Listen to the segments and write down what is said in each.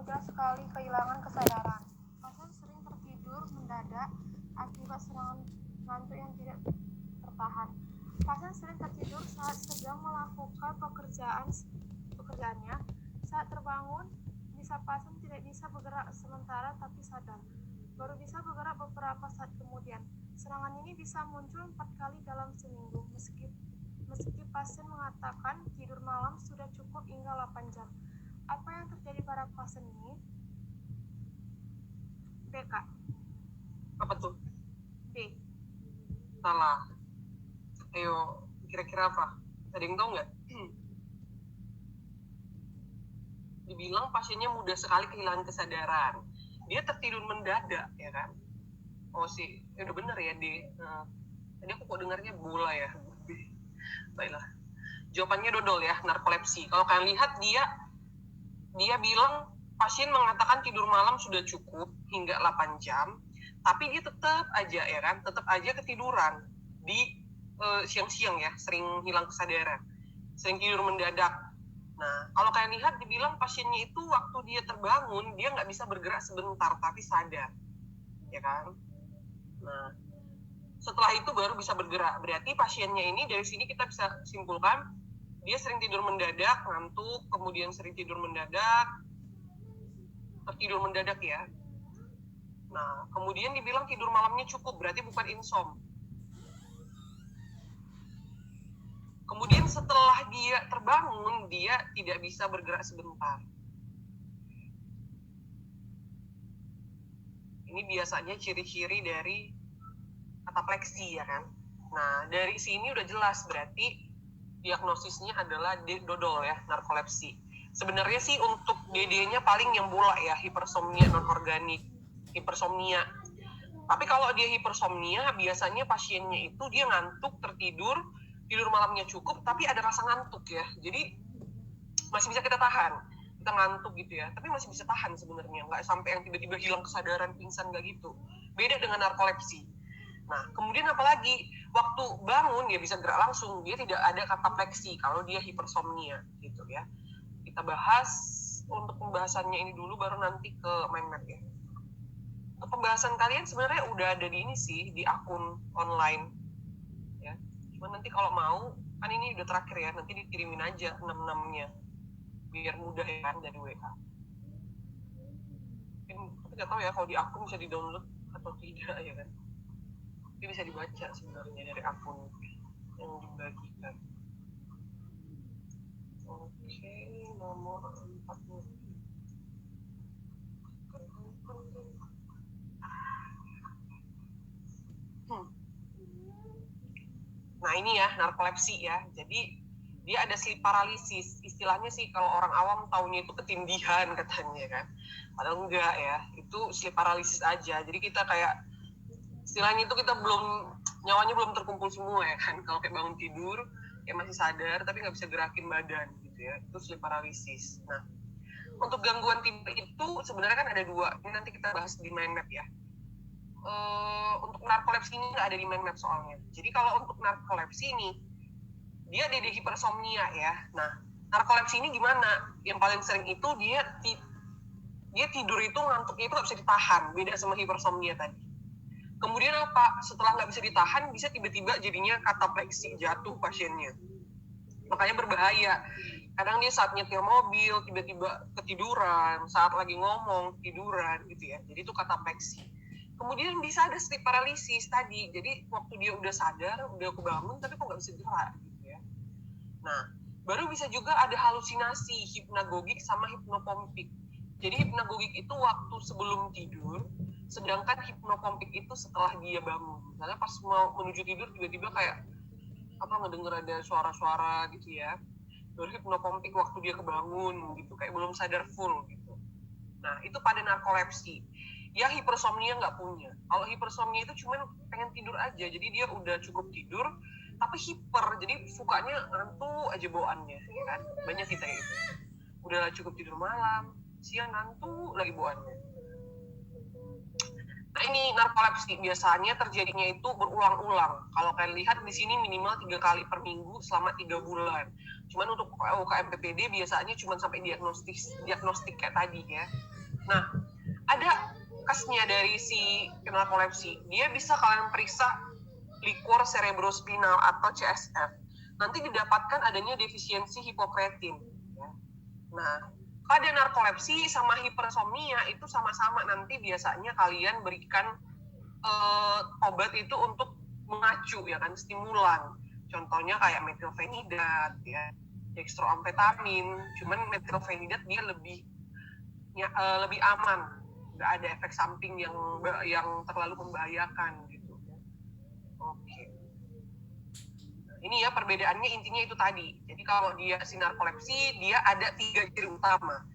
mudah sekali kehilangan kesadaran. Pasien sering tertidur mendadak akibat serangan ngantuk yang tidak tertahan. Pasien sering tertidur saat sedang melakukan pekerjaannya. Saat terbangun, bisa pasien tidak bisa bergerak sementara tapi sadar. Baru bisa bergerak beberapa saat kemudian. Serangan ini bisa muncul 4 kali dalam seminggu. Meski pasien mengatakan tidur malam sudah cukup hingga 8 jam. Apa yang terjadi pada pasien ini? B, Kak. Apa tuh? B. Salah. Ayo, kira-kira apa? Ada yang tahu nggak? Dibilang pasiennya mudah sekali kehilangan kesadaran. Dia tertidur mendadak, ya kan? Oh sih, udah bener ya, D. Tadi aku kok dengarnya bola ya. Baiklah. Jawabannya dodol ya, narkolepsi. Kalau kalian lihat dia bilang pasien mengatakan tidur malam sudah cukup hingga 8 jam, tapi dia tetap aja ya kan, tetap aja ketiduran di siang-siang ya, sering hilang kesadaran, sering tidur mendadak. Nah, kalau kalian lihat dibilang pasiennya itu waktu dia terbangun, dia nggak bisa bergerak sebentar, tapi sadar. Ya kan? Nah, setelah itu baru bisa bergerak. Berarti pasiennya ini dari sini kita bisa simpulkan, dia sering tidur mendadak, ngantuk, kemudian sering tidur mendadak, tertidur mendadak ya. Nah, kemudian dibilang tidur malamnya cukup, berarti bukan insomnia. Kemudian setelah dia terbangun, dia tidak bisa bergerak sebentar. Ini biasanya ciri-ciri dari katapleksi ya kan. Nah, dari sini udah jelas berarti diagnosisnya adalah dodol ya, narkolepsi. Sebenarnya sih untuk DD-nya paling yang bola ya, hipersomnia non-organik, hipersomnia. Tapi kalau dia hipersomnia, biasanya pasiennya itu dia ngantuk, tidur malamnya cukup, tapi ada rasa ngantuk ya. Jadi masih bisa kita tahan. Kita ngantuk gitu ya, tapi masih bisa tahan sebenarnya. Nggak sampai yang tiba-tiba hilang kesadaran, pingsan, nggak gitu. Beda dengan narkolepsi. Nah, kemudian apalagi waktu bangun dia bisa gerak langsung, dia tidak ada katapleksi kalau dia hipersomnia gitu ya. Kita bahas untuk pembahasannya ini dulu, baru nanti ke mind map ya. Untuk pembahasan kalian sebenarnya udah ada di ini sih, di akun online ya. Cuma nanti kalau mau, kan ini udah terakhir ya, nanti dikirimin aja 6-6-nya biar mudah ya kan dari WA. Tapi nggak tahu ya kalau di akun bisa di download atau tidak ya kan. Tapi bisa dibaca sebenarnya dari akun yang dibagikan. Oke, nomor 40. Nah ini ya, narkolepsi ya. Jadi dia ada sleep paralysis. Istilahnya sih kalau orang awam taunya itu ketindihan katanya kan. Padahal enggak ya, itu sleep paralysis aja. Jadi kita kayak, istilahnya itu kita nyawanya belum terkumpul semua ya kan. Kalau kayak bangun tidur, kayak masih sadar tapi nggak bisa gerakin badan gitu ya. Itu sleep paralysis. Nah, untuk gangguan tidur itu sebenarnya kan ada 2. Ini nanti kita bahas di mind map ya. Untuk narkolepsi ini nggak ada di mind map soalnya. Jadi kalau untuk narkolepsi ini, dia DD hipersomnia ya. Nah, narkolepsi ini gimana? Yang paling sering itu dia tidur itu ngantuknya itu nggak bisa ditahan, beda sama hipersomnia tadi. Kemudian apa? Setelah nggak bisa ditahan, bisa tiba-tiba jadinya katapleksi, jatuh pasiennya. Makanya berbahaya. Kadang dia saat nyetir mobil, tiba-tiba ketiduran, saat lagi ngomong, tiduran gitu ya. Jadi itu katapleksi. Kemudian bisa ada sleep paralysis tadi. Jadi waktu dia udah sadar, udah kebangun, tapi kok nggak bisa gerak gitu ya. Nah, baru bisa juga ada halusinasi, hipnagogik sama hipnopompik. Jadi hipnagogik itu waktu sebelum tidur, sedangkan hipnopompik itu setelah dia bangun. Misalnya pas mau menuju tidur, tiba-tiba kayak ngedenger ada suara-suara gitu ya. Baru hipnopompik waktu dia kebangun gitu, kayak belum sadar full gitu. Nah, itu pada narkolepsi. Ya hipersomnia nggak punya. Kalau hipersomnia itu cuma pengen tidur aja, jadi dia udah cukup tidur, tapi hiper, jadi sukanya ngantuk aja bawaannya, ya kan? Banyak kita itu. Udah cukup tidur malam, siang ngantuk lagi bawaannya. Nah ini narkolepsi biasanya terjadinya itu berulang-ulang. Kalau kalian lihat di sini minimal 3 kali per minggu selama 3 bulan. Cuman untuk UKM PPD biasanya cuma sampai diagnostik kayak tadi ya. Nah, ada kasnya dari si narkolepsi. Dia bisa kalian periksa liquor cerebrospinal atau CSF. Nanti didapatkan adanya defisiensi hipokreatin. Ya. Nah, pada narkolepsi sama hipersomnia itu sama-sama nanti biasanya kalian berikan obat itu untuk mengacu ya kan, stimulan. Contohnya kayak metilfenidat ya, dextroamfetamin. Cuman metilfenidat dia lebih aman, nggak ada efek samping yang terlalu membahayakan gitu. Oke. Ini ya perbedaannya intinya itu tadi. Jadi kalau dia si narkolepsi, dia ada 3 ciri utama.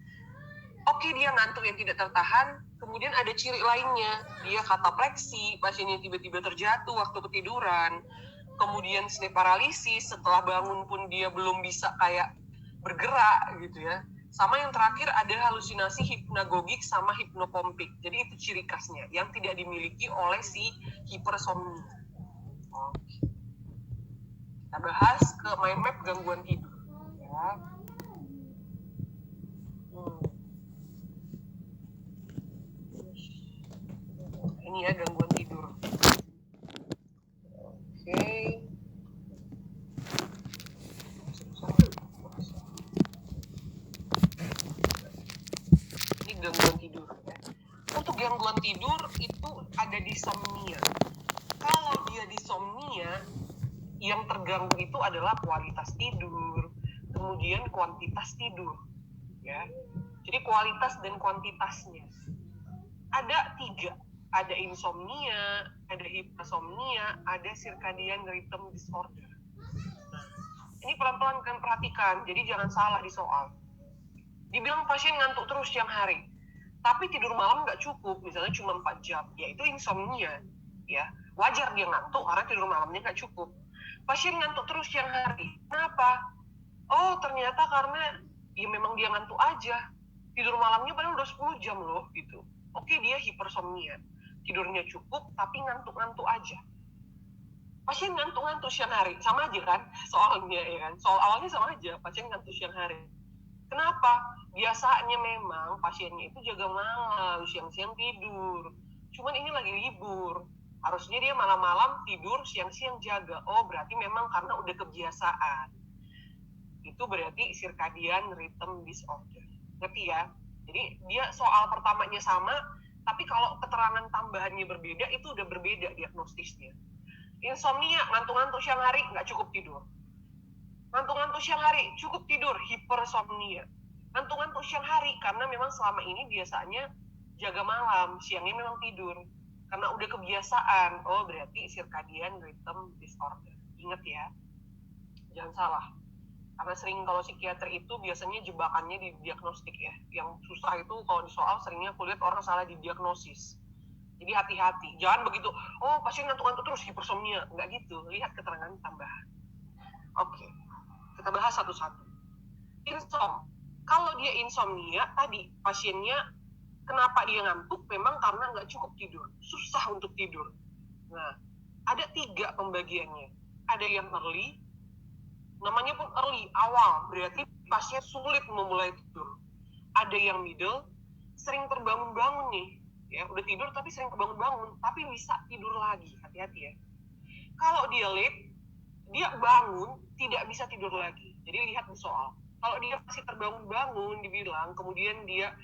Oke, dia ngantuk yang tidak tertahan, kemudian ada ciri lainnya, dia katapleksi, pasiennya tiba-tiba terjatuh waktu ketiduran, kemudian sleep paralysis, setelah bangun pun dia belum bisa kayak bergerak gitu ya. Sama yang terakhir ada halusinasi hipnagogik sama hipnopompik. Jadi itu ciri khasnya yang tidak dimiliki oleh si hipersomnia. Oke. Kita bahas ke mind map gangguan tidur ya. Ini ya gangguan tidur. Oke. Ini gangguan tidur ya. Untuk gangguan tidur itu ada disomnia. Kalau dia disomnia, yang terganggu itu adalah kualitas tidur, kemudian kuantitas tidur ya. Jadi kualitas dan kuantitasnya ada 3, ada insomnia, ada hipersomnia, ada circadian rhythm disorder. Nah, ini pelan-pelan kan perhatikan, jadi jangan salah di soal. Dibilang pasien ngantuk terus siang hari, tapi tidur malam nggak cukup, misalnya cuma 4 jam, yaitu insomnia ya. Wajar dia ngantuk karena tidur malamnya nggak cukup. Pasien ngantuk terus siang hari, kenapa? Oh, ternyata karena ya memang dia ngantuk aja. Tidur malamnya padahal udah 10 jam loh gitu. Oke, dia hipersomnia. Tidurnya cukup tapi ngantuk-ngantuk aja. Pasien ngantuk-ngantuk siang hari, sama aja kan soalnya ya kan. Soal awalnya sama aja, pasien ngantuk siang hari. Kenapa? Biasanya memang pasiennya itu jaga malam, siang-siang tidur. Cuman ini lagi libur. Harusnya dia malam-malam tidur, siang-siang jaga. Oh, berarti memang karena udah kebiasaan. Itu berarti circadian rhythm disorder. Ngerti ya? Jadi dia soal pertamanya sama, tapi kalau keterangan tambahannya berbeda, itu udah berbeda diagnostisnya. Insomnia, ngantuk-ngantuk siang hari, nggak cukup tidur. Ngantuk-ngantuk siang hari, cukup tidur, hipersomnia. Ngantuk-ngantuk siang hari, karena memang selama ini biasanya jaga malam, siangnya memang tidur. Karena udah kebiasaan, oh berarti circadian rhythm disorder. Ingat ya, jangan salah. Karena sering kalau psikiater itu biasanya jebakannya di diagnostik ya. Yang susah itu kalau di soal seringnya kulihat orang salah di diagnosis. Jadi hati-hati. Jangan begitu, oh pasien ngantuk-ngantuk terus hipersomnia. Enggak gitu, lihat keterangan tambahan. Oke, kita bahas satu-satu. Insom. Kalau dia insomnia, tadi pasiennya kenapa dia ngantuk? Memang karena nggak cukup tidur. Susah untuk tidur. Nah, ada 3 pembagiannya. Ada yang early, namanya pun early, awal, berarti pasien sulit memulai tidur. Ada yang middle, sering terbangun-bangun nih, ya udah tidur tapi sering terbangun-bangun, tapi bisa tidur lagi, hati-hati ya. Kalau dia late, dia bangun, tidak bisa tidur lagi. Jadi lihat di soal. Kalau dia masih terbangun-bangun, dibilang, kemudian dia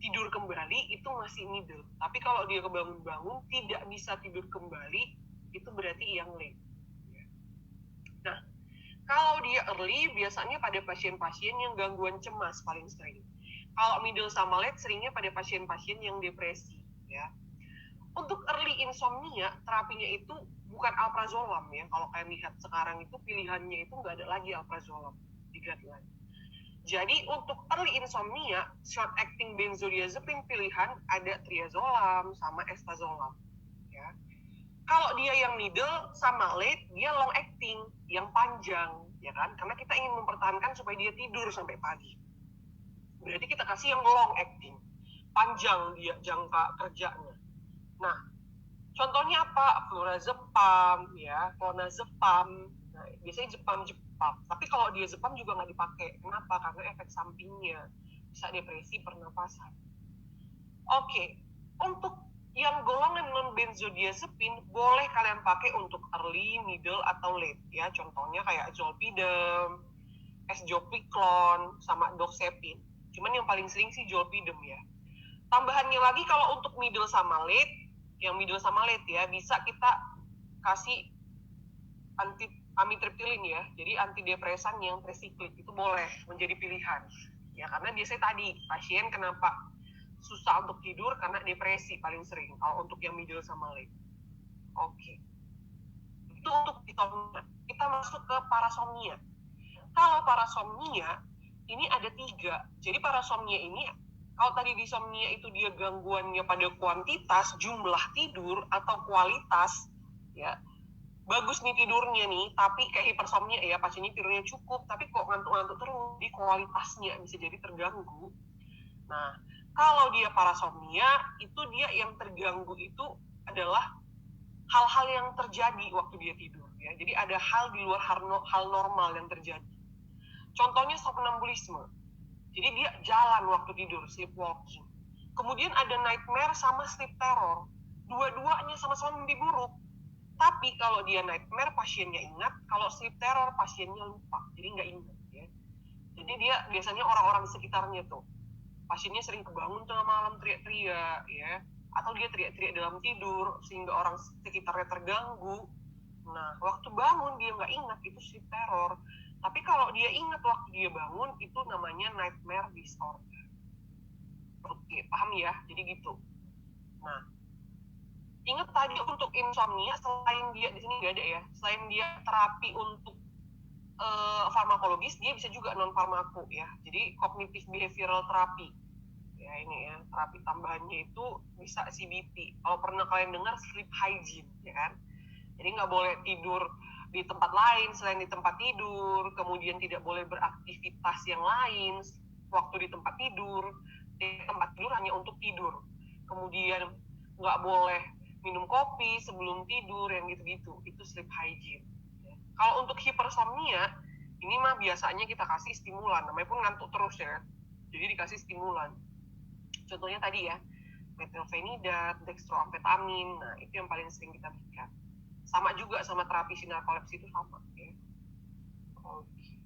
tidur kembali, itu masih middle. Tapi kalau dia kebangun-bangun, tidak bisa tidur kembali, itu berarti yang late. Nah, kalau dia early, biasanya pada pasien-pasien yang gangguan cemas paling sering. Kalau middle sama late, seringnya pada pasien-pasien yang depresi. Ya. Untuk early insomnia, terapinya itu bukan alprazolam ya. Kalau kalian lihat sekarang itu pilihannya itu nggak ada lagi alprazolam di guideline. Jadi untuk early insomnia, short acting benzodiazepine pilihan ada triazolam sama estazolam. Ya. Kalau dia yang middle sama late, dia long acting, yang panjang, ya kan? Karena kita ingin mempertahankan supaya dia tidur sampai pagi. Berarti kita kasih yang long acting, panjang dia jangka kerjanya. Nah, contohnya apa? Flurazepam, ya, clonazepam. Nah, biasanya Jepam. Tapi kalau dia Jepam juga nggak dipakai. Kenapa? Karena efek sampingnya bisa depresi pernapasan. Oke, untuk yang golongan non-benzodiazepin boleh kalian pakai untuk early, middle, atau late ya. Contohnya kayak zolpidem, esjopiklon, sama doxepin. Cuman yang paling sering sih zolpidem ya. Tambahannya lagi kalau untuk middle sama late, yang middle sama late ya, bisa kita kasih amitriptilin ya. Jadi antidepresan yang trisiklik itu boleh menjadi pilihan. Ya karena biasanya tadi pasien kenapa susah untuk tidur karena depresi paling sering kalau untuk yang middle sama late. Oke. Itu untuk insomnia. Kita masuk ke parasomnia. Kalau parasomnia ini ada 3. Jadi parasomnia ini kalau tadi disomnia itu dia gangguannya pada kuantitas, jumlah tidur atau kualitas ya. Bagus nih tidurnya nih, tapi kayak hipersomnia ya, pasiennya tidurnya cukup, tapi kok ngantuk-ngantuk terus, di kualitasnya bisa jadi terganggu. Nah, kalau dia parasomnia, itu dia yang terganggu itu adalah hal-hal yang terjadi waktu dia tidur ya. Jadi ada hal di luar hal normal yang terjadi. Contohnya somnambulisme. Jadi dia jalan waktu tidur, sleepwalking. Kemudian ada nightmare sama sleep terror. Dua-duanya sama-sama mimpi buruk. Tapi kalau dia nightmare, pasiennya ingat. Kalau sleep terror, pasiennya lupa. Jadi nggak ingat ya. Jadi dia biasanya orang-orang di sekitarnya tuh. Pasiennya sering kebangun tengah malam teriak-teriak ya. Atau dia teriak-teriak dalam tidur sehingga orang sekitarnya terganggu. Nah, waktu bangun dia nggak ingat, itu sleep terror. Tapi kalau dia ingat waktu dia bangun, itu namanya nightmare disorder. Oke, paham ya? Jadi gitu. Nah, ingat tadi untuk insomnia, selain dia di sini nggak ada ya, selain dia terapi untuk farmakologis, dia bisa juga non farmako ya. Jadi cognitive behavioral therapy ya, ini ya, terapi tambahannya itu bisa CBT. Kalau pernah kalian dengar sleep hygiene ya kan, jadi nggak boleh tidur di tempat lain selain di tempat tidur, kemudian tidak boleh beraktivitas yang lain waktu di tempat tidur hanya untuk tidur, kemudian nggak boleh minum kopi sebelum tidur yang gitu-gitu, itu sleep hygiene. Kalau untuk hipersomnia, ini mah biasanya kita kasih stimulan, namanya pun ngantuk terus ya, jadi dikasih stimulan. Contohnya tadi ya, metilfenidat, dextroamfetamin, nah itu yang paling sering kita berikan. Sama juga sama terapi narkolepsi itu sama ya. Oke.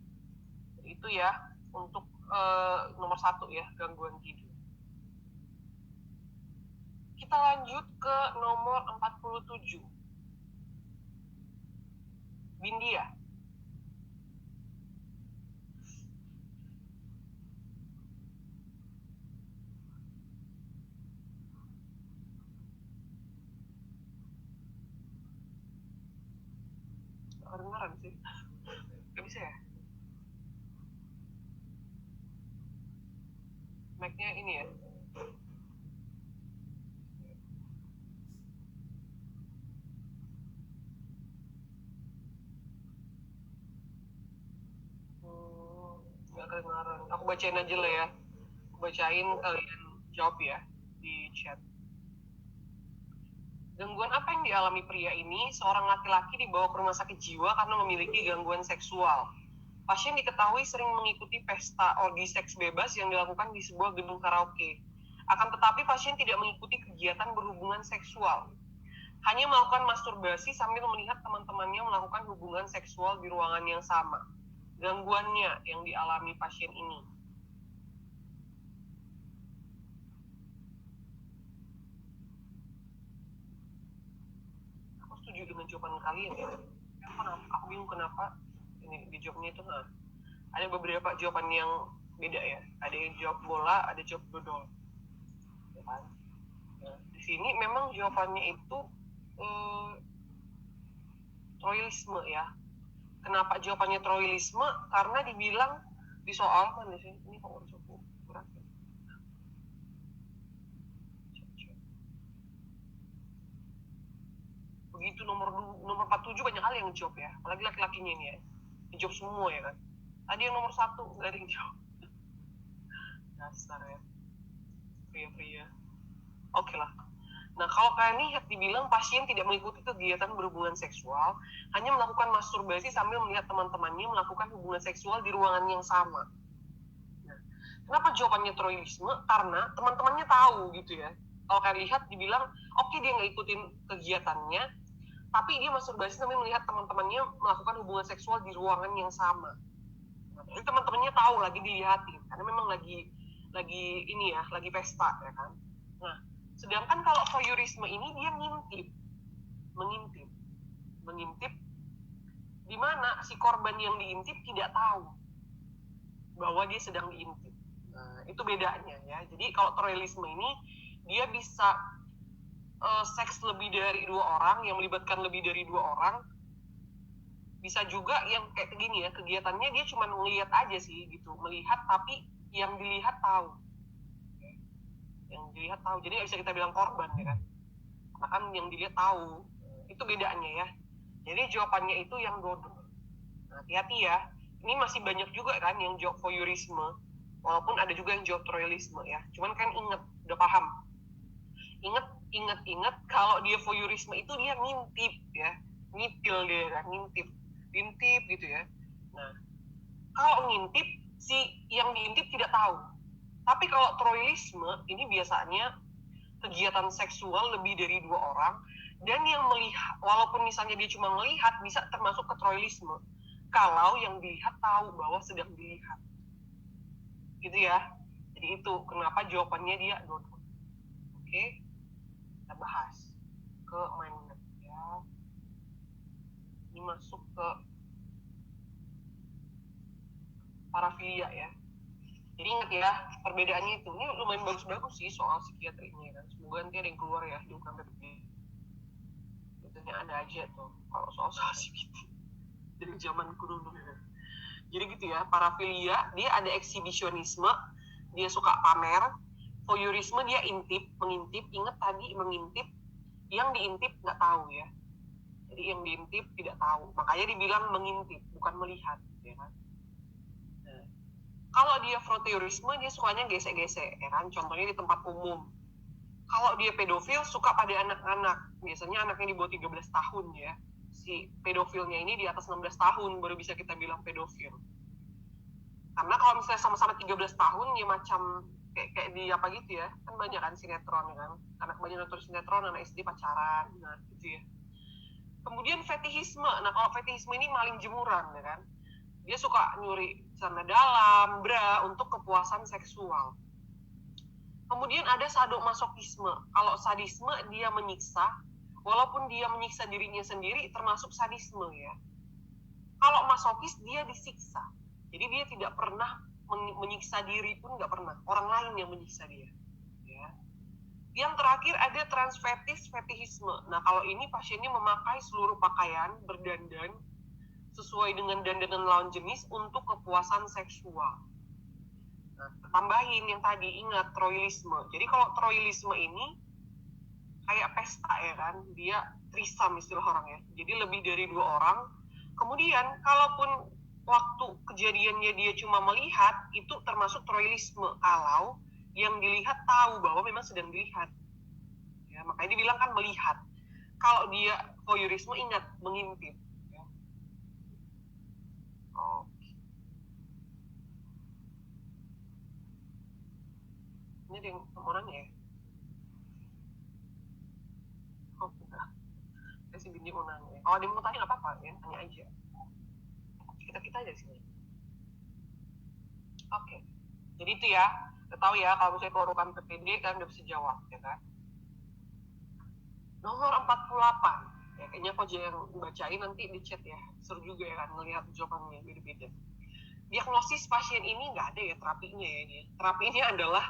Itu ya untuk nomor 1 ya, gangguan tidur. Kita lanjut ke nomor 47. Bindia. Kedengaran sih. Gak bisa ya? Mic-nya ini ya. Gak kedengaran. Aku bacain aja lah ya. Aku bacain, kalian jawab ya di chat. Gangguan apa yang dialami pria ini? Seorang laki-laki dibawa ke rumah sakit jiwa karena memiliki gangguan seksual. Pasien diketahui sering mengikuti pesta orgi seks bebas yang dilakukan di sebuah gedung karaoke. Akan tetapi pasien tidak mengikuti kegiatan berhubungan seksual. Hanya melakukan masturbasi sambil melihat teman-temannya melakukan hubungan seksual di ruangan yang sama. Gangguannya yang dialami pasien ini. Aku setuju dengan jawaban kalian ya. Aku bingung kenapa ini di jawabnya itu ada beberapa jawaban yang beda ya. Ada yang jawab bola, ada jawab dodol. Ya kan? Nah, di sini memang jawabannya itu troilisme ya. Kenapa jawabannya troilisme? Karena dibilang di soal kan di sini. Ini kok nggak bisa kurang. Begitu nomor 47 banyak hal yang jawab ya. Apalagi laki-lakinya ini ya. Dijawab semua ya kan. Tadi yang nomor 1 nggak ada yang jawab. Dasar ya. Pria-pria. Oke lah. Nah, kalau kalian lihat dibilang pasien tidak mengikuti kegiatan berhubungan seksual, hanya melakukan masturbasi sambil melihat teman-temannya melakukan hubungan seksual di ruangan yang sama. Nah, Kenapa jawabannya troilisme? Karena teman-temannya tahu gitu ya. Kalau kalian lihat dibilang, oke, dia nggak ikutin kegiatannya, tapi dia masturbasi sambil melihat teman-temannya melakukan hubungan seksual di ruangan yang sama. Jadi teman-temannya tahu lagi dilihatin, karena memang lagi ini ya, lagi pesta ya kan. Nah, sedangkan kalau voyeurisme ini dia mengintip di mana si korban yang diintip tidak tahu bahwa dia sedang diintip. Nah, itu bedanya ya. Jadi kalau troilisme ini dia bisa seks lebih dari 2 orang, yang melibatkan lebih dari 2 orang. Bisa juga yang kayak begini ya, kegiatannya dia cuma melihat aja sih gitu, melihat tapi yang dilihat tahu. Jadi nggak bisa kita bilang korban ya kan, karena kan yang dilihat tahu. Itu bedanya ya. Jadi jawabannya itu yang dodol. Nah, hati-hati ya, ini masih banyak juga kan yang jawab voyeurisme, walaupun ada juga yang jawab troilisme ya. Cuman kan udah paham. Ingat kalau dia voyeurisme itu dia ngintip ya, ngipil dia kan, ngintip gitu ya. Nah, kalau ngintip si yang diintip tidak tahu. Tapi kalau troilisme ini biasanya kegiatan seksual lebih dari 2 orang, dan yang melihat, walaupun misalnya dia cuma melihat, bisa termasuk ke troilisme kalau yang dilihat tahu bahwa sedang dilihat. Gitu ya. Jadi itu kenapa jawabannya dia dodol. Oke, kita bahas ke mindset ya. Ini masuk ke parafilia ya. Jadi ingat ya, perbedaannya itu. Ini lumayan bagus-bagus sih soal psikiatrinya kan. Semoga nanti ada yang keluar ya di UKBP. Biasanya ada aja tuh kalau soal psikologi dari zaman dulu. Jadi gitu ya, parafilia dia ada eksibisionisme, dia suka pamer. Voyeurisme dia mengintip. Ingat tadi mengintip, yang diintip nggak tahu ya. Jadi yang diintip tidak tahu, makanya dibilang mengintip, bukan melihat ya kan. Nah, kalau dia frotteurisme dia sukanya gesek-gesek ya kan, contohnya di tempat umum. Kalau dia pedofil suka pada anak-anak, biasanya anaknya di bawah 13 tahun ya. Si pedofilnya ini di atas 16 tahun baru bisa kita bilang pedofil. Karena kalau misalnya sama-sama 13 tahun ya macam kayak di apa gitu ya, kan banyak kan sinetron ya kan, anak banyak nonton sinetron, anak SD pacaran, nah gitu ya. Kemudian fetihisme. Nah, kalau fetihisme ini maling jemuran ya kan. Dia suka nyuri celana dalam, bra untuk kepuasan seksual. Kemudian ada sadomasochisme. Kalau sadisme dia menyiksa, walaupun dia menyiksa dirinya sendiri termasuk sadisme ya. Kalau masokis dia disiksa. Jadi dia tidak pernah menyiksa diri pun, nggak pernah. Orang lain yang menyiksa dia. Ya. Yang terakhir ada transfetishisme. Nah, kalau ini pasiennya memakai seluruh pakaian, berdandan, sesuai dengan dandanan lawan jenis untuk kepuasan seksual. Nah, tambahin yang tadi, ingat troilisme. Jadi kalau troilisme ini kayak pesta ya kan, dia trisam istilah orang ya. Jadi lebih dari 2 orang. Kemudian kalaupun waktu kejadiannya dia cuma melihat, itu termasuk troilisme kalau yang dilihat tahu bahwa memang sedang dilihat. Ya, makanya dibilang kan melihat. Kalau dia voyeurisme ingat mengintip. Ya. Oke. Ini ada yang mau nanya ya? Oh, enggak. Saya sih Bindi mau nanya. Kalau ada yang mau tanya nggak apa-apa ya, tanya aja. Kita aja sini. Oke. Jadi itu ya, kita tahu ya kalau misalnya keluarkan PPD kan udah bisa jawab ya kan. Nomor 48. Ya, kayaknya kok yang bacain nanti di chat ya. Seru juga ya kan melihat jawabannya beda-beda. Diagnosis pasien ini nggak ada ya terapinya ya ini. Terapinya adalah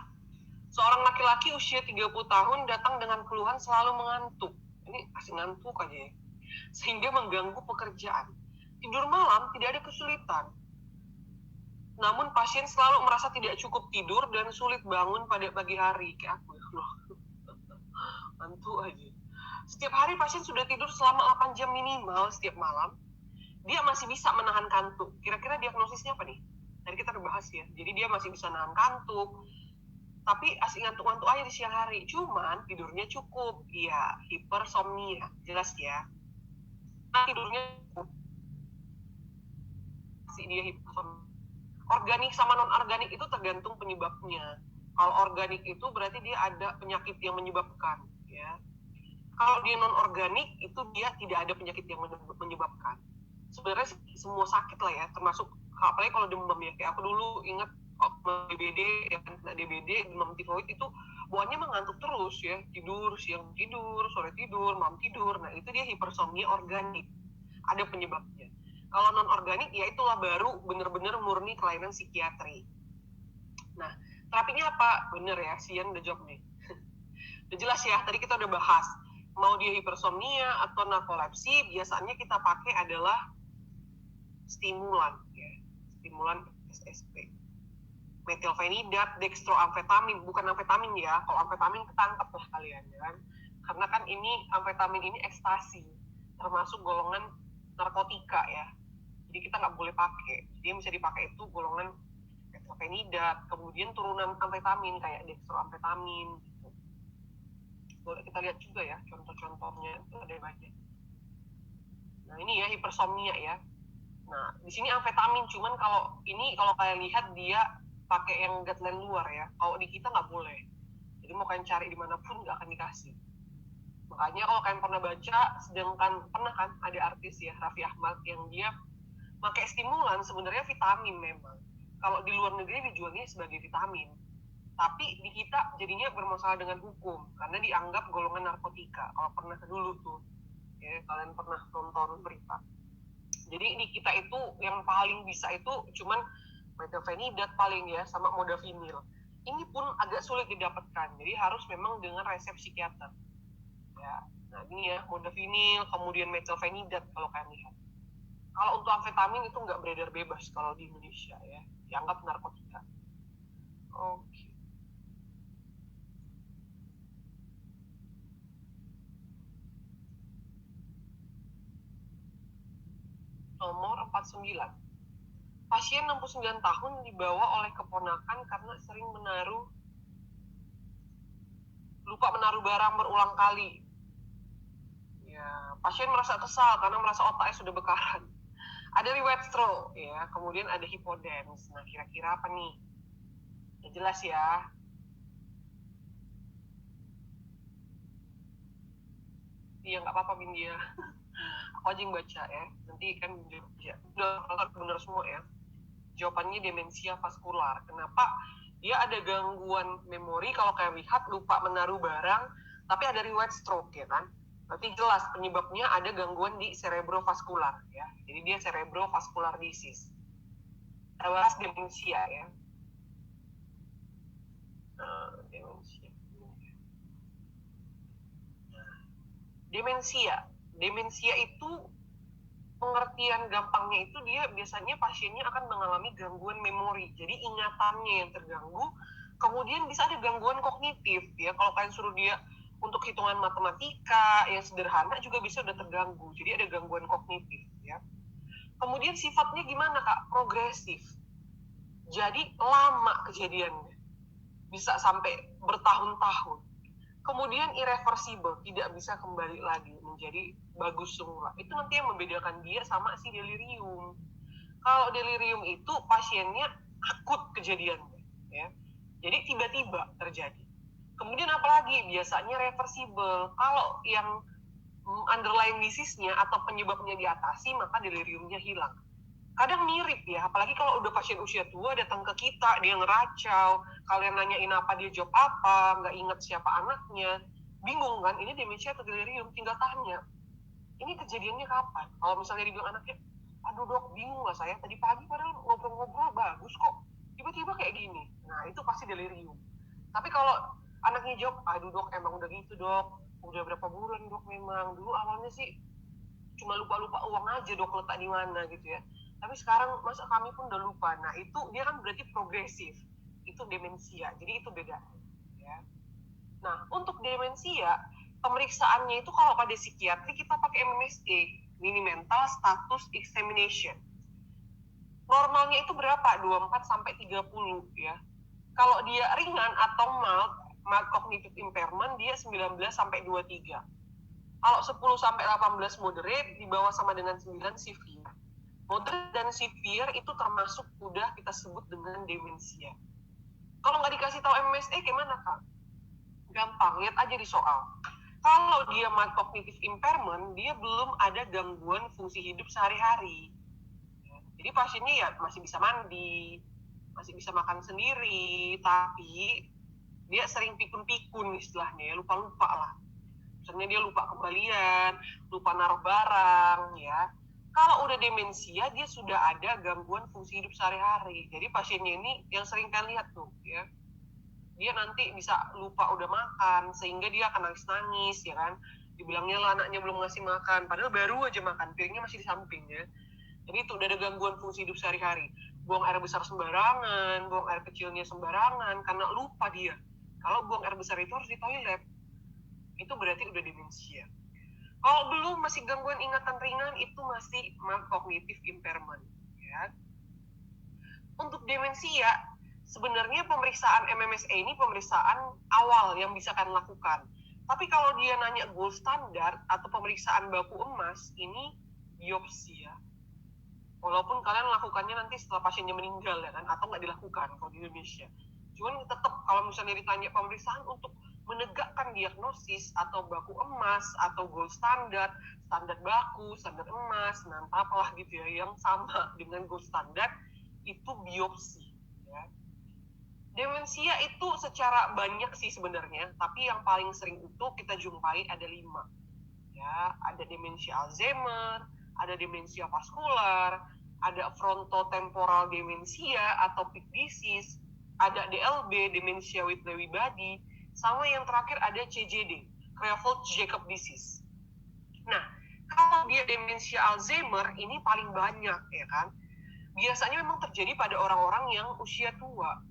seorang laki-laki usia 30 tahun datang dengan keluhan selalu mengantuk. Ini asing ngantuk aja ya. Sehingga mengganggu pekerjaan. Tidur malam tidak ada kesulitan. Namun pasien selalu merasa tidak cukup tidur dan sulit bangun pada pagi hari. Kayak aku ya, loh. Ngantuk aja. Setiap hari pasien sudah tidur selama 8 jam minimal setiap malam. Dia masih bisa menahan kantuk. Kira-kira diagnosisnya apa nih? Tadi kita udah bahas ya. Jadi dia masih bisa nahan kantuk. Tapi asik ngantuk-ngantuk aja di siang hari. Cuman tidurnya cukup. Iya, hipersomnia. Jelas ya. Nah, tidurnya cukup. Masih dia hipersomnia. Organik sama non-organik itu tergantung penyebabnya. Kalau organik itu berarti dia ada penyakit yang menyebabkan, ya. Kalau dia non-organik itu dia tidak ada penyakit yang menyebabkan. Sebenarnya semua sakit lah ya, termasuk apalagi kalau demam ya. Kayak aku dulu ingat DBD, ya, DBD, demam tifoid itu bawaannya mengantuk terus ya, tidur, siang tidur, sore tidur, malam tidur. Nah itu dia hipersomnia organik, ada penyebabnya. Kalau non-organik ya itulah baru bener-bener murni kelainan psikiatri. Nah, terapinya apa? Bener ya, Sian udah jawab nih. Udah jelas ya, tadi kita udah bahas. Mau dia hipersomnia atau narkolepsi, biasanya kita pakai adalah stimulan, ya. Stimulan SSP. Metilfenidat, dextroamfetamin, bukan amfetamin ya. Kalau amfetamin ketangkep lah kalian, ya kan? Karena kan ini amfetamin ini ekstasi, termasuk golongan narkotika ya. Jadi kita nggak boleh pakai. Dia bisa dipakai itu golongan metilfenidat, kemudian turunan amfetamin kayak dextroamfetamin. Boleh kita lihat juga ya contoh-contohnya, itu ada banyak. Nah ini ya hipersomnia ya. Nah di sini amfetamin, cuman kalau kalian lihat dia pakai yang guideline luar ya. Kalau di kita nggak boleh. Jadi mau kalian cari dimanapun nggak akan dikasih. Makanya kalau kalian pernah baca, sedangkan pernah kan ada artis ya Raffi Ahmad yang dia pakai stimulan sebenarnya vitamin memang. Kalau di luar negeri dijualnya sebagai vitamin. Tapi di kita jadinya bermasalah dengan hukum karena dianggap golongan narkotika. Kalau pernah dulu tuh, ya kalian pernah nonton berita. Jadi di kita itu yang paling bisa itu cuman metilfenidat paling ya sama modafinil. Ini pun agak sulit didapatkan. Jadi harus memang dengan resep psikiater. Ya, nah ini ya modafinil, kemudian metilfenidat kalau kalian lihat. Kalau untuk amfetamin itu nggak beredar bebas kalau di Indonesia ya, dianggap narkotika. Oke. Nomor 49. Pasien 69 tahun dibawa oleh keponakan karena sering lupa menaruh barang berulang kali. Ya, pasien merasa kesal karena merasa otaknya sudah bekaran. Ada riwayat stroke, ya, kemudian ada hipodens. Nah, kira-kira apa nih? Ya jelas ya. Iya, nggak apa-apa Bindia. Aku aja yang baca ya. Nanti kan udah benar semua ya. Jawabannya demensia vaskular. Kenapa? Dia ada gangguan memori kalau kayak lihat lupa menaruh barang, tapi ada riwayat stroke ya kan. Berarti jelas penyebabnya ada gangguan di cerebrovaskular ya. Jadi dia cerebrovascular disease. Kita bahas demensia ya. Demensia itu pengertian gampangnya itu dia biasanya pasiennya akan mengalami gangguan memori. Jadi ingatannya yang terganggu, kemudian bisa ada gangguan kognitif ya. Kalau kalian suruh dia untuk hitungan matematika yang sederhana juga bisa udah terganggu. Jadi ada gangguan kognitif ya. Kemudian sifatnya gimana Kak? Progresif. Jadi lama kejadiannya. Bisa sampai bertahun-tahun. Kemudian irreversible, tidak bisa kembali lagi menjadi bagus semula. Itu nanti yang membedakan dia sama si delirium. Kalau delirium itu pasiennya akut kejadiannya, ya. Jadi tiba-tiba terjadi. Kemudian apalagi biasanya reversible. Kalau yang underlying disease-nya atau penyebabnya diatasi, maka deliriumnya hilang. Kadang mirip ya, apalagi kalau udah pasien usia tua datang ke kita, dia ngeracau, kalian nanyain apa, dia jawab apa, nggak inget siapa anaknya, bingung kan, ini demensia atau delirium, tinggal tanya, ini kejadiannya kapan? Kalau misalnya dibilang anaknya, aduh dok, bingung lah saya, tadi pagi padahal ngobrol-ngobrol bagus kok, tiba-tiba kayak gini, nah itu pasti delirium. Tapi kalau anaknya jawab, aduh dok, emang udah gitu dok, udah berapa bulan dok memang, dulu awalnya sih cuma lupa-lupa uang aja dok letak di mana gitu ya. Tapi sekarang masa kami pun udah lupa. Nah itu dia kan berarti progresif, itu demensia. Jadi itu beda. Ya. Nah untuk demensia pemeriksaannya itu kalau pada psikiatri kita pakai MMSE, Mini Mental Status Examination. Normalnya itu berapa? 24 sampai 30 ya. Kalau dia ringan atau mild cognitive impairment dia 19 sampai 23. Kalau 10 sampai 18 moderate di bawah sama dengan 9 severe. Moderate dan severe itu termasuk udah kita sebut dengan demensia. Kalau nggak dikasih tahu MMSE gimana, Kak? Gampang, lihat aja di soal. Kalau dia mild cognitive impairment, dia belum ada gangguan fungsi hidup sehari-hari. Jadi pasiennya ya masih bisa mandi, masih bisa makan sendiri, tapi dia sering pikun-pikun istilahnya, ya lupa-lupa lah. Misalnya dia lupa kembalian, lupa naruh barang, ya. Kalau udah demensia, dia sudah ada gangguan fungsi hidup sehari-hari. Jadi pasiennya ini yang sering kalian lihat tuh, ya. Dia nanti bisa lupa udah makan, sehingga dia akan nangis-nangis, ya kan. Dibilangnya lah anaknya belum ngasih makan, padahal baru aja makan, piringnya masih di sampingnya. Jadi itu udah ada gangguan fungsi hidup sehari-hari. Buang air besar sembarangan, buang air kecilnya sembarangan, karena lupa dia. Kalau buang air besar itu harus di toilet. Itu berarti udah demensia. Kalau belum masih gangguan ingatan ringan, itu masih mild cognitive impairment. Ya. Untuk demensia, sebenarnya pemeriksaan MMSE ini pemeriksaan awal yang bisa kalian lakukan. Tapi kalau dia nanya gold standard atau pemeriksaan baku emas, ini biopsi ya. Walaupun kalian lakukannya nanti setelah pasiennya meninggal ya kan, atau nggak dilakukan kalau di Indonesia. Cuman tetap kalau misalnya ditanya pemeriksaan untuk menegakkan diagnosis atau baku emas atau gold standard, standar baku, standar emas, nah apalah gitu ya, yang sama dengan gold standard itu biopsi. Ya. Demensia itu secara banyak sih sebenarnya, tapi yang paling sering itu kita jumpai ada 5. Ya, ada demensia Alzheimer, ada demensia vaskular, ada frontotemporal demensia atau peak disease, ada DLB, dementia with Lewy body, sama yang terakhir ada CJD, Creutzfeldt-Jakob disease. Nah, kalau dia demensia Alzheimer ini paling banyak ya kan. Biasanya memang terjadi pada orang-orang yang usia tua.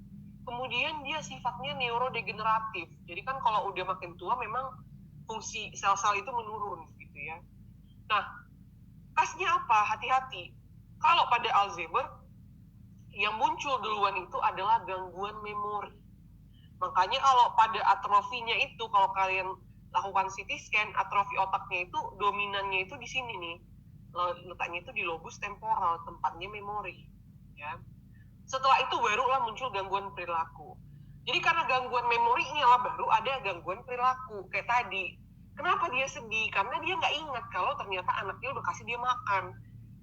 Kemudian dia sifatnya neurodegeneratif. Jadi kan kalau udah makin tua memang fungsi sel-sel itu menurun gitu ya. Nah, khasnya apa? Hati-hati. Kalau pada Alzheimer, yang muncul duluan itu adalah gangguan memori. Makanya kalau pada atrofinya itu, kalau kalian lakukan CT scan, atrofi otaknya itu dominannya itu di sini nih. Letaknya itu di lobus temporal, tempatnya memori. Ya. Setelah itu barulah muncul gangguan perilaku. Jadi karena gangguan memorinya lah baru ada gangguan perilaku. Kayak tadi, kenapa dia sedih? Karena dia nggak ingat kalau ternyata anaknya udah kasih dia makan.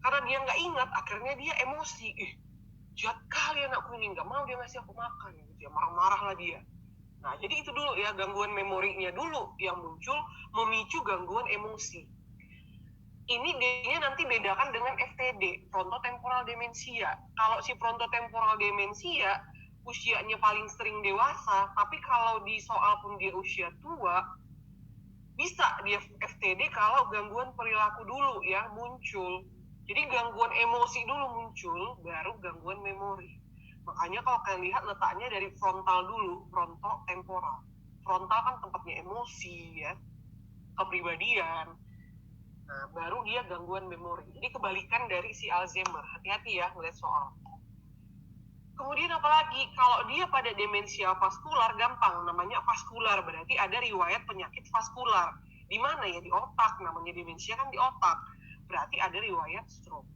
Karena dia nggak ingat, akhirnya dia emosi. Jahat kali anakku ini, nggak mau dia ngasih aku makan. Gitu ya, marah-marah lah dia. Nah, jadi itu dulu ya, gangguan memorinya dulu yang muncul memicu gangguan emosi. Ini dia nanti bedakan dengan FTD, frontotemporal demensia. Kalau si frontotemporal demensia usianya paling sering dewasa, tapi kalau di soal pun dia usia tua, bisa dia FTD kalau gangguan perilaku dulu ya muncul. Jadi gangguan emosi dulu muncul, baru gangguan memori. Makanya kalau kalian lihat letaknya dari frontal dulu, frontotemporal. Frontal kan tempatnya emosi ya, kepribadian. Nah, baru dia gangguan memori. Ini kebalikan dari si Alzheimer. Hati-hati ya melihat soal. Kemudian apalagi, kalau dia pada demensia vaskular, gampang. Namanya vaskular, berarti ada riwayat penyakit vaskular. Di mana ya? Di otak. Namanya demensia kan di otak. Berarti ada riwayat stroke.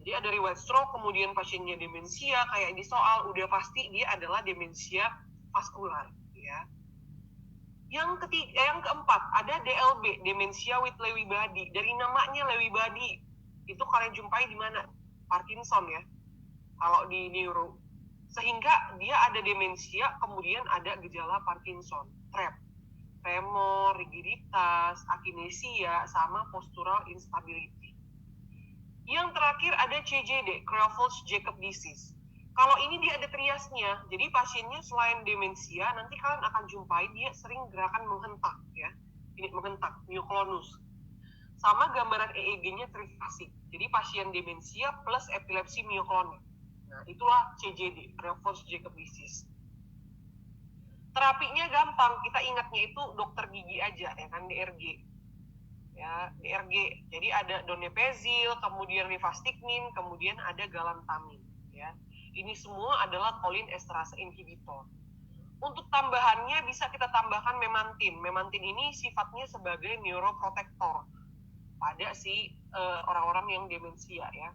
Jadi ada riwayat stroke, kemudian pasiennya demensia, kayak di soal, udah pasti dia adalah demensia vaskular. Ya. Yang keempat, ada DLB, demensia with Lewy body. Dari namanya Lewy body, itu kalian jumpai di mana? Parkinson ya, kalau di neuro. Sehingga dia ada demensia, kemudian ada gejala Parkinson, tremor, rigiditas, akinesia, sama postural instability. Yang terakhir ada CJD, Creutzfeldt-Jakob disease. Kalau ini dia ada triasnya, jadi pasiennya selain demensia, nanti kalian akan jumpai dia sering gerakan menghentak ya. Ini menghentak, myoklonus. Sama gambaran EEG-nya trifasik. Jadi pasien demensia plus epilepsi myoklonik. Nah, itulah CJD, Creutzfeldt-Jakob disease. Terapinya gampang, kita ingatnya itu dokter gigi aja ya kan, DRG. Ya, DRG. Jadi ada donepezil, kemudian rivastigmine, kemudian ada galantamine ya. Ini semua adalah cholinesterase inhibitor. Untuk tambahannya bisa kita tambahkan memantin. Memantin ini sifatnya sebagai neuroprotector pada si orang-orang yang demensia ya.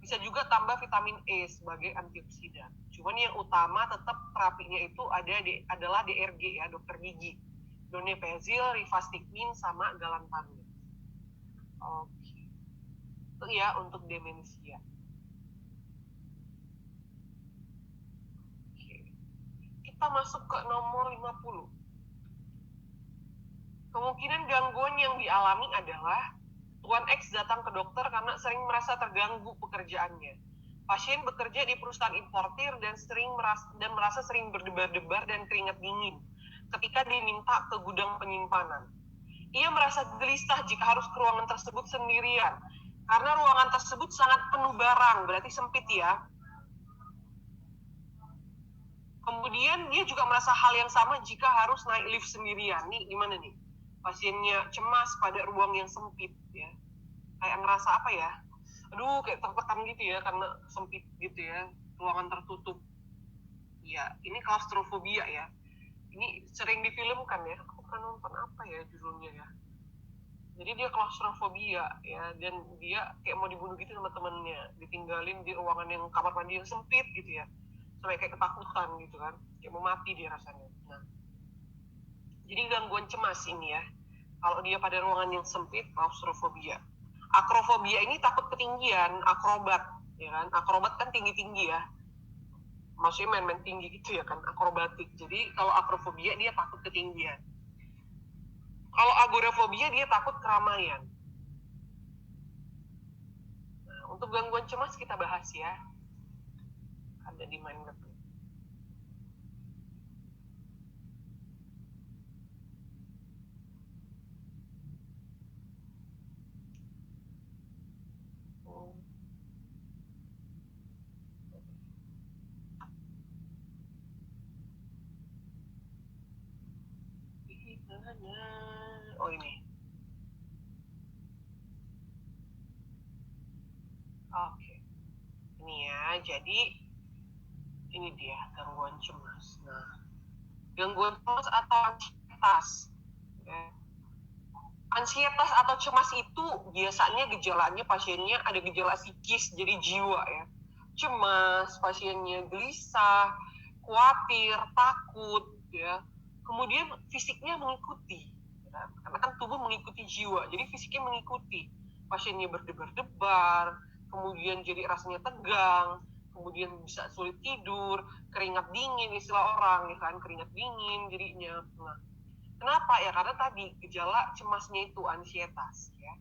Bisa juga tambah vitamin E sebagai antioksidan. Cuman yang utama tetap terapinya itu adalah DRG ya, dokter gigi. Donepezil, rivastigmine, sama galantamine. Oke. Itu ya untuk demensia. Oke. Kita masuk ke nomor 50. Kemungkinan gangguan yang dialami adalah Tuan X datang ke dokter karena sering merasa terganggu pekerjaannya. Pasien bekerja di perusahaan importir dan merasa sering berdebar-debar dan keringat dingin ketika diminta ke gudang penyimpanan. Ia merasa gelisah jika harus ke ruangan tersebut sendirian karena ruangan tersebut sangat penuh barang, berarti sempit ya. Kemudian dia juga merasa hal yang sama jika harus naik lift sendirian. Nih gimana nih? Pasiennya cemas pada ruang yang sempit ya. Kayak ngerasa apa ya? Aduh, kayak tertekan gitu ya karena sempit gitu ya, ruangan tertutup. Ya, ini klaustrofobia ya. Ini sering difilmkan ya. Aku pernah nonton apa ya judulnya ya. Jadi dia klaustrofobia ya, dan dia kayak mau dibunuh gitu sama temennya, ditinggalin di ruangan yang kamar mandi yang sempit gitu ya, sampai kayak ketakutan gitu kan, kayak mau mati dia rasanya. Nah, jadi gangguan cemas ini ya. Kalau dia pada ruangan yang sempit, klaustrofobia. Akrofobia ini takut ketinggian, akrobat, ya kan? Akrobat kan tinggi-tinggi ya. Maksudnya main-main tinggi gitu ya kan, akrobatik. Jadi kalau akrofobia dia takut ketinggian. Kalau agorafobia dia takut keramaian. Nah, untuk gangguan cemas kita bahas ya. Ada di mind map. Oh ini. Oke. Ini ya, jadi ini dia gangguan cemas. Nah, gangguan cemas atau ansietas. Ya. Ansietas atau cemas itu biasanya gejalanya pasiennya ada gejala psikis, jadi jiwa ya. Cemas, pasiennya gelisah, khawatir, takut ya. Kemudian fisiknya mengikuti. Ya. Karena kan tubuh mengikuti jiwa, jadi fisiknya mengikuti. Pasiennya berdebar-debar, kemudian jadi rasanya tegang, kemudian bisa sulit tidur, keringat dingin istilah orang ya kan, keringat dingin jadinya. Nah, kenapa ya? Karena tadi gejala cemasnya itu ansietas ya.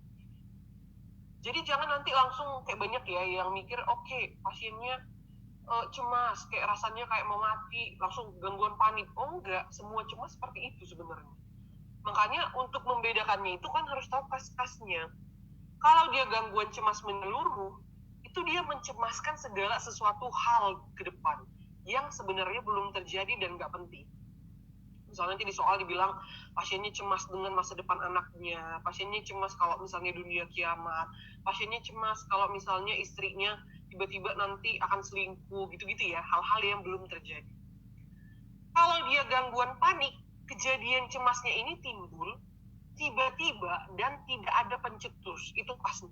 Jadi jangan nanti langsung kayak banyak ya yang mikir oke, pasiennya cemas, kayak rasanya kayak mau mati, langsung gangguan panik. Oh enggak, semua cemas seperti itu sebenarnya. Makanya untuk membedakannya itu kan harus tahu kas-kasnya. Kalau dia gangguan cemas menyeluruh, itu dia mencemaskan segala sesuatu hal ke depan yang sebenarnya belum terjadi dan nggak penting. Misalnya nanti di soal dibilang pasiennya cemas dengan masa depan anaknya, pasiennya cemas kalau misalnya dunia kiamat, pasiennya cemas kalau misalnya istrinya tiba-tiba nanti akan selingkuh, gitu-gitu ya, hal-hal yang belum terjadi. Kalau dia gangguan panik, kejadian cemasnya ini timbul tiba-tiba dan tidak ada pencetus, itu pasti.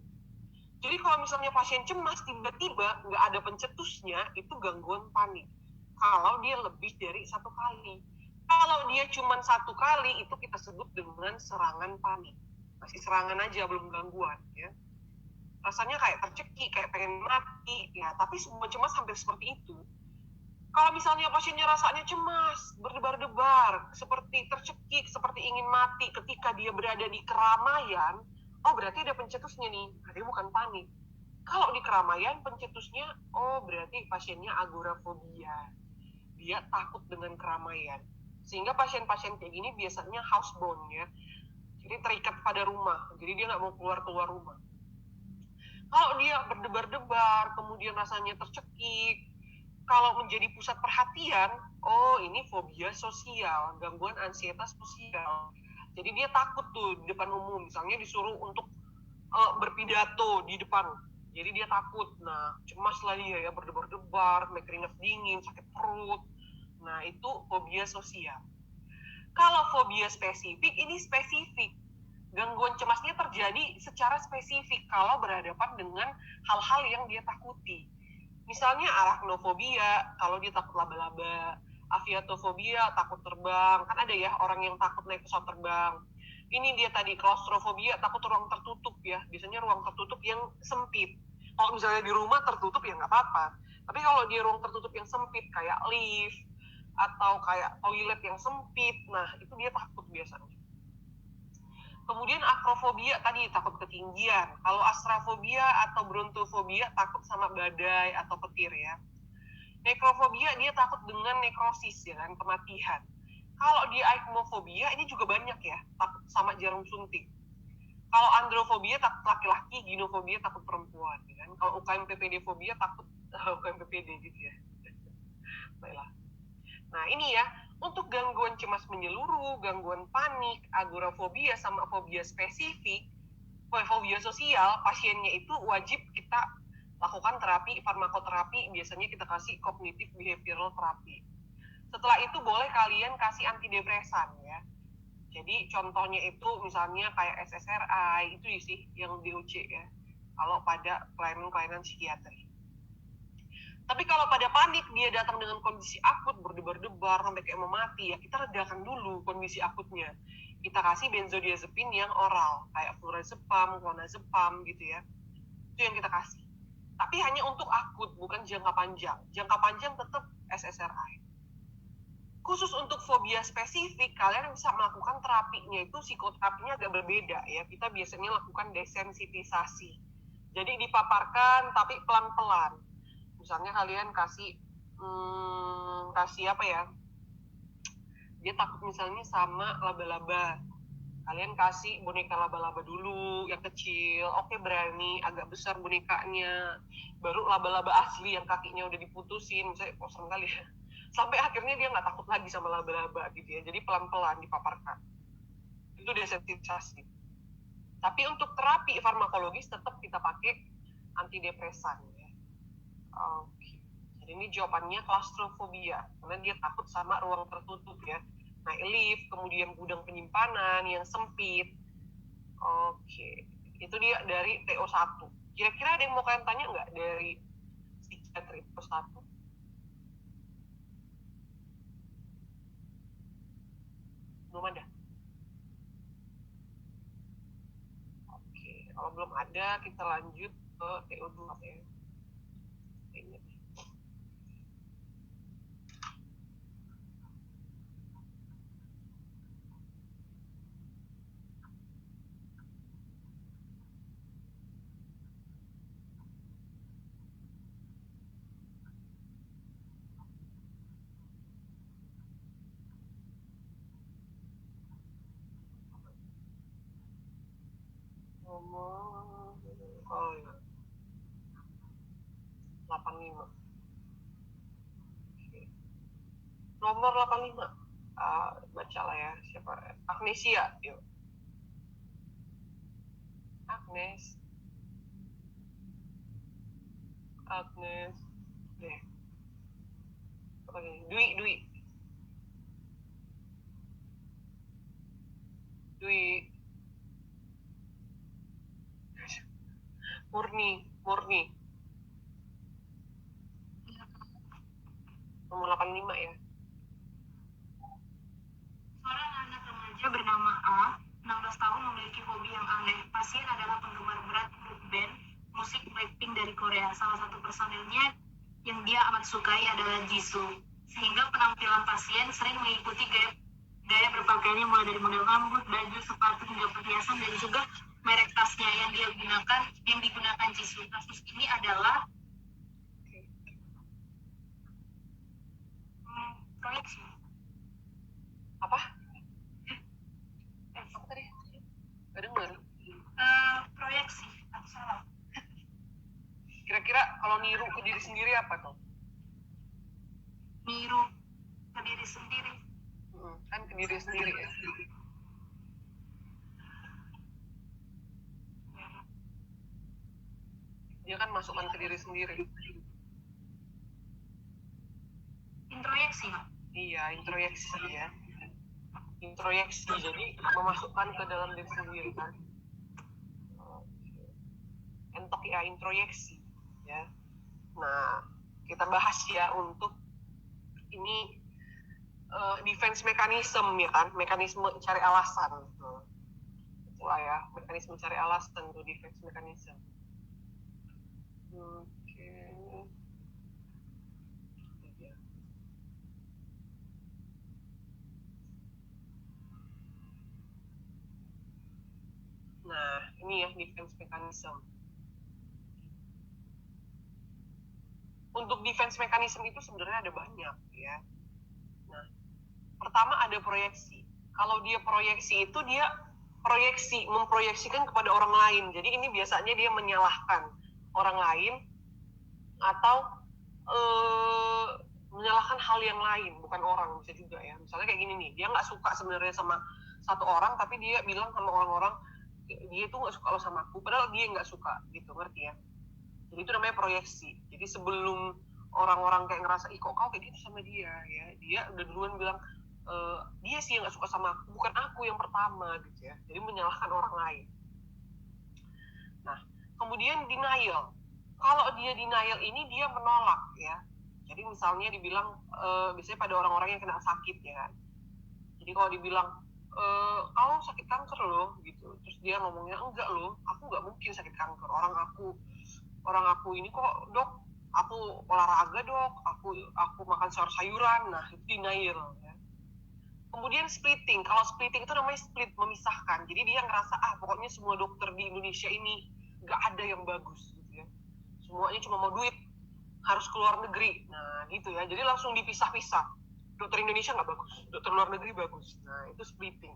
Jadi kalau misalnya pasien cemas tiba-tiba nggak ada pencetusnya, itu gangguan panik. Kalau dia lebih dari satu kali. Kalau dia cuma satu kali, itu kita sebut dengan serangan panik. Masih serangan aja, belum gangguan. Ya. Rasanya kayak tercekik, kayak pengen mati. Ya, tapi semua cemas hampir seperti itu. Kalau misalnya pasiennya rasanya cemas, berdebar-debar, seperti tercekik, seperti ingin mati ketika dia berada di keramaian, oh berarti ada pencetusnya nih, berarti bukan panik. Kalau di keramaian pencetusnya, oh berarti pasiennya agorafobia. Dia takut dengan keramaian. Sehingga pasien-pasien kayak gini biasanya housebound ya. Jadi terikat pada rumah. Jadi dia nggak mau keluar rumah. Kalau dia berdebar-debar, kemudian rasanya tercekik, kalau menjadi pusat perhatian, oh ini fobia sosial, gangguan ansietas sosial. Jadi dia takut tuh di depan umum, misalnya disuruh untuk berpidato di depan. Jadi dia takut. Nah, cemas lah dia ya, berdebar-debar, keringat dingin, sakit perut. Nah, itu fobia sosial. Kalau fobia spesifik, ini spesifik. Gangguan cemasnya terjadi secara spesifik kalau berhadapan dengan hal-hal yang dia takuti. Misalnya arachnofobia, kalau dia takut laba-laba, aviatofobia, takut terbang. Kan ada ya orang yang takut naik pesawat terbang. Ini dia tadi klaustrofobia, takut ruang tertutup ya. Biasanya ruang tertutup yang sempit. Kalau misalnya di rumah tertutup ya nggak apa-apa. Tapi kalau di ruang tertutup yang sempit kayak lift atau kayak toilet yang sempit, nah itu dia takut biasanya. Kemudian akrofobia tadi takut ketinggian. Kalau astrafobia atau brontofobia takut sama badai atau petir ya. Nekrofobia dia takut dengan nekrosis ya kan, kematian. Kalau di aikmofobia ini juga banyak ya, takut sama jarum suntik. Kalau androfobia takut laki-laki, ginofobia takut perempuan ya kan. Kalau UKM-PPD fobia takut UKM-PPD gitu ya. Baiklah. Nah ini ya, untuk gangguan cemas menyeluruh, gangguan panik, agorafobia, sama fobia spesifik, fobia sosial, pasiennya itu wajib kita lakukan terapi, farmakoterapi, biasanya kita kasih cognitive behavioral therapy. Setelah itu boleh kalian kasih antidepresan ya. Jadi contohnya itu misalnya kayak SSRI, itu sih yang DOC ya, kalau pada kelainan-kelainan psikiatri. Tapi kalau pada panik dia datang dengan kondisi akut, berdebar-debar sampai kayak mau mati ya, kita redakan dulu kondisi akutnya. Kita kasih benzodiazepin yang oral kayak flurazepam, clonazepam gitu ya. Itu yang kita kasih. Tapi hanya untuk akut, bukan jangka panjang. Jangka panjang tetap SSRI. Khusus untuk fobia spesifik, kalian bisa melakukan terapinya itu, psikoterapinya agak berbeda ya. Kita biasanya lakukan desensitisasi. Jadi dipaparkan tapi pelan-pelan. Misalnya kalian kasih apa ya, dia takut misalnya sama laba-laba, kalian kasih boneka laba-laba dulu yang kecil, oke berani, agak besar bonekanya, baru laba-laba asli yang kakinya udah diputusin, misalnya kok serem kali ya, sampai akhirnya dia nggak takut lagi sama laba-laba gitu ya. Jadi pelan-pelan dipaparkan, itu desensitisasi. Tapi untuk terapi farmakologis tetap kita pakai antidepresan ya. Oke. Jadi ini jawabannya klaustrofobia, karena dia takut sama ruang tertutup ya. Nah, lift, kemudian gudang penyimpanan yang sempit. Oke. Itu dia dari TO1. Kira-kira ada yang mau kalian tanya nggak dari psikiatri TO1? Belum ada? Oke. Kalau belum ada, kita lanjut ke TO2 ya. Ini. Oh ya. 85. Oke. Nomor 85. Bacalah ya, siapa? Agnesia, yuk. Agnes. Deh. Oke, Dwi. Murni. Nomor 85 ya. Seorang anak remaja bernama A, 16 tahun, memiliki hobi yang aneh. Pasien adalah penggemar berat grup band musik Blackpink dari Korea. Salah satu personilnya yang dia amat sukai adalah Jisoo. Sehingga penampilan pasien sering mengikuti gaya berpakaiannya, mulai dari model rambut, baju, sepatu, hingga perhiasan, dan juga merek tasnya yang digunakan Jisoo. Kasus ini adalah proyeksi. Apa? Apa tadi? Gak dengar. Proyeksi atau salah. Kira-kira kalau niru ke diri sendiri apa tuh? Niru ke diri sendiri. Kan ke diri sendiri ya. Dia kan masukkan ke diri sendiri. Introyeksi. Iya, introyeksi ya. introyeksi, jadi memasukkan ke dalam diri sendiri kan. Entok ya, introyeksi ya. Nah, kita bahas ya untuk ini defense mechanism ya kan, mekanisme cari alasan. Itulah ya, mekanisme cari alasan tuh, defense mechanism. Oke. Nah, ini ya defense mechanism. Untuk defense mechanism itu sebenarnya ada banyak ya. Nah, pertama ada proyeksi. Kalau dia proyeksi itu dia memproyeksikan kepada orang lain. Jadi ini biasanya dia menyalahkan orang lain atau menyalahkan hal yang lain, bukan orang, bisa juga ya. Misalnya kayak gini nih, dia nggak suka sebenarnya sama satu orang, tapi dia bilang sama orang-orang, dia tuh nggak suka lo sama aku, padahal dia nggak suka, gitu, ngerti ya? Jadi itu namanya proyeksi. Jadi sebelum orang-orang kayak ngerasa, ih kok kau kayak gitu sama dia, ya, dia udah duluan bilang, dia sih yang nggak suka sama aku, bukan aku yang pertama, gitu ya. Jadi menyalahkan orang lain. Nah, kemudian denial. Kalau dia denial ini dia menolak ya. Jadi misalnya dibilang biasanya pada orang-orang yang kena sakit ya kan. Jadi kalau dibilang kau sakit kanker loh gitu, terus dia ngomongnya enggak loh, aku nggak mungkin sakit kanker. Orang aku ini kok dok, aku olahraga dok, aku makan sayur-sayuran. Nah itu denial ya. Kemudian splitting. Kalau splitting itu namanya split, memisahkan. Jadi dia ngerasa pokoknya semua dokter di Indonesia ini nggak ada yang bagus gitu ya. Semuanya cuma mau duit, harus keluar negeri. Nah gitu ya. Jadi langsung dipisah-pisah. Dokter Indonesia nggak bagus, dokter luar negeri bagus. Nah itu splitting.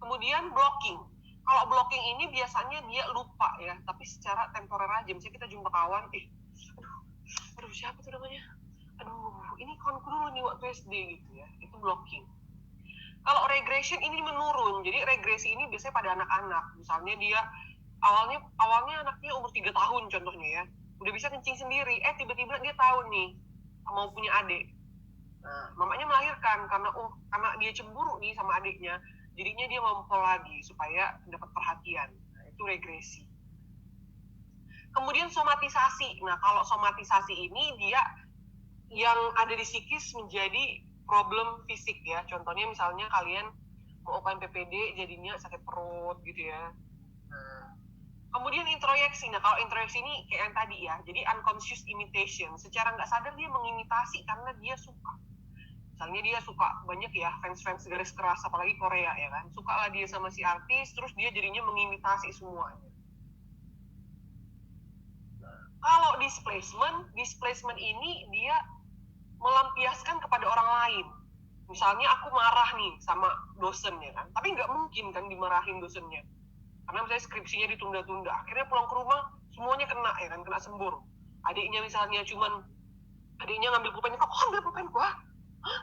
Kemudian blocking. Kalau blocking ini biasanya dia lupa ya, tapi secara temporer aja. Misalnya kita jumpa kawan, aduh siapa tuh namanya? Aduh, ini kawanku dulu nih waktu SD gitu ya. Itu blocking. Kalau regression ini menurun. Jadi regresi ini biasanya pada anak-anak. Misalnya dia awalnya anaknya umur 3 tahun contohnya ya. Udah bisa kencing sendiri. Tiba-tiba dia tahu nih mau punya adik. Nah, mamanya melahirkan karena dia cemburu nih sama adiknya. Jadinya dia ngompol lagi supaya dapat perhatian. Nah, itu regresi. Kemudian somatisasi. Nah, kalau somatisasi ini dia yang ada di psikis menjadi problem fisik ya. Contohnya misalnya kalian mau UKM PPD jadinya sakit perut gitu ya. Nah, kemudian introyeksi. Nah, kalau introyeksi ini kayak yang tadi ya. Jadi unconscious imitation. Secara nggak sadar dia mengimitasi karena dia suka. Misalnya dia suka banyak ya fans garis keras, apalagi Korea ya kan. Suka lah dia sama si artis, terus dia jadinya mengimitasi semuanya. Nah, kalau displacement ini dia melampiaskan kepada orang lain. Misalnya aku marah nih sama dosen ya kan, tapi nggak mungkin kan dimarahin dosennya. Karena misalnya skripsinya ditunda-tunda, akhirnya pulang ke rumah semuanya kena ya kan, kena sembur. Adiknya misalnya adiknya ngambil pulpen, kok ambil pulpen gua? Hah?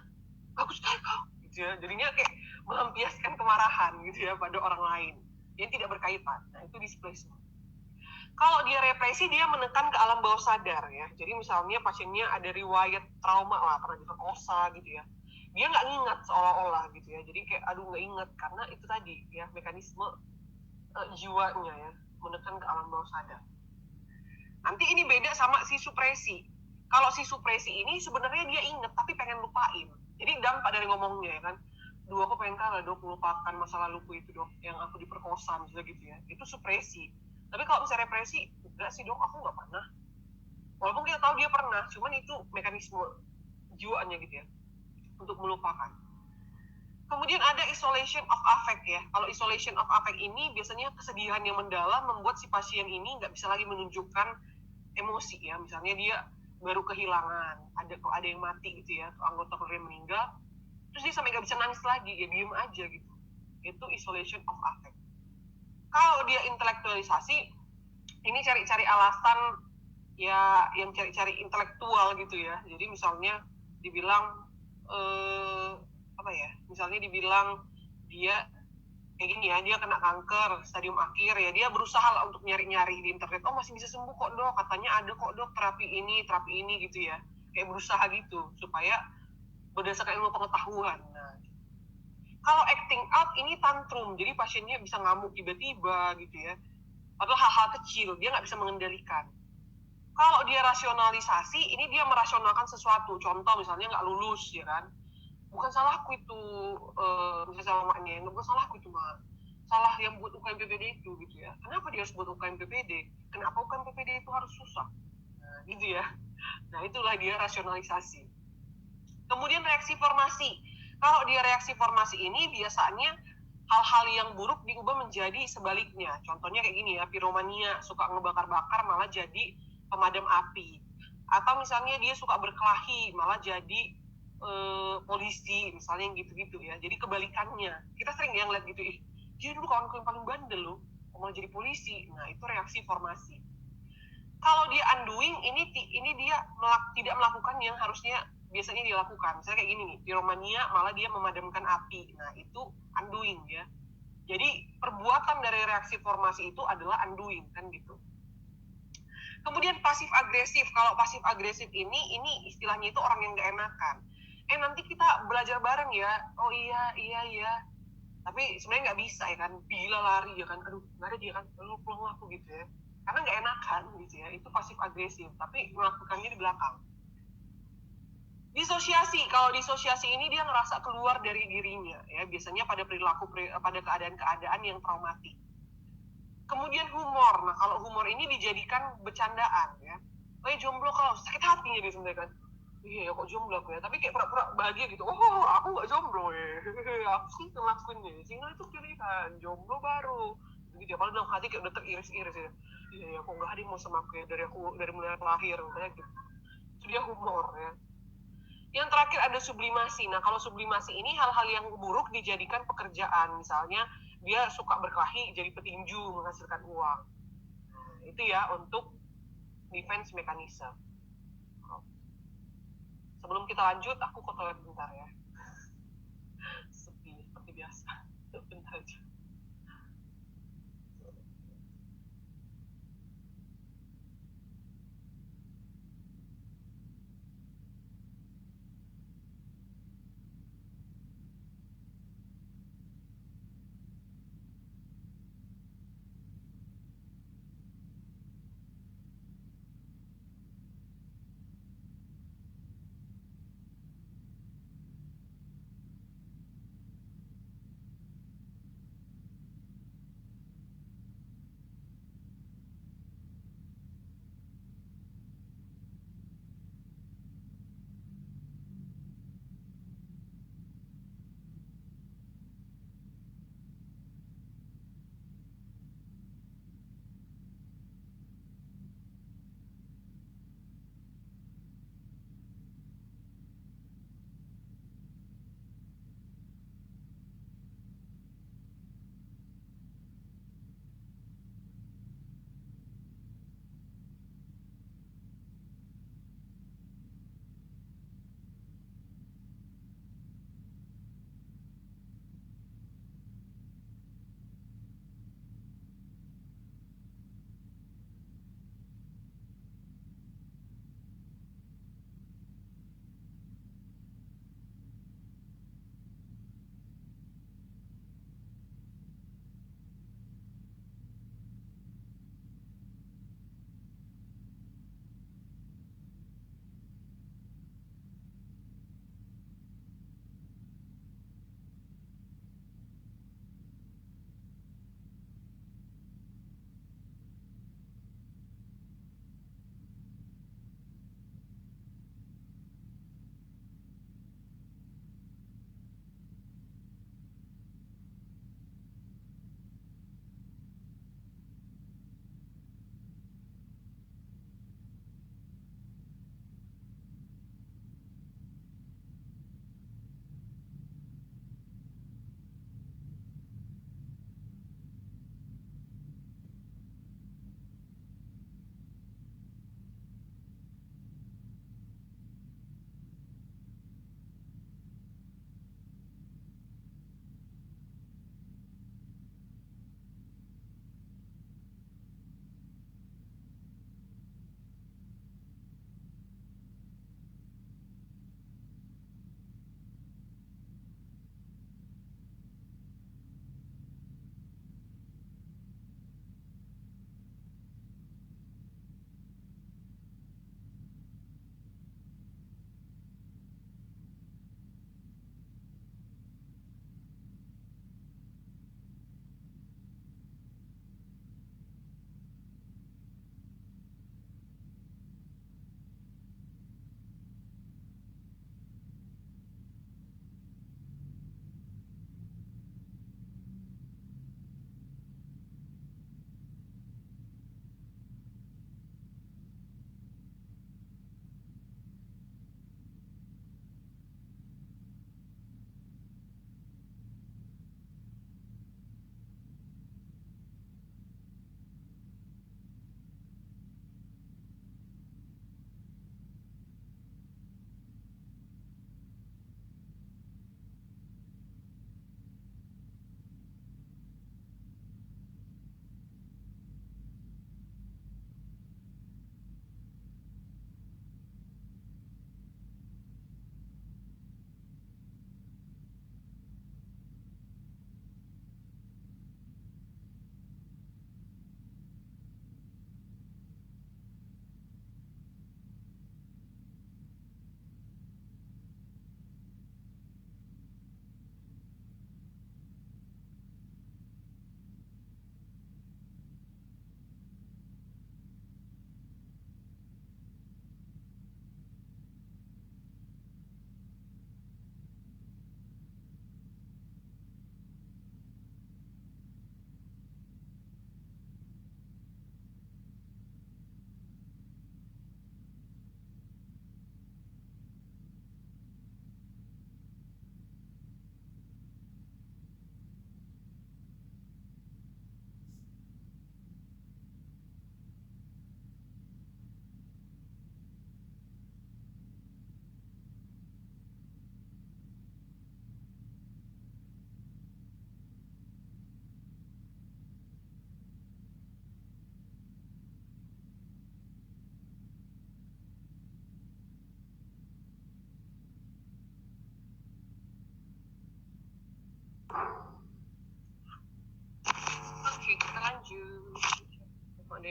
Bagus sekali kau. Gitu ya. Jadinya kayak melampiaskan kemarahan gitu ya pada orang lain yang tidak berkaitan. Nah itu displacement. Kalau dia represi, dia menekan ke alam bawah sadar ya. Jadi misalnya pasiennya ada riwayat trauma lah, pernah diperkosa gitu ya. Dia nggak ingat seolah-olah gitu ya. Jadi kayak nggak ingat karena itu tadi ya mekanisme jiwanya ya, menekan ke alam bawah sadar. Nanti ini beda sama si supresi. Kalau si supresi ini sebenarnya dia ingat tapi pengen lupain. Jadi dampak dari ngomongnya ya kan. Aku pengen kalah dok, melupakan masa laluku itu dok, yang aku diperkosa misalnya gitu ya. Itu supresi. Tapi kalau misalnya represi, enggak sih dok, aku nggak pernah. Walaupun kita tahu dia pernah, cuman itu mekanisme jiwanya gitu ya, untuk melupakan. Kemudian ada isolation of affect ya. Kalau isolation of affect ini biasanya kesedihan yang mendalam membuat si pasien ini nggak bisa lagi menunjukkan emosi ya. Misalnya dia baru kehilangan, kalau ada yang mati gitu ya, anggota keluarga yang meninggal, terus dia sampai nggak bisa nangis lagi, ya diem aja gitu. Itu isolation of affect. Kalau dia intelektualisasi, ini cari-cari alasan ya, yang cari-cari intelektual gitu ya. Jadi misalnya dibilang misalnya dibilang dia kayak gini ya, dia kena kanker stadium akhir ya, dia berusaha lah untuk nyari-nyari di internet, masih bisa sembuh kok dok, katanya ada kok dok terapi ini gitu ya, kayak berusaha gitu supaya berdasarkan ilmu pengetahuan. Nah, Kalau acting out ini tantrum, jadi pasiennya bisa ngamuk tiba-tiba gitu ya. Padahal hal-hal kecil, dia nggak bisa mengendalikan. Kalau dia rasionalisasi, ini dia merasionalkan sesuatu. Contoh misalnya nggak lulus, ya kan. Bukan salahku itu, misalnya sama maknya, bukan salahku itu, mah. Salah yang buat UKM PPD itu, gitu ya. Kenapa dia harus buat UKM PPD? Kenapa UKM PPD itu harus susah? Nah, gitu ya. Nah, itulah dia rasionalisasi. Kemudian reaksi formasi. Kalau dia reaksi formasi ini biasanya hal-hal yang buruk diubah menjadi sebaliknya. Contohnya kayak gini ya, piromania, suka ngebakar-bakar malah jadi pemadam api. Atau misalnya dia suka berkelahi malah jadi polisi, misalnya gitu-gitu ya. Jadi kebalikannya. Kita sering ya ngeliat gitu, dia dulu kawanku yang paling bandel loh, malah jadi polisi. Nah, itu reaksi formasi. Kalau dia undoing, ini dia tidak melakukan yang harusnya biasanya dilakukan. Misalnya kayak gini nih, piromania malah dia memadamkan api. Nah, itu undoing ya. Jadi perbuatan dari reaksi formasi itu adalah undoing, kan gitu. Kemudian pasif agresif. Kalau pasif agresif ini istilahnya itu orang yang gak enakan. Nanti kita belajar bareng ya. Oh iya. Tapi sebenarnya nggak bisa ya kan. Bila lari ya kan. Aduh, nggak ada dia kan. Lu pulang aku gitu ya. Karena nggak enakan gitu ya. Itu pasif agresif. Tapi melakukannya di belakang. Disosiasi. Kalau disosiasi ini dia ngerasa keluar dari dirinya ya. Biasanya pada pada keadaan-keadaan yang traumatik. Kemudian humor. Nah, kalau humor ini dijadikan bercandaan ya. Jomblo kalau sakit hatinya dia sebenarnya kan. Iya ya, kok jomblo aku ya. Tapi kayak pura-pura bahagia gitu. Oh, aku gak jomblo ya. Aku sih ngelakuinnya. Single itu pilihan. Jomblo baru. Gitu ya. Padahal dalam hati kayak udah teriris-iris ya. Iya ya, kok gak ada yang mau sama aku ya. Dari mulai lahir. Kayak gitu. Itu dia humor ya. Yang terakhir ada sublimasi. Nah, kalau sublimasi ini hal-hal yang buruk dijadikan pekerjaan. Misalnya, dia suka berkelahi jadi petinju menghasilkan uang. Nah, itu ya untuk defense mechanism. Sebelum kita lanjut, aku ke toilet bentar ya. Sepi, seperti biasa. Bentar aja.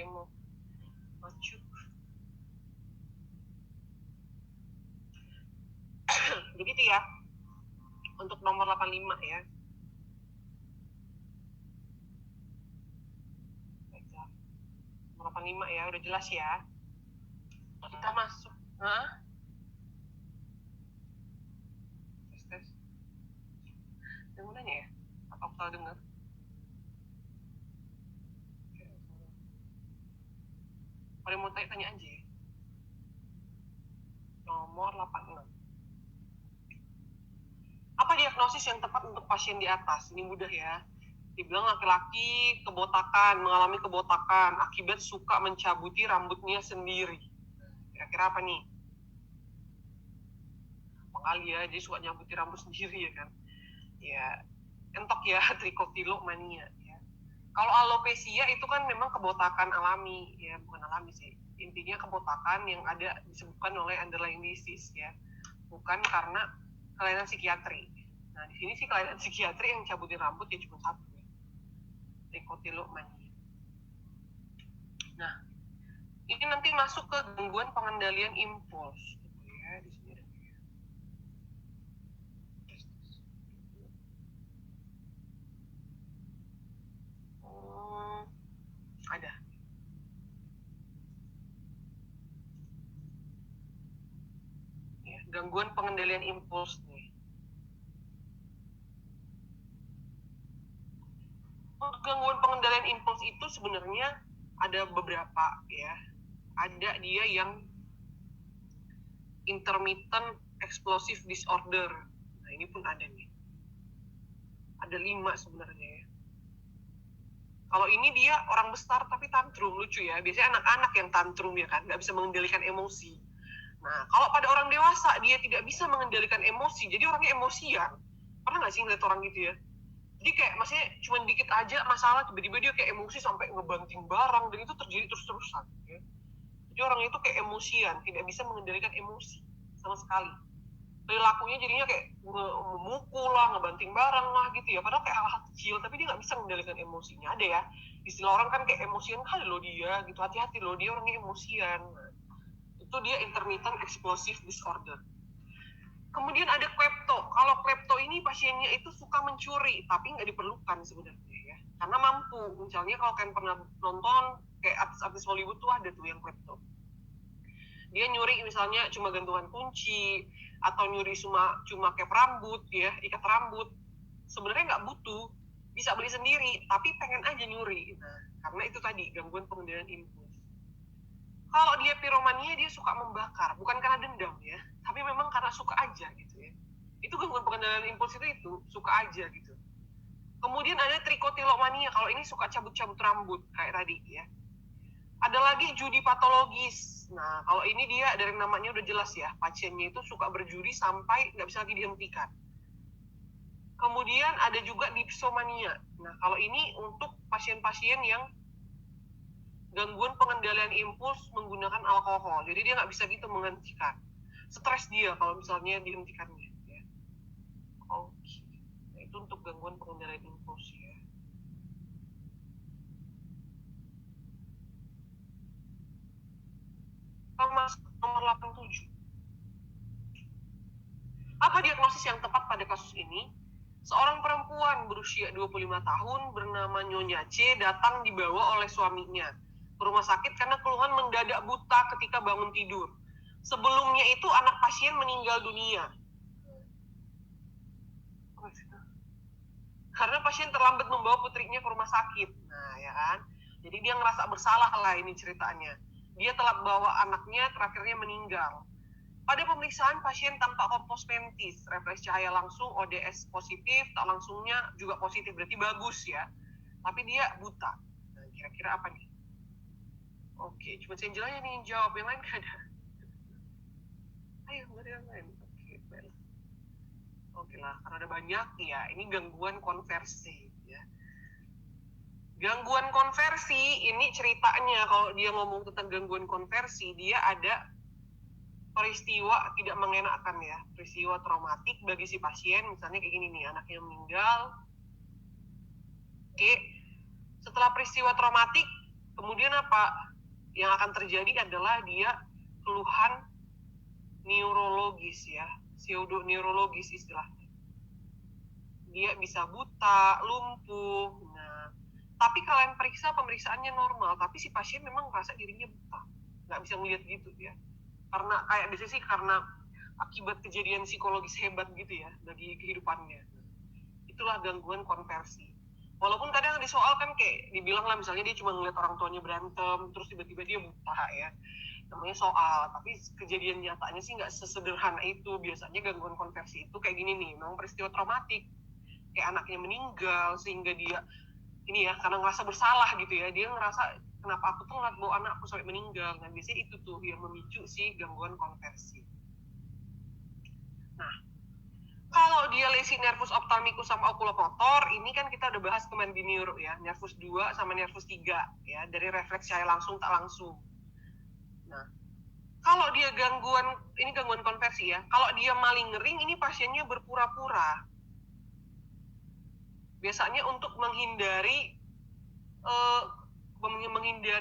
ada yang mau maju. Begitu ya untuk nomor 85 ya. Baiklah. Nomor 85 ya, udah jelas ya. Kita masuk. Hah? Tes. Yang mananya ya? Apa aku salah dengar? Kalau mau tanya aja ya. Nomor 86. Apa diagnosis yang tepat untuk pasien di atas? Ini mudah ya. Dibilang laki-laki mengalami kebotakan akibat suka mencabuti rambutnya sendiri. Kira-kira apa nih? Kali ya, jadi suka nyabuti rambut sendiri ya kan. Ya, entok ya, trichotillomania ya. Kalau alopecia itu kan memang kebotakan alami ya, bukan alami sih. Intinya kebotakan yang ada disebabkan oleh underlying disease ya. Bukan karena kelainan psikiatri. Nah, di sini sih kelainan psikiatri yang cabutin rambut ya cuma satu ya. Trichotillomania. Nah, ini nanti masuk ke gangguan pengendalian impuls gitu ya di sini. Ada. Ya, gangguan pengendalian impuls nih. Untuk gangguan pengendalian impuls itu sebenarnya ada beberapa ya. Ada dia yang intermittent explosive disorder. Nah, ini pun ada nih. Ada 5 sebenarnya ya. Kalau ini dia orang besar tapi tantrum, lucu ya. Biasanya anak-anak yang tantrum ya kan, nggak bisa mengendalikan emosi. Nah, kalau pada orang dewasa dia tidak bisa mengendalikan emosi, jadi orangnya emosian. Pernah nggak sih ngeliat orang gitu ya? Jadi kayak maksudnya cuma dikit aja masalah, tiba-tiba dia kayak emosi sampai ngebanting barang, dan itu terjadi terus-terusan. Ya. Jadi orang itu kayak emosian, tidak bisa mengendalikan emosi sama sekali. Perilakunya jadinya kayak memukul lah, ngebanting barang lah gitu ya. Padahal kayak hal-hal kecil, tapi dia nggak bisa mengendalikan emosinya. Ada ya, istilah orang kan kayak emosian kali loh dia, gitu. Hati-hati loh, dia orangnya emosian. Nah, itu dia intermittent explosive disorder. Kemudian ada klepto. Kalau klepto ini pasiennya itu suka mencuri, tapi nggak diperlukan sebenarnya ya. Karena mampu. Misalnya kalau kalian pernah nonton, kayak artis-artis Hollywood tuh ada tuh yang klepto. Dia nyuri misalnya cuma gantungan kunci, atau nyuri cuma cap rambut ya, ikat rambut. Sebenarnya nggak butuh, bisa beli sendiri, tapi pengen aja nyuri. Nah, karena itu tadi gangguan pengendalian impuls. Kalau dia piromania, dia suka membakar, bukan karena dendam ya, tapi memang karena suka aja gitu ya. Itu gangguan pengendalian impuls itu suka aja gitu. Kemudian ada trichotillomania, kalau ini suka cabut-cabut rambut kayak tadi ya. Ada lagi judi patologis. Nah, kalau ini dia dari namanya udah jelas ya, pasiennya itu suka berjudi sampai nggak bisa lagi dihentikan. Kemudian ada juga dipsomania. Nah, kalau ini untuk pasien-pasien yang gangguan pengendalian impuls menggunakan alkohol. Jadi dia nggak bisa gitu menghentikan. Stres dia kalau misalnya dihentikannya. Ya. Oke. Nah, itu untuk gangguan pengendalian impuls ya. Nomor 87. Apa diagnosis yang tepat pada kasus ini? Seorang perempuan berusia 25 tahun bernama Nyonya C datang dibawa oleh suaminya ke rumah sakit karena keluhan mendadak buta ketika bangun tidur. Sebelumnya itu anak pasien meninggal dunia. Karena pasien terlambat membawa putrinya ke rumah sakit. Nah, ya kan? Jadi dia ngerasa bersalah lah ini ceritanya. Dia telah bawa anaknya, terakhirnya meninggal. Pada pemeriksaan, pasien tampak kompos mentis, refleks cahaya langsung, ODS positif, tak langsungnya juga positif, berarti bagus ya. Tapi dia buta. Nah, kira-kira apa nih? Oke, cuma saya aja nih jawab, yang lain gak ada. Ayo, nggak ada yang lain. Oke lah, karena ada banyak ya, ini gangguan konversi ya. Gangguan konversi, ini ceritanya kalau dia ngomong tentang gangguan konversi, dia ada peristiwa tidak mengenakan ya, peristiwa traumatik bagi si pasien, misalnya kayak gini nih, anaknya meninggal. Oke, setelah peristiwa traumatik, Kemudian apa yang akan terjadi adalah dia keluhan neurologis ya, pseudoneurologis istilahnya. Dia bisa buta, lumpuh. Nah, tapi kalian periksa pemeriksaannya normal, tapi si pasien memang merasa dirinya buta, nggak bisa ngeliat gitu ya. Karena kayak biasanya sih karena akibat kejadian psikologis hebat gitu ya bagi kehidupannya. Itulah gangguan konversi. Walaupun kadang di soal kan kayak dibilang lah misalnya dia cuma ngeliat orang tuanya berantem terus tiba-tiba dia buta ya, namanya soal, tapi kejadian nyatanya sih nggak sesederhana itu. Biasanya gangguan konversi itu kayak gini nih, memang peristiwa traumatik kayak anaknya meninggal sehingga dia ini ya karena ngerasa bersalah gitu ya, dia ngerasa kenapa aku tuh ngeliat bawa anakku sampai meninggal. Nah biasanya itu tuh yang memicu si gangguan konversi. Nah kalau dia lesi nervus ophthalmicus sama oculomotor, ini kan kita udah bahas kemarin di neuro ya, nervus 2 sama nervus 3 ya, dari refleks cahaya langsung tak langsung. Nah, kalau dia gangguan, ini gangguan konversi ya, kalau dia malingering, ini pasiennya berpura-pura. Biasanya untuk menghindari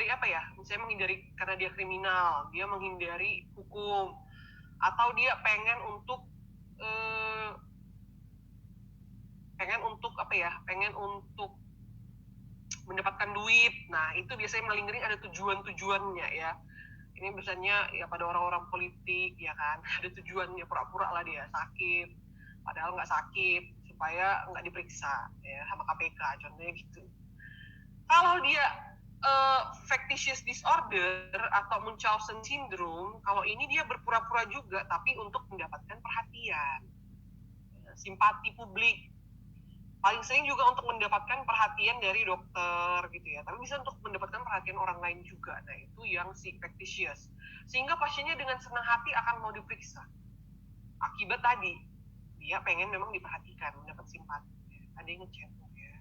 apa ya, misalnya menghindari karena dia kriminal, dia menghindari hukum, atau dia pengen untuk mendapatkan duit. Nah itu biasanya malingering ada tujuannya ya. Ini biasanya ya pada orang-orang politik ya kan, ada tujuannya, pura-pura lah dia sakit padahal nggak sakit supaya nggak diperiksa ya sama KPK contohnya gitu. Kalau dia factitious disorder atau Munchausen syndrome, kalau ini dia berpura-pura juga tapi untuk mendapatkan perhatian, simpati publik. Paling sering juga untuk mendapatkan perhatian dari dokter gitu ya, tapi bisa untuk mendapatkan perhatian orang lain juga. Nah itu yang si factitious, sehingga pasiennya dengan senang hati akan mau diperiksa akibat tadi dia pengen memang diperhatikan, mendapat simpati. Ada yang ngechat ya,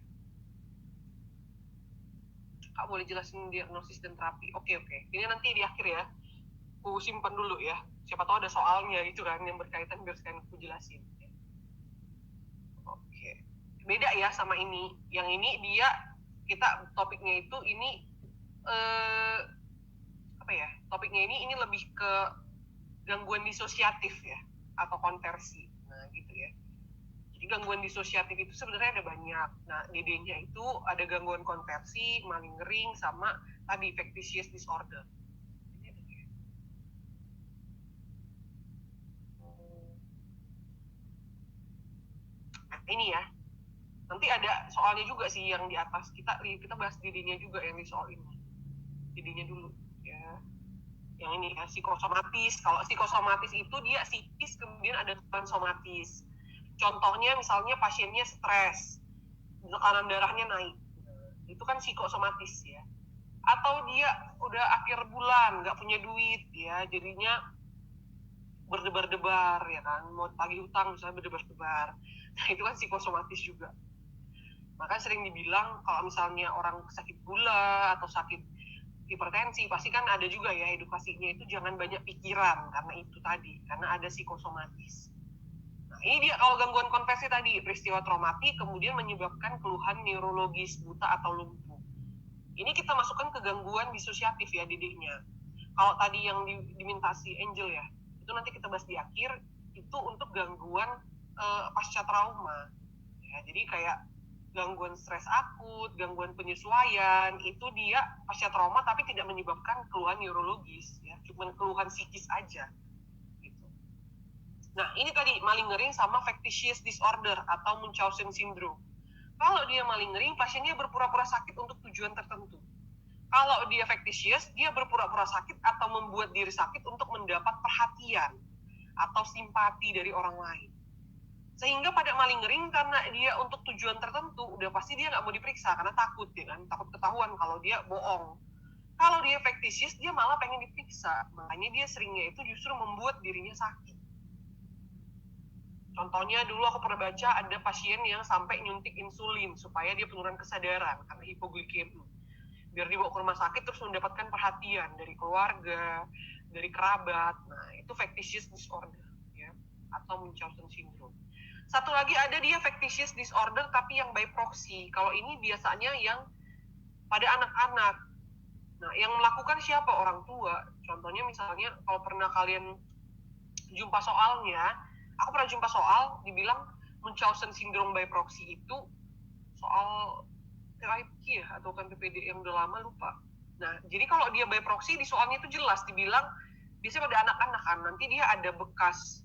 Kak boleh jelasin diagnosis dan terapi? Oke, ini nanti di akhir ya, aku simpan dulu ya, siapa tahu ada soalnya itu kan yang berkaitan, biar sekarang aku jelasin. Oke, beda ya sama ini. Yang ini dia kita topiknya itu ini topiknya ini lebih ke gangguan disosiatif ya atau konversi. Nah gitu ya. Jadi gangguan disosiatif itu sebenarnya ada banyak. Nah DD-nya itu ada gangguan konversi, malingering, sama tadi factitious disorder. Nah ini ya, nanti ada soalnya juga sih yang di atas. Kita bahas DD-nya juga yang di soal ini. DD-nya dulu ya. Yang ini ya, psikosomatis. Kalau psikosomatis itu dia psikis, kemudian ada somatis. Contohnya misalnya pasiennya stres, tekanan darahnya naik, itu kan psikosomatis ya. Atau dia udah akhir bulan nggak punya duit ya, jadinya berdebar-debar ya kan, mau tagih utang misalnya berdebar-debar. Nah itu kan psikosomatis juga. Maka sering dibilang kalau misalnya orang sakit gula atau sakit hipertensi, pasti kan ada juga ya edukasinya itu jangan banyak pikiran karena itu tadi, karena ada psikosomatis. Nah ini dia kalau gangguan konversi tadi, peristiwa traumatik kemudian menyebabkan keluhan neurologis, buta atau lumpuh. Ini kita masukkan ke gangguan disosiatif ya DD-nya. Kalau tadi yang diminta si Angel ya, itu nanti kita bahas di akhir, itu untuk gangguan pasca trauma. Ya, jadi kayak gangguan stres akut, gangguan penyesuaian, itu dia pasca trauma tapi tidak menyebabkan keluhan neurologis ya, cuma keluhan psikis aja gitu. Nah ini tadi malingering sama factitious disorder atau Munchausen syndrome. Kalau dia malingering, pasiennya berpura-pura sakit untuk tujuan tertentu. Kalau dia factitious, dia berpura-pura sakit atau membuat diri sakit untuk mendapat perhatian atau simpati dari orang lain. Sehingga pada malingering, karena dia untuk tujuan tertentu, udah pasti dia nggak mau diperiksa karena takut ya kan, takut ketahuan kalau dia bohong. Kalau dia factitious, dia malah pengen diperiksa, makanya dia seringnya itu justru membuat dirinya sakit. Contohnya dulu aku pernah baca ada pasien yang sampai nyuntik insulin supaya dia penurunan kesadaran karena hipoglikemi, biar dibawa ke rumah sakit terus mendapatkan perhatian dari keluarga, dari kerabat. Nah itu factitious disorder ya, atau Munchausen syndrome. Satu lagi ada dia factitious disorder tapi yang by proxy. Kalau ini biasanya yang pada anak-anak. Nah, yang melakukan siapa? Orang tua. Contohnya misalnya kalau pernah kalian jumpa soalnya, aku pernah jumpa soal dibilang Munchausen syndrome by proxy itu soal PIP ya atau kan PPD yang udah lama lupa. Nah, jadi kalau dia by proxy di soalnya itu jelas dibilang biasanya pada anak-anak kan nanti dia ada bekas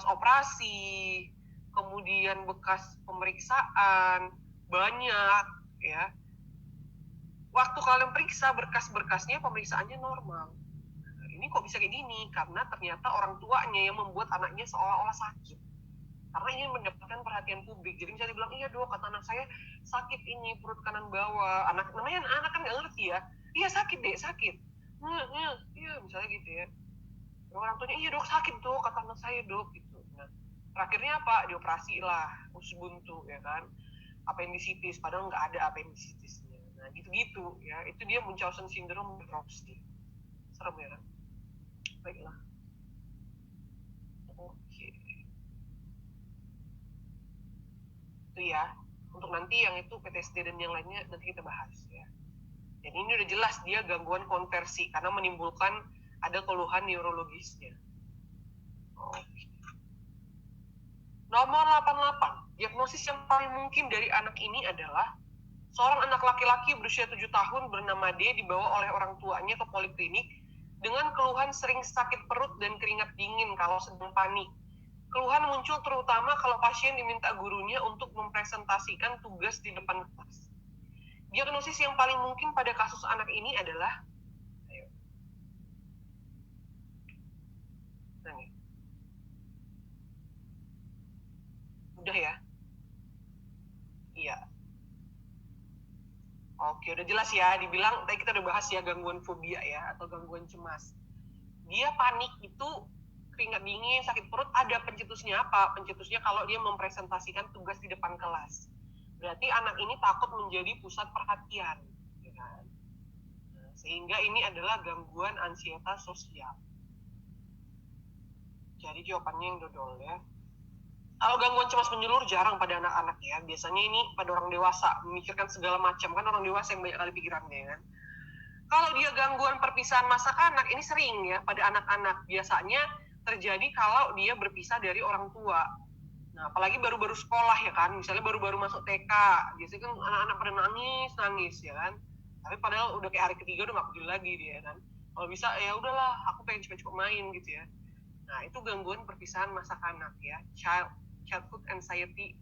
operasi, kemudian bekas pemeriksaan banyak ya. Waktu kalian periksa berkas-berkasnya pemeriksaannya normal. Nah, ini kok bisa kayak gini? Karena ternyata orang tuanya yang membuat anaknya seolah-olah sakit. Karena ingin mendapatkan perhatian publik. Jadi misalnya dibilang, iya dok, kata anak saya sakit ini, perut kanan bawah. Namanya anak kan nggak ngerti ya. Iya sakit dek, sakit. Iya, misalnya gitu ya. Orang tuanya, iya dok sakit dok, kata anak saya dok. Gitu. Nah, terakhirnya apa? Dioperasi lah, usus buntu ya kan. Appendicitis, padahal nggak ada appendicitisnya. Nah, gitu-gitu ya. Itu dia Munchausen syndrome proxy. Serem ya kan? Baiklah. Oke. Itu ya. Untuk nanti yang itu PTSD dan yang lainnya nanti kita bahas ya. Jadi ini udah jelas dia gangguan konversi karena menimbulkan ada keluhan neurologisnya. Oke. Nomor 88. Diagnosis yang paling mungkin dari anak ini adalah seorang anak laki-laki berusia 7 tahun bernama D dibawa oleh orang tuanya ke poliklinik dengan keluhan sering sakit perut dan keringat dingin kalau sedang panik. Keluhan muncul terutama kalau pasien diminta gurunya untuk mempresentasikan tugas di depan kelas. Diagnosis yang paling mungkin pada kasus anak ini adalah udah ya? Iya. Oke, udah jelas ya. Dibilang, tadi kita udah bahas ya gangguan fobia ya, atau gangguan cemas. Dia panik itu keringat dingin, sakit perut, ada pencetusnya apa? Pencetusnya kalau dia mempresentasikan tugas di depan kelas. Berarti anak ini takut menjadi pusat perhatian. Ya kan? Nah, sehingga ini adalah gangguan ansietas sosial. Jadi jawabannya yang dodol ya. Kalau gangguan cemas menyeluruh jarang pada anak-anak ya. Biasanya ini pada orang dewasa, memikirkan segala macam. Kan orang dewasa yang banyak kali pikirannya kan. Kalau dia gangguan perpisahan masa kanak, ini sering ya pada anak-anak. Biasanya terjadi kalau dia berpisah dari orang tua. Nah, apalagi baru-baru sekolah ya kan. Misalnya baru-baru masuk TK. Biasanya kan anak-anak pada nangis ya kan. Tapi padahal udah kayak hari ketiga udah gak peduli lagi dia kan. Kalau bisa ya udahlah, aku pengen cepet-cepet main gitu ya. Nah, itu gangguan perpisahan masa kanak ya. Childhood anxiety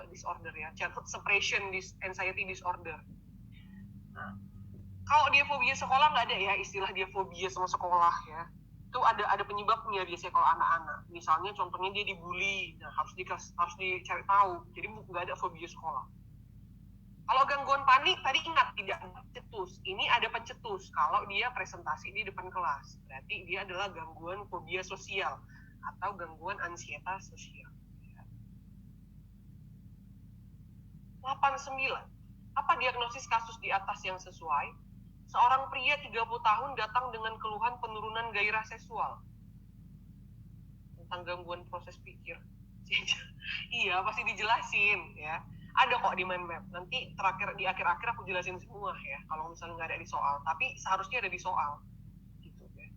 disorder ya. Childhood separation anxiety disorder. Nah, kalau dia fobia sekolah nggak ada ya istilah dia fobia sama sekolah ya. Itu ada penyebabnya biasanya kalau anak-anak. Misalnya contohnya dia dibully, nah harus dicari tahu. Jadi nggak ada fobia sekolah. Kalau gangguan panik tadi ingat tidak ada pencetus. Ini ada pencetus kalau dia presentasi di depan kelas. Berarti dia adalah gangguan fobia sosial atau gangguan ansietas sosial. 89. Apa diagnosis kasus di atas yang sesuai? Seorang pria 30 tahun datang dengan keluhan penurunan gairah seksual. Tentang gangguan proses pikir. Iya, pasti dijelasin ya. Ada kok di mind map. Nanti terakhir di akhir-akhir aku jelasin semua ya. Kalau misalnya nggak ada di soal, tapi seharusnya ada di soal. Gitu ya.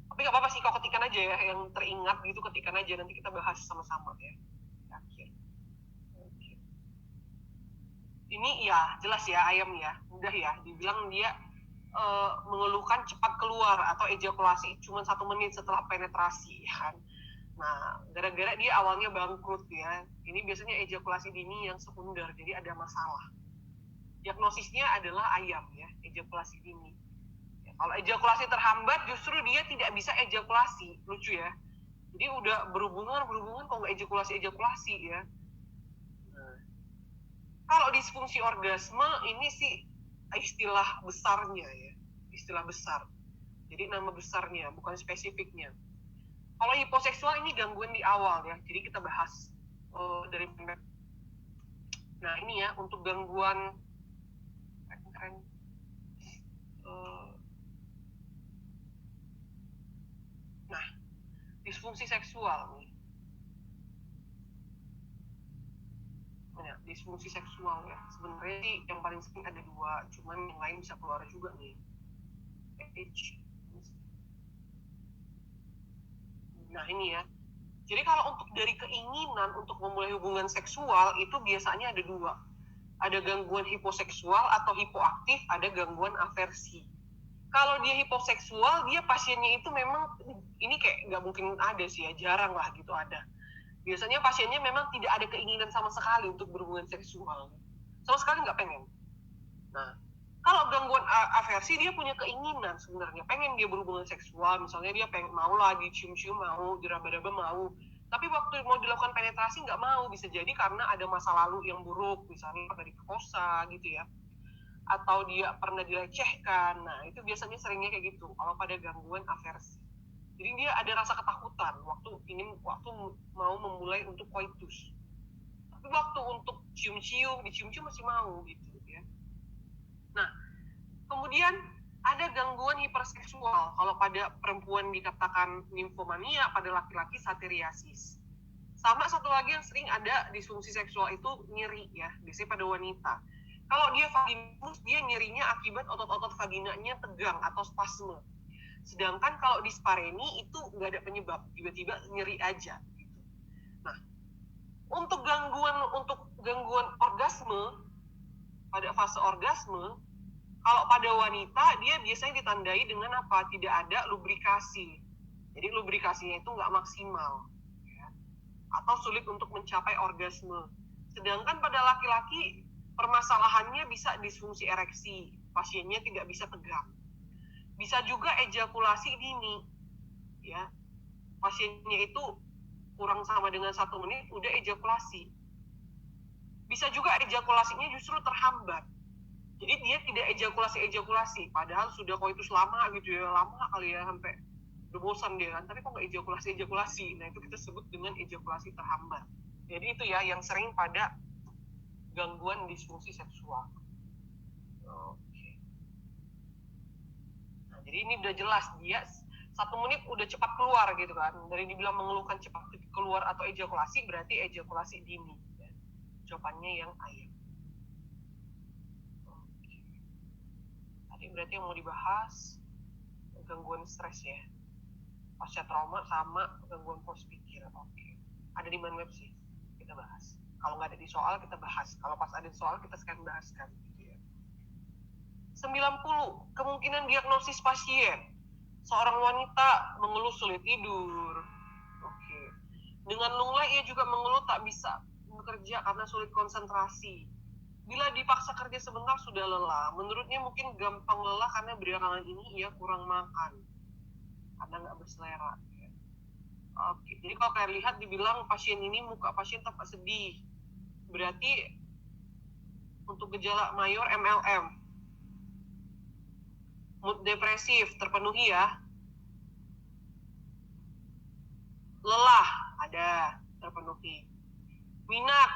Tapi nggak apa-apa sih, kau ketikan aja ya. Yang teringat gitu ketikan aja. Nanti kita bahas sama-sama ya. Akhir. Ini ya jelas ya ayam ya. Mudah ya. Dibilang dia mengeluhkan cepat keluar atau ejakulasi cuma 1 menit setelah penetrasi kan. Nah, gara-gara dia awalnya bangkrut ya. Ini biasanya ejakulasi dini yang sekunder, jadi ada masalah. Diagnosisnya adalah ayam ya, ejakulasi dini. Ya, kalau ejakulasi terhambat justru dia tidak bisa ejakulasi, lucu ya. Jadi udah berhubungan kok nggak ejakulasi ya. Nah, kalau disfungsi orgasme ini sih istilah besarnya ya, istilah besar. Jadi nama besarnya, bukan spesifiknya. Kalau hiposeksual ini gangguan di awal ya, jadi kita bahas dari. Nah ini ya untuk gangguan nah disfungsi seksual nih. disfungsi seksual ya. Sebenarnya sih yang paling sering ada 2, cuman yang lain bisa keluar juga nih. Nah ini ya. Jadi kalau untuk dari keinginan untuk memulai hubungan seksual itu biasanya ada 2. Ada gangguan hiposeksual atau hipoaktif, ada gangguan aversi. Kalau dia hiposeksual, dia pasiennya itu memang, ini kayak nggak mungkin ada sih ya, jarang lah gitu ada. Biasanya pasiennya memang tidak ada keinginan sama sekali untuk berhubungan seksual. Sama sekali nggak pengen. Nah, kalau gangguan aversi, dia punya keinginan sebenarnya. Pengen dia berhubungan seksual, misalnya dia pengen mau lah dicium-cium mau, diraba-raba mau. Tapi waktu mau dilakukan penetrasi nggak mau, bisa jadi karena ada masa lalu yang buruk, misalnya pernah diperkosa gitu ya. Atau dia pernah dilecehkan. Nah, itu biasanya seringnya kayak gitu, kalau pada gangguan aversi. Jadi dia ada rasa ketakutan waktu mau memulai untuk koitus. Tapi waktu untuk cium-cium, dicium-cium masih mau gitu ya. Nah, kemudian ada gangguan hiperseksual. Kalau pada perempuan dikatakan nymphomania, pada laki-laki satyriasis. Sama satu lagi yang sering ada disfungsi seksual itu nyeri ya, biasanya pada wanita. Kalau dia vaginismus, dia nyerinya akibat otot-otot vaginanya tegang atau spasme. Sedangkan kalau di spareni itu nggak ada penyebab, tiba-tiba nyeri aja. Gitu. Nah, untuk gangguan orgasme, pada fase orgasme, kalau pada wanita dia biasanya ditandai dengan apa? Tidak ada lubrikasi. Jadi lubrikasinya itu nggak maksimal, ya. Atau sulit untuk mencapai orgasme. Sedangkan pada laki-laki permasalahannya bisa disfungsi ereksi, pasiennya tidak bisa tegang. Bisa juga ejakulasi dini, ya. Pasiennya itu kurang sama dengan 1 menit udah ejakulasi. Bisa juga ejakulasinya justru terhambat. Jadi dia tidak ejakulasi, padahal sudah koitus lama gitu ya, lama kali ya, sampai udah bosan dia kan, tapi kok nggak ejakulasi. Nah itu kita sebut dengan ejakulasi terhambat. Jadi itu ya yang sering pada gangguan disfungsi seksual. Oke. Nah, jadi ini udah jelas dia 1 menit udah cepat keluar gitu kan. Dari dibilang mengeluhkan cepat keluar atau ejakulasi, berarti ejakulasi dini. Ya. Jawabannya yang ayam. Oke. Tadi berarti yang mau dibahas gangguan stres ya. Pasca trauma sama gangguan post pikir. Oke. Ada di mana web sih? Kita bahas. Kalau nggak ada di soal kita bahas. Kalau pas ada di soal kita sekarang bahaskan. Gitu ya. 90 kemungkinan diagnosis pasien. Seorang wanita mengeluh sulit tidur. Oke. Dengan lunglai ia juga mengeluh tak bisa bekerja karena sulit konsentrasi. Bila dipaksa kerja sebentar sudah lelah. Menurutnya mungkin gampang lelah karena belakangan ini ia kurang makan. Karena nggak berselera. Oke, jadi kalau kalian lihat dibilang pasien ini muka pasien tampak sedih. Berarti untuk gejala mayor MLM. Mood depresif terpenuhi ya. Lelah ada terpenuhi. Minat,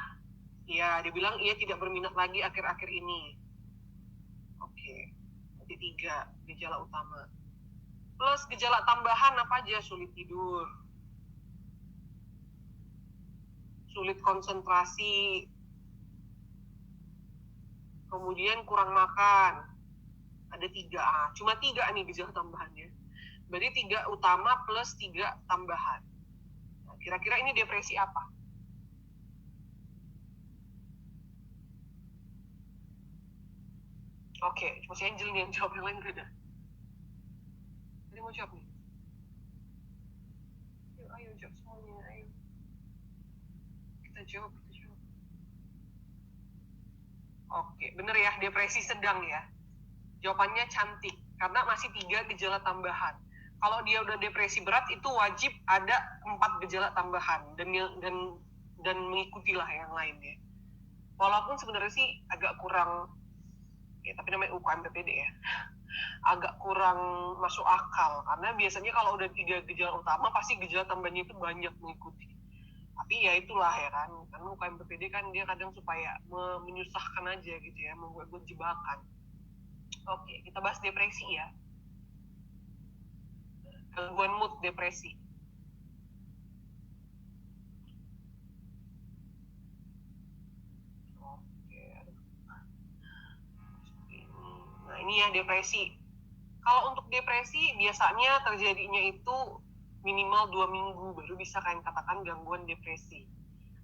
ya dibilang ia tidak berminat lagi akhir-akhir ini. Oke, jadi 3 gejala utama. Plus gejala tambahan apa aja? Sulit tidur, sulit konsentrasi, kemudian kurang makan. Ada 3, cuma 3 nih gejala tambahannya. Berarti 3 utama plus 3 tambahan. Nah, kira-kira ini depresi apa? Oke, cuma si Angel nih yang jawab, yang lain gak ada. Jadi mau jawab nih? Ayo jawab semuanya, ayo. Kita jawab. Oke, bener ya, depresi sedang ya. Jawabannya cantik, karena masih 3 gejala tambahan. Kalau dia udah depresi berat, itu wajib ada 4 gejala tambahan, dan mengikutilah yang lainnya. Walaupun sebenarnya sih agak kurang, ya tapi namanya UKM PPD ya, agak kurang masuk akal, karena biasanya kalau udah 3 gejala utama, pasti gejala tambahnya itu banyak mengikuti. Tapi ya itulah ya kan, karena UKM PPD kan dia kadang supaya menyusahkan aja gitu ya, membuat jebakan. Oke, kita bahas depresi ya. Gangguan mood depresi. ya, depresi. Kalau untuk depresi biasanya terjadinya itu minimal 2 minggu baru bisa kalian katakan gangguan depresi.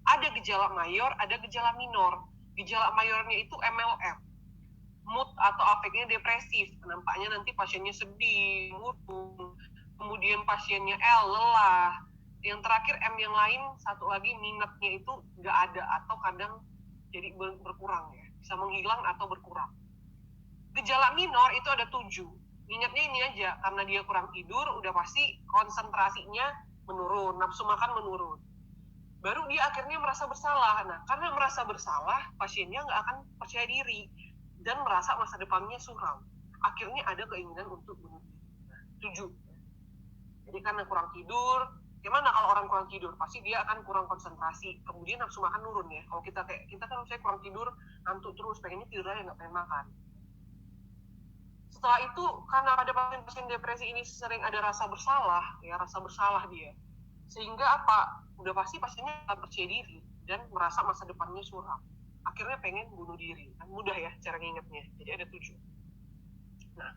Ada gejala mayor, ada gejala minor. Gejala mayornya itu MLM, mood atau afeknya depresif. Nampaknya nanti pasiennya sedih, murung, kemudian pasiennya lelah. Yang terakhir M yang lain, satu lagi minatnya itu nggak ada atau kadang jadi berkurang ya, bisa menghilang atau berkurang. Gejala minor itu ada 7. Ingatnya ini aja, karena dia kurang tidur, udah pasti konsentrasinya menurun, nafsu makan menurun. Baru dia akhirnya merasa bersalah. Nah, karena merasa bersalah, pasiennya nggak akan percaya diri dan merasa masa depannya suram. Akhirnya ada keinginan untuk bunuh diri. Nah, 7. Jadi karena kurang tidur, gimana kalau orang kurang tidur? Pasti dia akan kurang konsentrasi. Kemudian nafsu makan nurun ya. Kalau kita kan misalnya kurang tidur, ngantuk terus, pengennya tidur aja nggak pengen makan. Setelah itu, karena pada pasien depresi ini sering ada rasa bersalah, ya rasa bersalah dia. Sehingga apa? Udah pasti pasiennya akan percaya diri dan merasa masa depannya suram. Akhirnya pengen bunuh diri. Kan mudah ya cara ngingetnya. Jadi ada 7. Nah,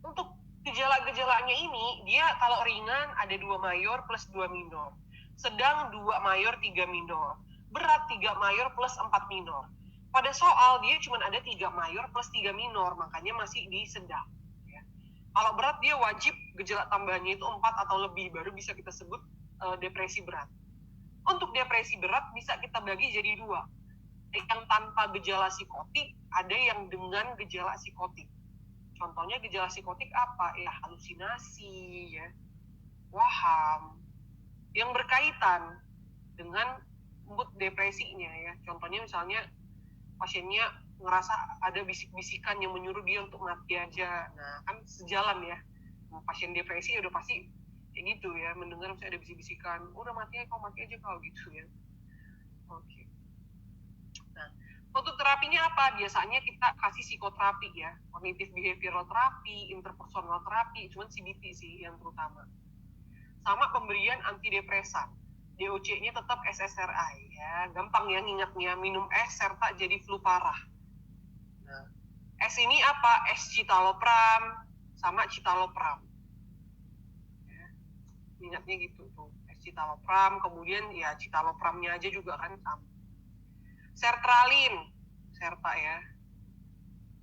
untuk gejala-gejalanya ini, dia kalau ringan ada 2 mayor plus 2 minor. Sedang 2 mayor 3 minor. Berat 3 mayor plus 4 minor. Pada soal dia cuma ada 3 mayor plus 3 minor, makanya masih di sedang. Ya. Kalau berat dia wajib gejala tambahannya itu 4 atau lebih, baru bisa kita sebut depresi berat. Untuk depresi berat bisa kita bagi jadi 2. Yang tanpa gejala psikotik, ada yang dengan gejala psikotik. Contohnya gejala psikotik apa? Ya halusinasi, ya, waham, yang berkaitan dengan mood depresinya ya. Contohnya misalnya pasiennya ngerasa ada bisik-bisikan yang menyuruh dia untuk mati aja. Nah, kan sejalan ya. Pasien depresi udah pasti kayak gitu ya, mendengar misalnya ada bisik-bisikan, udah mati aja kalau gitu ya. Oke. Nah, untuk terapinya apa? Biasanya kita kasih psikoterapi ya, cognitive behavioral therapy, interpersonal therapy, cuman CBT sih yang terutama. Sama pemberian antidepresan. DOC-nya tetap SSRI ya, gampang ya ngingatnya, minum es serta jadi flu parah. Nah, es ini apa? Es citalopram sama citalopram. Ya, ingatnya gitu tuh, es citalopram, kemudian ya citalopramnya aja juga kan sama. Sertralin, serta ya.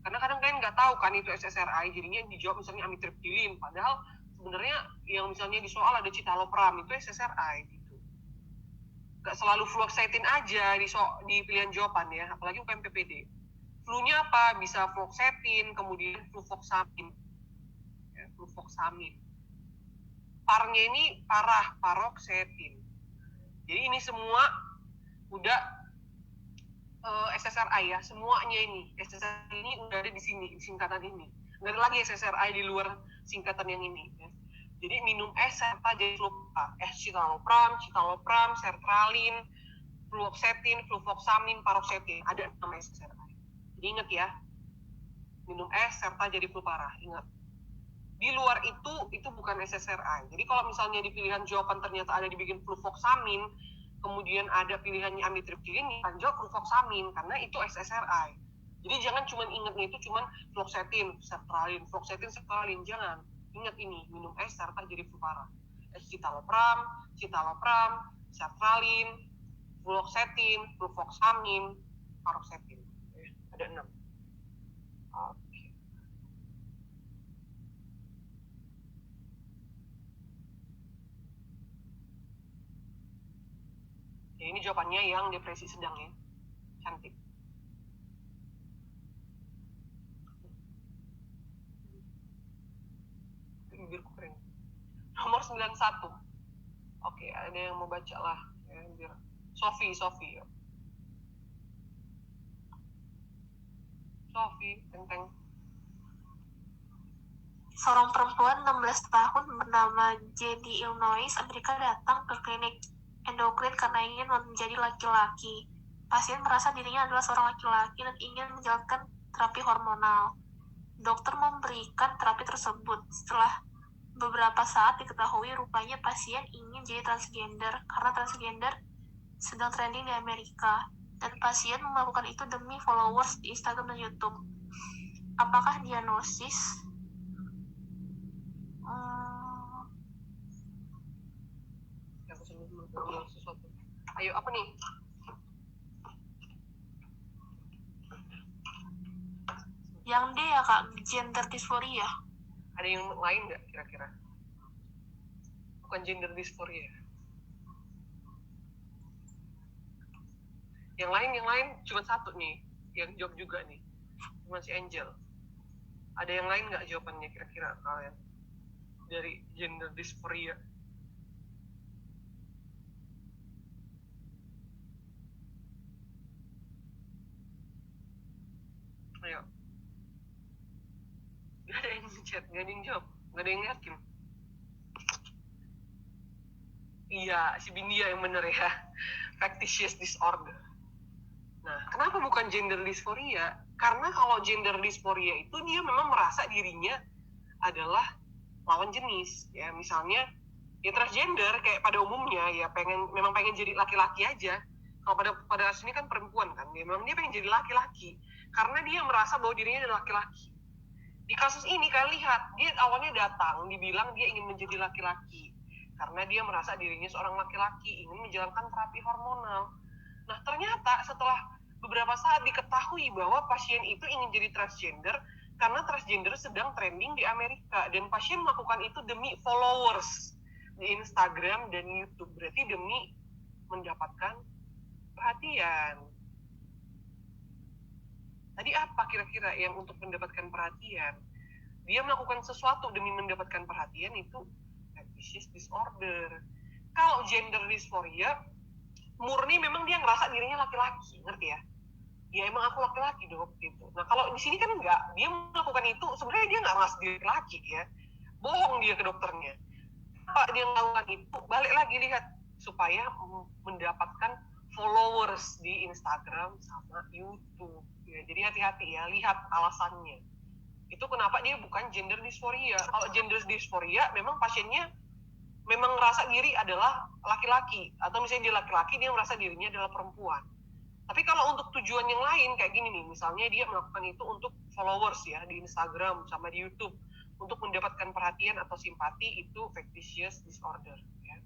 Karena kadang kalian nggak tahu kan itu SSRI, jadinya dijawab misalnya amitriptylin, padahal sebenarnya yang misalnya di soal ada citalopram itu SSRI gitu. Gak selalu fluoxetine aja di pilihan jawaban ya, apalagi UKM PPD. Flu-nya apa? Bisa fluoxetine, kemudian fluvoxamine. Ya, fluvoxamine. Parnya ini parah, paroxetine. Jadi ini semua udah SSRI ya, semuanya ini. SSRI ini udah ada di sini, singkatan ini. Nggak ada lagi SSRI di luar singkatan yang ini. Ya. Jadi minum es serta jadi lupa. Es citalopram, sertralin, fluoxetine, fluvoxamine, paroxetine. Ada 6 SSRI. Jadi ingat ya, minum es serta jadi flu parah. Ingat. Di luar itu bukan SSRI. Jadi kalau misalnya di pilihan jawaban ternyata ada dibikin fluvoxamine, kemudian ada pilihannya amitriptylin, kan jawab fluvoxamine karena itu SSRI. Jadi jangan cuma ingatnya itu cuma fluoxetine, sertralin, jangan. Ingat ini, minum es serta jadi flu parah. Es citalopram, sertralin, fluoxetine, fluvoxamine, paroxetine. Ada 6. Oke. Ya, ini jawabannya yang depresi sedang ya. Cantik. Bibirku kering. Nomor 91. Oke, ada yang mau baca lah. Ya, biar Sofi. Ya. Sofi, teng. Seorang perempuan 16 tahun bernama Jedi Illinois, Amerika datang ke klinik endokrin karena ingin menjadi laki-laki. Pasien merasa dirinya adalah seorang laki-laki dan ingin menjalankan terapi hormonal. Dokter memberikan terapi tersebut. Setelah beberapa saat diketahui rupanya pasien ingin jadi transgender karena transgender sedang trending di Amerika dan pasien melakukan itu demi followers di Instagram dan YouTube. apakah diagnosis? Aku sebelum ngomong sesuatu. Ayo, apa nih? Yang D ya Kak, gender dysphoria. Ada yang lain nggak kira-kira? Bukan gender dysphoria. Yang lain cuma satu nih, yang jawab juga nih, cuma si Angel. Ada yang lain nggak jawabannya kira-kira kalian dari gender dysphoria? Ayo. Gak ada yang chat, gak ada yang jawab, gak ada yang yakin. Iya, si Bindia yang bener ya. Factitious disorder. Nah, kenapa bukan gender dysphoria? Karena kalau gender dysphoria itu dia memang merasa dirinya adalah lawan jenis. Ya, misalnya ya transgender kayak pada umumnya ya memang pengen jadi laki-laki aja. Kalau pada aslinya kan perempuan kan, memang dia pengen jadi laki-laki karena dia merasa bahwa dirinya adalah laki-laki. Di kasus ini kalian lihat, dia awalnya datang dibilang dia ingin menjadi laki-laki karena dia merasa dirinya seorang laki-laki, ingin menjalankan terapi hormonal. Nah, ternyata setelah beberapa saat diketahui bahwa pasien itu ingin jadi transgender karena transgender sedang trending di Amerika dan pasien melakukan itu demi followers di Instagram dan YouTube, berarti demi mendapatkan perhatian. Tadi apa kira-kira yang untuk mendapatkan perhatian? Dia melakukan sesuatu demi mendapatkan perhatian, itu factitious disorder. Kalau gender dysphoria, murni memang dia ngerasa dirinya laki-laki, ngerti ya? Ya emang aku laki-laki dok, gitu. Nah kalau di sini kan enggak, dia melakukan itu, sebenarnya dia nggak ngerasa diri laki ya. Bohong dia ke dokternya. Apa dia melakukan itu? Balik lagi lihat, supaya mendapatkan followers di Instagram sama YouTube. Ya, jadi hati-hati ya, lihat alasannya. Itu kenapa dia bukan gender dysphoria. Kalau gender dysphoria, memang pasiennya memang merasa diri adalah laki-laki. Atau misalnya dia laki-laki, dia merasa dirinya adalah perempuan. Tapi kalau untuk tujuan yang lain, kayak gini nih, misalnya dia melakukan itu untuk followers ya, di Instagram sama di YouTube, untuk mendapatkan perhatian atau simpati, itu factitious disorder. Ya.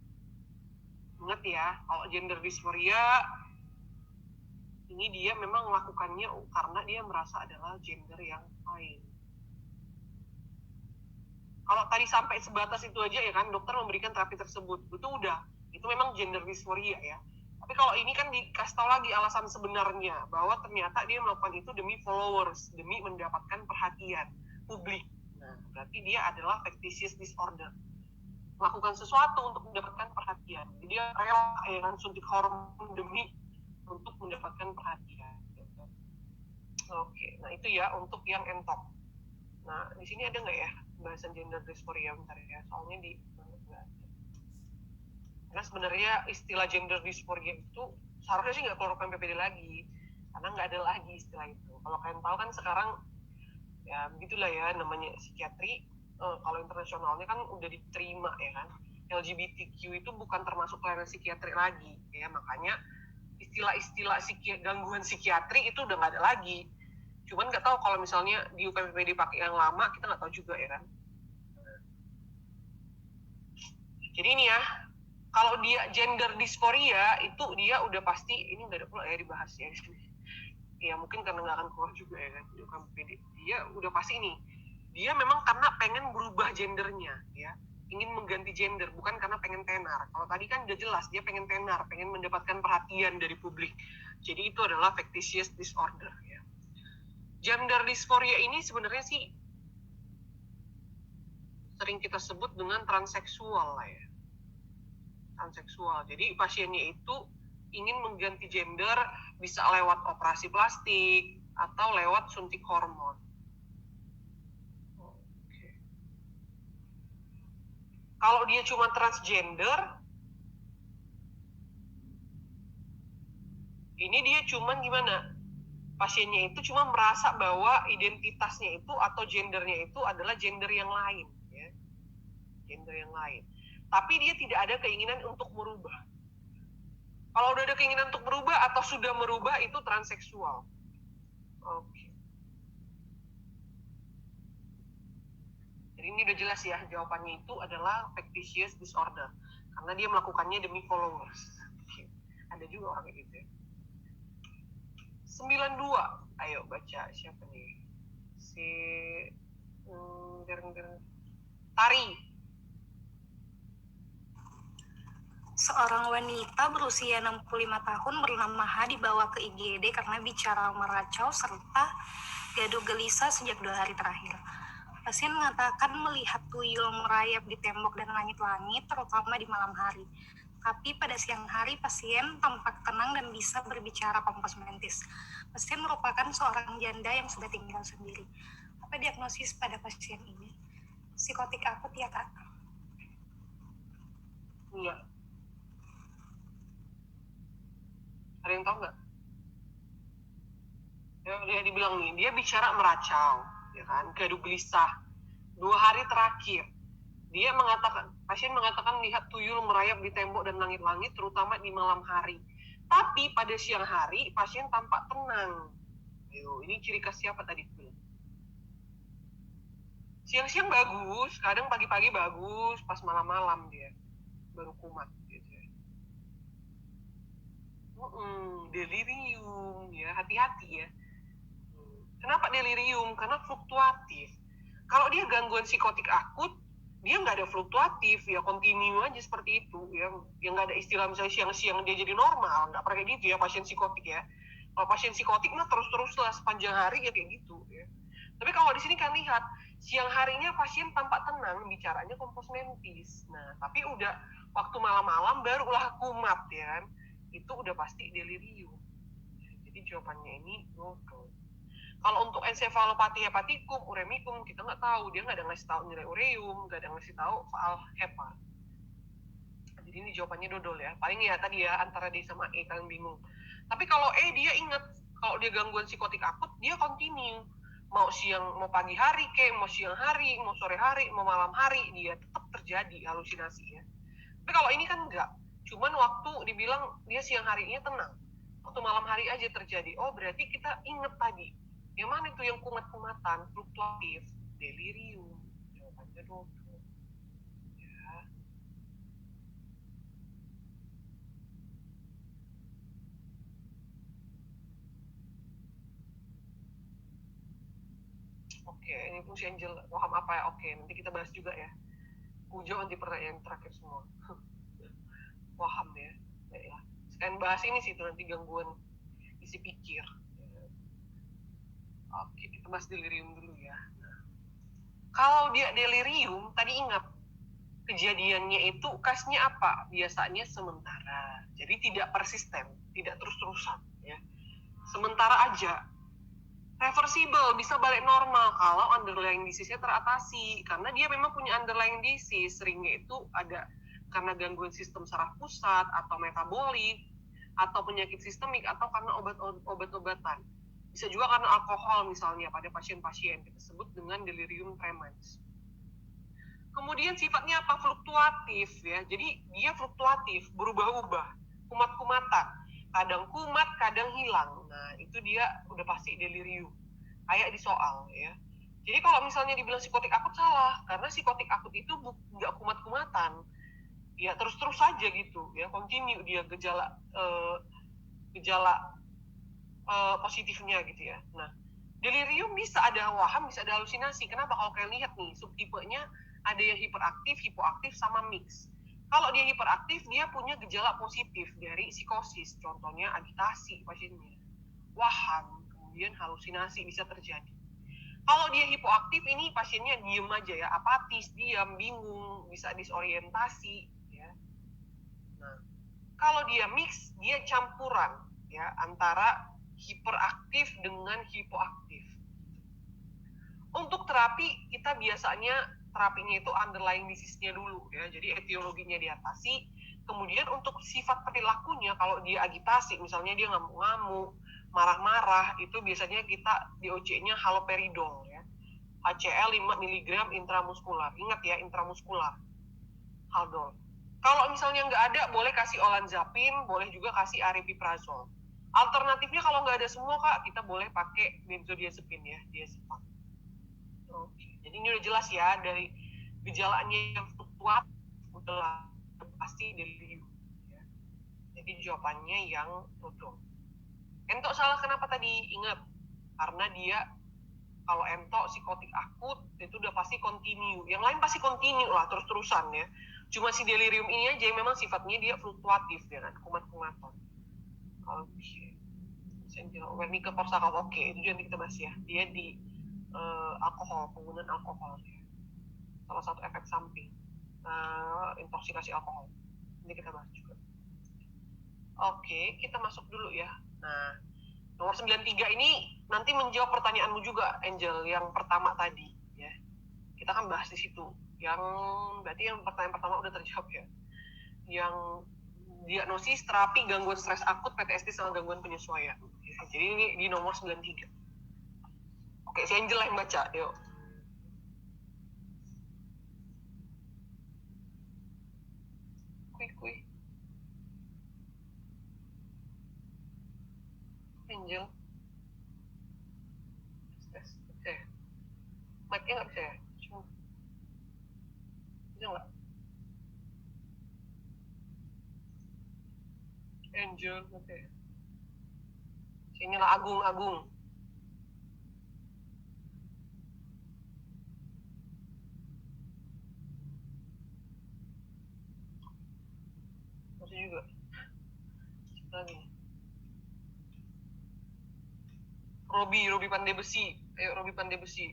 Ingat ya, kalau gender dysphoria, ini dia memang melakukannya karena dia merasa adalah gender yang lain. Kalau tadi sampai sebatas itu aja ya kan, dokter memberikan terapi tersebut, itu udah, itu memang gender dysphoria ya. Tapi kalau ini kan dikasih tahu lagi alasan sebenarnya, bahwa ternyata dia melakukan itu demi followers, demi mendapatkan perhatian publik. Nah, berarti dia adalah factitious disorder. Melakukan sesuatu untuk mendapatkan perhatian. Jadi dia rela dengan suntik hormon demi untuk mendapatkan perhatian. Oke, nah itu ya untuk yang entok. Nah, di sini ada nggak ya bahasan gender dysphoria? Bentar ya, soalnya di karena sebenarnya istilah gender dysphoria itu seharusnya sih nggak keluar PPD lagi, karena nggak ada lagi istilah itu. Kalau kalian tahu kan sekarang ya begitulah ya, namanya psikiatri. Kalau internasionalnya kan udah diterima ya kan, LGBTQ itu bukan termasuk pelayanan psikiatri lagi ya, makanya istilah-istilah gangguan psikiatri itu udah nggak ada lagi. Cuman nggak tahu kalau misalnya di UPPD pakai yang lama, kita nggak tahu juga ya kan. Jadi ini ya, kalau dia gender dysphoria itu dia udah pasti, ini nggak ada pula ya dibahas ya di sini. Ya mungkin karena nggak akan keluar juga ya kan di UPPD. Dia udah pasti ini, dia memang karena pengen berubah gendernya ya, ingin mengganti gender, bukan karena pengen tenar. Kalau tadi kan udah jelas dia pengen tenar, pengen mendapatkan perhatian dari publik. Jadi itu adalah factitious disorder ya. Gender dysphoria ini sebenarnya sih sering kita sebut dengan transseksual lah ya. Transseksual. Jadi pasiennya itu ingin mengganti gender, bisa lewat operasi plastik atau lewat suntik hormon. Oke. Kalau dia cuma transgender, ini dia cuman gimana? Pasiennya itu cuma merasa bahwa identitasnya itu atau gendernya itu adalah gender yang lain, ya. Gender yang lain. Tapi dia tidak ada keinginan untuk merubah. Kalau udah ada keinginan untuk merubah atau sudah merubah, itu transseksual. Oke. Jadi ini udah jelas ya, jawabannya itu adalah factitious disorder. Karena dia melakukannya demi followers. Ada juga orang kayak gitu ya. 92. Ayo baca siapa nih? Si Tari. Seorang wanita berusia 65 tahun bernama H dibawa ke IGD karena bicara meracau serta gaduh gelisah sejak 2 hari terakhir. Pasien mengatakan melihat tuyul merayap di tembok dan langit-langit, terutama di malam hari. Tapi pada siang hari, pasien tampak tenang dan bisa berbicara kompos mentis. Pasien merupakan seorang janda yang sudah tinggal sendiri. Apa diagnosis pada pasien ini? Psikotik akut ya, Kak? Iya. Ada yang tahu nggak? Ya, dia dibilang nih, dia bicara meracau, ya kan, gaduh gelisah. 2 hari terakhir, pasien mengatakan melihat tuyul merayap di tembok dan langit-langit, terutama di malam hari. Tapi pada siang hari, pasien tampak tenang. Ini ciri khas siapa tadi? Siang-siang bagus, kadang pagi-pagi bagus, pas malam-malam dia baru kumat. Gitu ya. Delirium, ya, hati-hati ya. Kenapa delirium? Karena fluktuatif. Kalau dia gangguan psikotik akut, dia nggak ada fluktuatif, ya kontinu aja seperti itu, ya. Yang nggak ada istilah misalnya siang-siang dia jadi normal, nggak pernah kayak gitu ya pasien psikotik ya. Kalau pasien psikotik mah terus-terus lah sepanjang hari ya kayak gitu ya. Tapi kalau di sini kan lihat siang harinya pasien tampak tenang, bicaranya kompos mentis. Nah, tapi udah waktu malam-malam barulah kumat ya kan. Itu udah pasti delirium. Jadi jawabannya ini bodoh. Kalau untuk ensefalopati hepatikum, uremikum, kita nggak tahu. Dia nggak ada ngasih tahu nilai ureum, nggak ada ngasih tahu soal hepa. Jadi ini jawabannya dodol ya. Paling ya tadi ya, antara D sama E, kalian bingung. Tapi kalau E, dia ingat. Kalau dia gangguan psikotik akut, dia continue. Mau pagi hari, mau siang hari, mau sore hari, mau malam hari, dia tetap terjadi halusinasi ya. Tapi kalau ini kan enggak. Cuman waktu dibilang dia siang harinya tenang. Waktu malam hari aja terjadi. Oh, berarti kita ingat tadi. Yang mana itu yang kumat-kumatan, fluktuatif, delirium. Jawabannya dodol. Ya. Oke, ini fungsi Angel paham apa ya? Oke, nanti kita bahas juga ya. Pujo nanti pertanyaan terakhir semua. Paham ya. Baiklah. Sekarang bahas ini sih itu nanti gangguan isi pikir. Oke, kita bahas delirium dulu ya. Kalau dia delirium, tadi ingat kejadiannya itu kasnya apa? Biasanya sementara. Jadi tidak persisten, tidak terus-terusan ya. Sementara aja. Reversible, bisa balik normal kalau underlying disease-nya teratasi. Karena dia memang punya underlying disease, seringnya itu ada karena gangguan sistem saraf pusat atau metabolik atau penyakit sistemik atau karena obat-obatan. Bisa juga karena alkohol misalnya pada pasien-pasien kita sebut dengan delirium tremens. Kemudian sifatnya apa? Fluktuatif ya. Jadi dia fluktuatif, berubah-ubah, kumat-kumatan. Kadang kumat, kadang hilang. Nah, itu dia udah pasti delirium. Kayak di soal ya. Jadi kalau misalnya dibilang psikotik akut salah, karena psikotik akut itu nggak kumat-kumatan. Ya terus-terus saja gitu ya, continue dia gejala positifnya gitu ya. Nah, delirium bisa ada waham, bisa ada halusinasi. Kenapa? Kalau kalian lihat nih, subtipenya ada yang hiperaktif, hipoaktif, sama mix. Kalau dia hiperaktif, dia punya gejala positif dari psikosis. Contohnya agitasi pasiennya. Waham, kemudian halusinasi bisa terjadi. Kalau dia hipoaktif, ini pasiennya diem aja ya, apatis, diam, bingung, bisa disorientasi. Ya. Nah, kalau dia mix, dia campuran ya antara hiperaktif dengan hipoaktif. Untuk terapi, kita biasanya terapinya itu underlying disease-nya dulu ya. Jadi etiologinya diatasi. Kemudian untuk sifat perilakunya, kalau dia agitasi, misalnya dia ngamuk-ngamuk, marah-marah, itu biasanya kita di OC-nya haloperidol ya. HCl 5 mg intramuskular. Ingat ya, intramuskular. Haldol. Kalau misalnya nggak ada, boleh kasih olanzapin, boleh juga kasih aripiprazol. Alternatifnya kalau nggak ada semua, Kak, kita boleh pakai benzodiazepin ya, diazepam. Oke. Jadi ini udah jelas ya, dari gejalanya yang fluktuatif udah pasti delirium. Ya. Jadi jawabannya yang todong. Entok salah kenapa tadi? Ingat, karena dia kalau entok psikotik akut itu udah pasti kontinu. Yang lain pasti kontinu lah, terus-terusan ya. Cuma si delirium ini aja yang memang sifatnya dia fluktuatif ya kan, kumat-kumatan. Oke. Wernicke Korsakoff, oke, itu juga kita bahas ya. Dia di alkohol, penggunaan alkohol ya. Salah satu efek samping intoksikasi alkohol. Ini kita bahas juga. Oke, kita masuk dulu ya. Nah, nomor 93 ini nanti menjawab pertanyaanmu juga, Angel, yang pertama tadi ya. Kita akan bahas di situ. Yang berarti yang pertanyaan pertama udah terjawab ya. Yang diagnosis terapi gangguan stres akut PTSD sama gangguan penyesuaian. Ya, jadi ini di nomor 93. Oke, si Angel yang baca, yuk. Kui. Angel. Mic-nya nggak bisa ya? Bisa nggak? Angel, oke. Sini lah Agung. Masih juga. Lagi. Robi Pandai Besi. Ayo Robi Pandai Besi.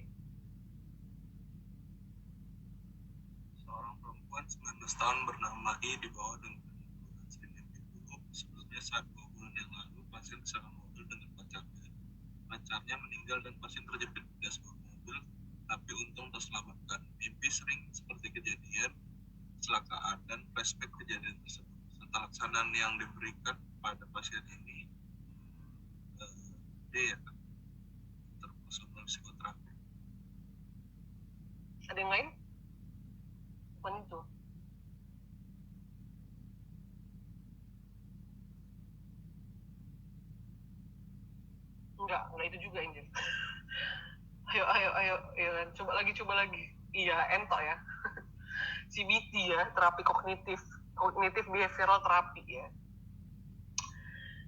Seorang perempuan 19 tahun bernama I dibawa dengan sebelumnya saat 2 bulan yang lalu pasien kesalahan mobil dengan pacarnya. Pacarnya meninggal dan pasien terjepit di dashboard mobil, tapi untung terselamatkan. Mimpi sering seperti kejadian kecelakaan dan flashback kejadian tersebut. Serta laksanaan yang diberikan pada pasien ini dia terpersonal psikoterapi. Ada yang lain? Bukan itu. Enggak itu juga Angel. ayo, coba lagi. Iya, entok ya. CBT ya, terapi kognitif behavioral terapi ya.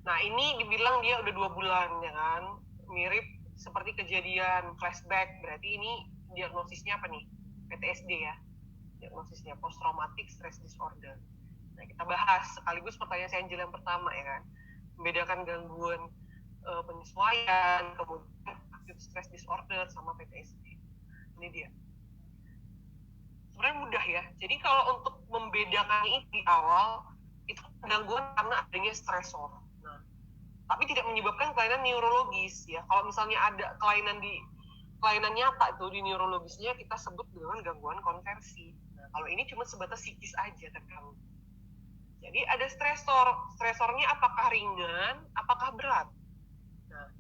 Nah, ini dibilang dia udah 2 bulan ya kan, mirip seperti kejadian flashback, berarti ini diagnosisnya apa nih? PTSD ya, diagnosisnya post traumatic stress disorder. Nah, kita bahas sekaligus pertanyaan saya Angel yang pertama ya kan, membedakan gangguan penyesuaian, kemudian acute stress disorder sama PTSD. Ini dia. Sebenarnya mudah ya. Jadi kalau untuk membedakan ini di awal itu gangguan karena adanya stresor. Nah, tapi tidak menyebabkan kelainan neurologis ya. Kalau misalnya ada kelainan nyata itu di neurologisnya kita sebut dengan gangguan konversi. Nah, kalau ini cuma sebatas psikis aja terganggu. Jadi ada stresornya apakah ringan, apakah berat. Nah,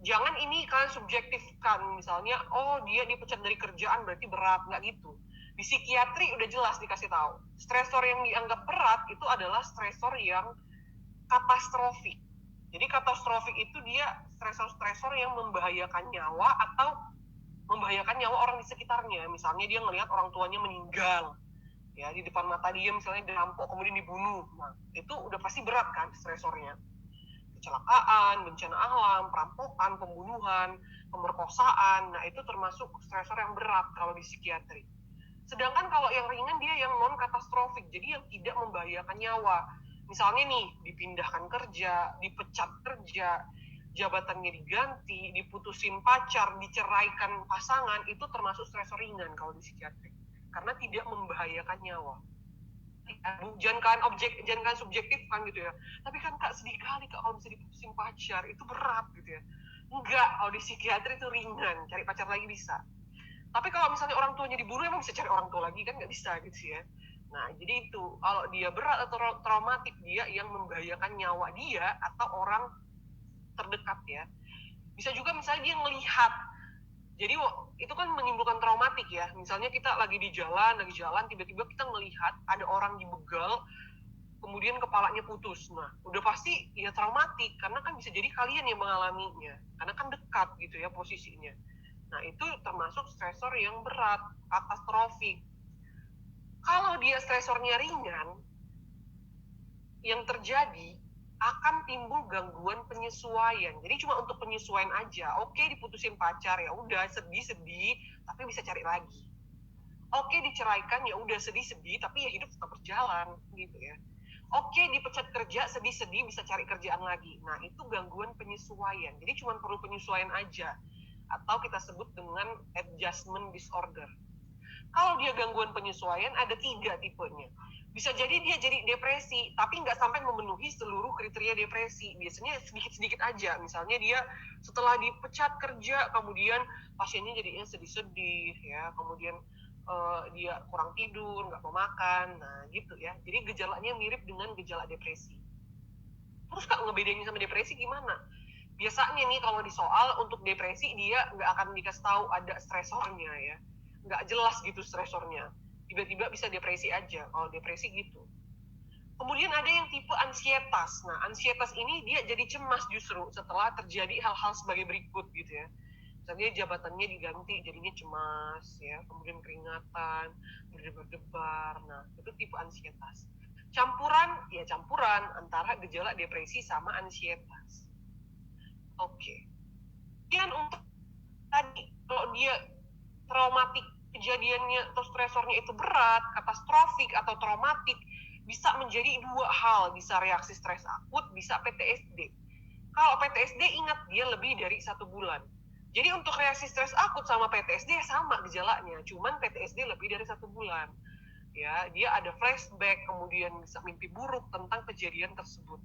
jangan ini kalian subjektifkan, misalnya, oh dia dipecat dari kerjaan berarti berat, nggak gitu. Di psikiatri udah jelas dikasih tahu, stresor yang dianggap berat itu adalah stresor yang katastrofik. Jadi katastrofik itu dia stresor yang membahayakan nyawa atau membahayakan nyawa orang di sekitarnya. Misalnya dia ngelihat orang tuanya meninggal, ya di depan mata dia misalnya dirampok kemudian dibunuh. Nah, itu udah pasti berat kan stresornya. Kecelakaan, bencana alam, perampokan, pembunuhan, pemerkosaan, nah itu termasuk stresor yang berat kalau di psikiatri. Sedangkan kalau yang ringan dia yang non katastrofik, jadi yang tidak membahayakan nyawa. Misalnya nih, dipindahkan kerja, dipecat kerja, jabatannya diganti, diputusin pacar, diceraikan pasangan, itu termasuk stresor ringan kalau di psikiatri. Karena tidak membahayakan nyawa. Jangan kalian subjektif kan gitu ya, tapi kan Kak sedih kali Kak kalau bisa diputusin pacar, itu berat gitu ya. Enggak, kalau di psikiatri itu ringan, cari pacar lagi bisa. Tapi kalau misalnya orang tuanya dibunuh emang bisa cari orang tua lagi kan, nggak bisa gitu ya. Nah jadi itu kalau dia berat atau traumatik, dia yang membahayakan nyawa dia atau orang terdekat ya. Bisa juga misalnya dia ngelihat, jadi itu kan menimbulkan traumatik ya. Misalnya kita lagi jalan, tiba-tiba kita melihat ada orang dibegal, kemudian kepalanya putus. Nah, udah pasti ya traumatik, karena kan bisa jadi kalian yang mengalaminya, karena kan dekat gitu ya posisinya. Nah, itu termasuk stresor yang berat, katastrofik. Kalau dia stresornya ringan, yang terjadi akan timbul gangguan penyesuaian. Jadi cuma untuk penyesuaian aja. Oke, diputusin pacar, ya udah sedih-sedih, tapi bisa cari lagi. Oke, diceraikan, ya udah sedih-sedih, tapi ya hidup tetap berjalan gitu ya. Oke, dipecat kerja, sedih-sedih, bisa cari kerjaan lagi. Nah, itu gangguan penyesuaian. Jadi cuma perlu penyesuaian aja. Atau kita sebut dengan adjustment disorder. Kalau dia gangguan penyesuaian, ada 3 tipenya. Bisa jadi dia jadi depresi, tapi nggak sampai memenuhi seluruh kriteria depresi. Biasanya sedikit-sedikit aja. Misalnya dia setelah dipecat kerja, kemudian pasiennya jadinya sedih-sedih, ya. Kemudian dia kurang tidur, nggak mau makan, nah gitu ya. Jadi gejalanya mirip dengan gejala depresi. Terus Kak, ngebedain sama depresi gimana? Biasanya nih kalau di soal untuk depresi dia nggak akan dikasih tahu ada stresornya ya. Nggak jelas gitu stresornya. Tiba-tiba bisa depresi aja, kalau depresi gitu. Kemudian ada yang tipe ansietas. Nah, ansietas ini dia jadi cemas justru setelah terjadi hal-hal sebagai berikut gitu ya. Misalnya jabatannya diganti, jadinya cemas, ya, kemudian keringatan, berdebar-debar. Nah, itu tipe ansietas. Campuran antara gejala depresi sama ansietas. Oke. Kemudian untuk tadi, kalau dia traumatik, kejadiannya atau stresornya itu berat, katastrofik atau traumatik, bisa menjadi 2 hal, bisa reaksi stres akut, bisa PTSD. Kalau PTSD ingat dia lebih dari 1 bulan. Jadi untuk reaksi stres akut sama PTSD sama gejalanya, cuman PTSD lebih dari 1 bulan. Ya, dia ada flashback, kemudian bisa mimpi buruk tentang kejadian tersebut.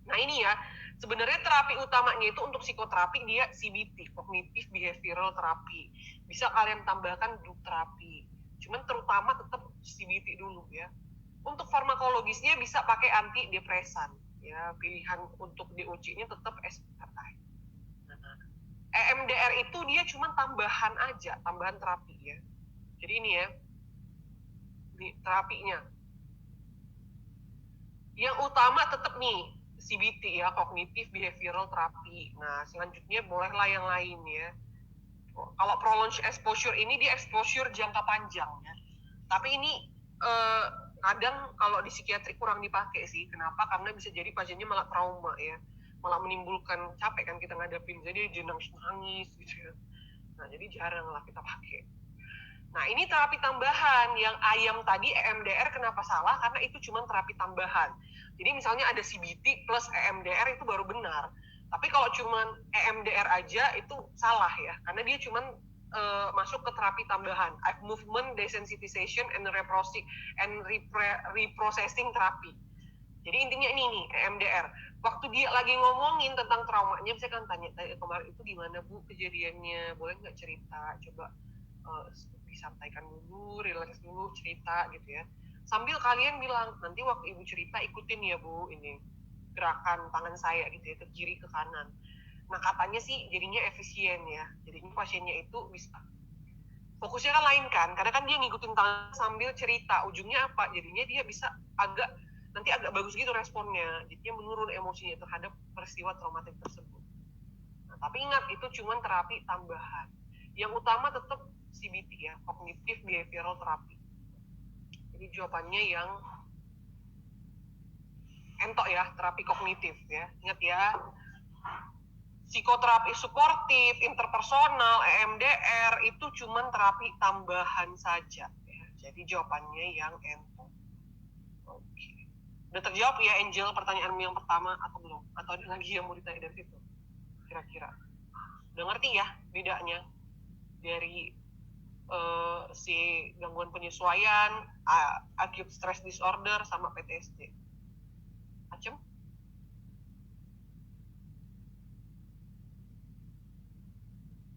Nah ini ya, sebenarnya terapi utamanya itu untuk psikoterapi dia CBT, Cognitive Behavioral Therapy. Bisa kalian tambahkan drug terapi. Cuman terutama tetap CBT dulu ya. Untuk farmakologisnya bisa pakai antidepresan. Ya, pilihan untuk DOC-nya tetap SSRI. EMDR itu dia cuma tambahan aja, tambahan terapi ya. Jadi ini ya, ini terapinya. Yang utama tetap nih, CBT ya, Cognitive Behavioral Therapy. Nah, selanjutnya bolehlah yang lain ya. Kalau prolonged exposure ini dia exposure jangka panjang ya. Tapi ini kadang kalau di psikiatri kurang dipakai sih. Kenapa? Karena bisa jadi pasiennya malah trauma ya. Malah menimbulkan capek kan kita ngadapin. Jadi dia nangis gitu ya. Nah, jadi jarang lah kita pakai. Nah, ini terapi tambahan. Yang ayam tadi EMDR kenapa salah? Karena itu cuma terapi tambahan. Jadi misalnya ada CBT plus EMDR itu baru benar. Tapi kalau cuma EMDR aja itu salah ya. Karena dia cuma masuk ke terapi tambahan. Movement desensitization and reprocessing therapy. Jadi intinya ini nih, EMDR. Waktu dia lagi ngomongin tentang traumanya, saya kan tanya, kemarin itu gimana Bu kejadiannya? Boleh nggak cerita? Coba disampaikan dulu, relax dulu, cerita gitu ya. Sambil kalian bilang, nanti waktu Ibu cerita ikutin ya Bu, ini gerakan tangan saya gitu ya, ke kiri ke kanan. Nah katanya sih jadinya efisien ya, jadinya pasiennya itu bisa fokusnya kan lain kan, karena kan dia ngikutin tangan sambil cerita, ujungnya apa? Jadinya dia bisa nanti agak bagus gitu responnya, jadinya menurun emosinya terhadap peristiwa traumatik tersebut. Nah, tapi ingat itu cuma terapi tambahan. Yang utama tetap CBT ya, Cognitive Behavioral Therapy. Jadi jawabannya yang entok ya, terapi kognitif ya. Ingat ya, psikoterapi suportif, interpersonal, EMDR itu cuma terapi tambahan saja ya. Jadi jawabannya yang entok. Oke. Udah terjawab ya Angel pertanyaanmu yang pertama atau belum? Atau ada lagi yang mau ditanya dari situ? Kira-kira. Udah ngerti ya bedanya dari si gangguan penyesuaian, acute stress disorder sama PTSD. Acem?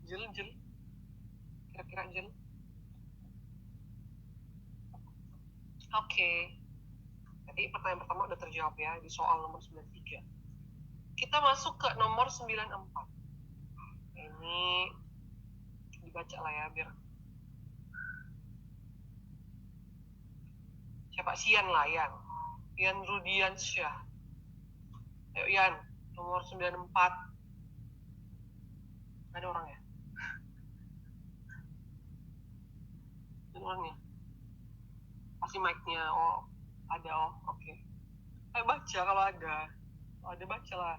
Jel. Kira-kira Jel? Oke. Jadi pertanyaan pertama udah terjawab ya di soal nomor 93. Kita masuk ke nomor 94. Ini dibaca lah ya biar siapa Sian lah Yan Rudiansyah. Ayo Yan, nomor 94. Ada orang ya? orangnya. Pasti mic-nya. Oh, ada. Oh, oke. Baca kalau ada. Kalau ada baca lah.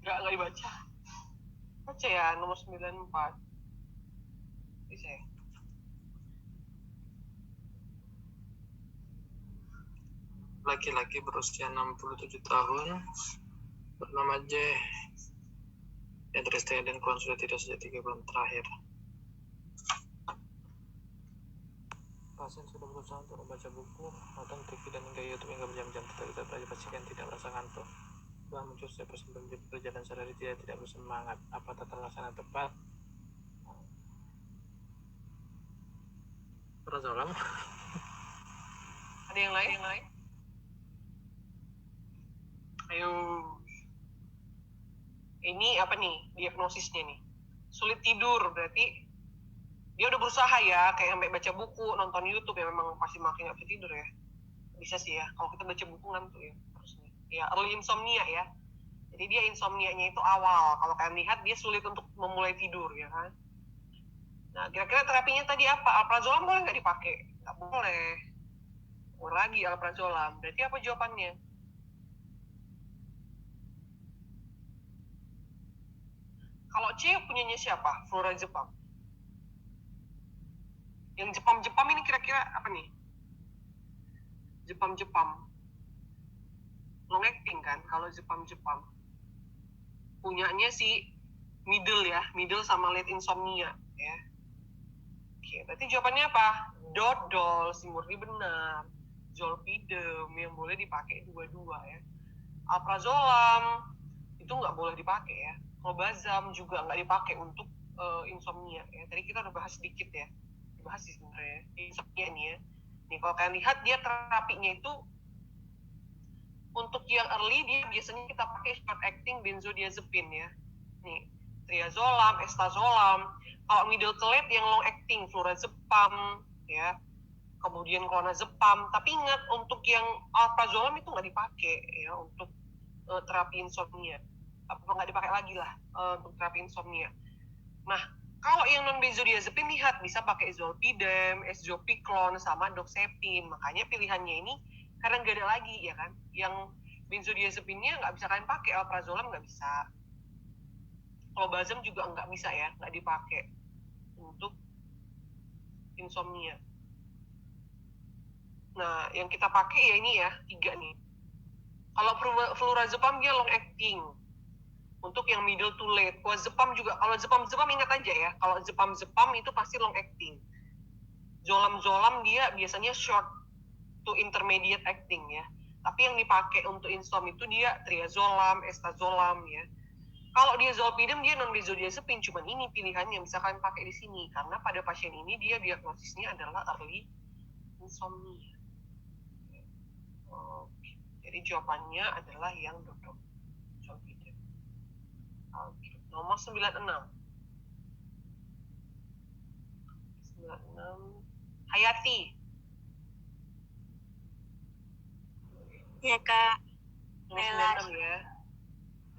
Nggak dibaca. Baca ya, nomor 94. Bisa ya? Laki-laki berusia 67 tahun bernama J yang teristri dan keluar sudah tidak sejak 3 bulan terakhir. Pasien sudah berusaha untuk membaca buku, nonton TV dan hingga YouTube hingga berjam-jam, tetapi tetap pasien tidak merasa ngantuk. Setelah muncul setiap pasien berjalan sehari tidak bersemangat. Apa tata laksana tepat? Prazolam. Ada yang lain? Ayo. Ini apa nih diagnosisnya nih? Sulit tidur, berarti dia udah berusaha ya, kayak sampai baca buku, nonton YouTube ya, memang pasti makin nggak bisa tidur ya. Bisa sih ya, kalau kita baca buku ngantuk ya harusnya. Ya, early insomnia ya. Jadi dia insomnia-nya itu awal. Kalau kalian lihat dia sulit untuk memulai tidur ya kan. Nah, kira-kira terapinya tadi apa? Alprazolam boleh nggak dipakai? Nggak boleh. Boleh lagi alprazolam. Berarti apa jawabannya? Kalau C punyanya siapa? Flurazepam. Yang Jepam ini kira-kira apa nih? Jepam. Long acting kan? Kalau Jepam. Punyanya si middle sama late insomnia ya. Oke, berarti jawabannya apa? Dodol, si Murni benar. Zolpidem yang boleh dipakai dua-dua ya. Alprazolam itu nggak boleh dipakai ya. Clobazam juga nggak dipakai untuk insomnia ya. Tadi kita udah bahas sedikit ya. Dibahas sih sebenarnya insomnia ini ya. Nih kalau kalian lihat dia terapinya itu untuk yang early dia biasanya kita pakai short acting benzodiazepine ya. Nih, triazolam, estazolam. Kalau middle to late yang long acting flurazepam ya. Kemudian clonazepam. Tapi ingat untuk yang alprazolam itu nggak dipakai ya untuk terapi insomnia. Apa nggak dipakai lagi lah untuk terapi insomnia. Nah, kalau yang non benzodiazepine lihat bisa pakai zolpidem, esopiclone sama doxepin. Makanya pilihannya ini karena nggak ada lagi ya kan. Yang benzodiazepinnya nggak bisa kalian pakai, alprazolam nggak bisa. Clobazam juga nggak bisa ya, nggak dipakai untuk insomnia. Nah, yang kita pakai ya ini ya 3 nih. Kalau flurazepam dia long acting. Untuk yang middle to late. Clozapam juga, kalau zepam ingat aja ya. Kalau zepam itu pasti long acting. Zolam dia biasanya short to intermediate acting ya. Tapi yang dipakai untuk insomnia itu dia triazolam, estazolam ya. Kalau dia zolpidem dia non benzodiazepine, cuman ini pilihannya misalkan pakai di sini karena pada pasien ini dia diagnosisnya adalah early insomnia. Oke. Jadi jawabannya adalah yang dodol. Zolpidem. Oke. Nomor 96. Hayati. Ya Kak, Nomor 96 ya.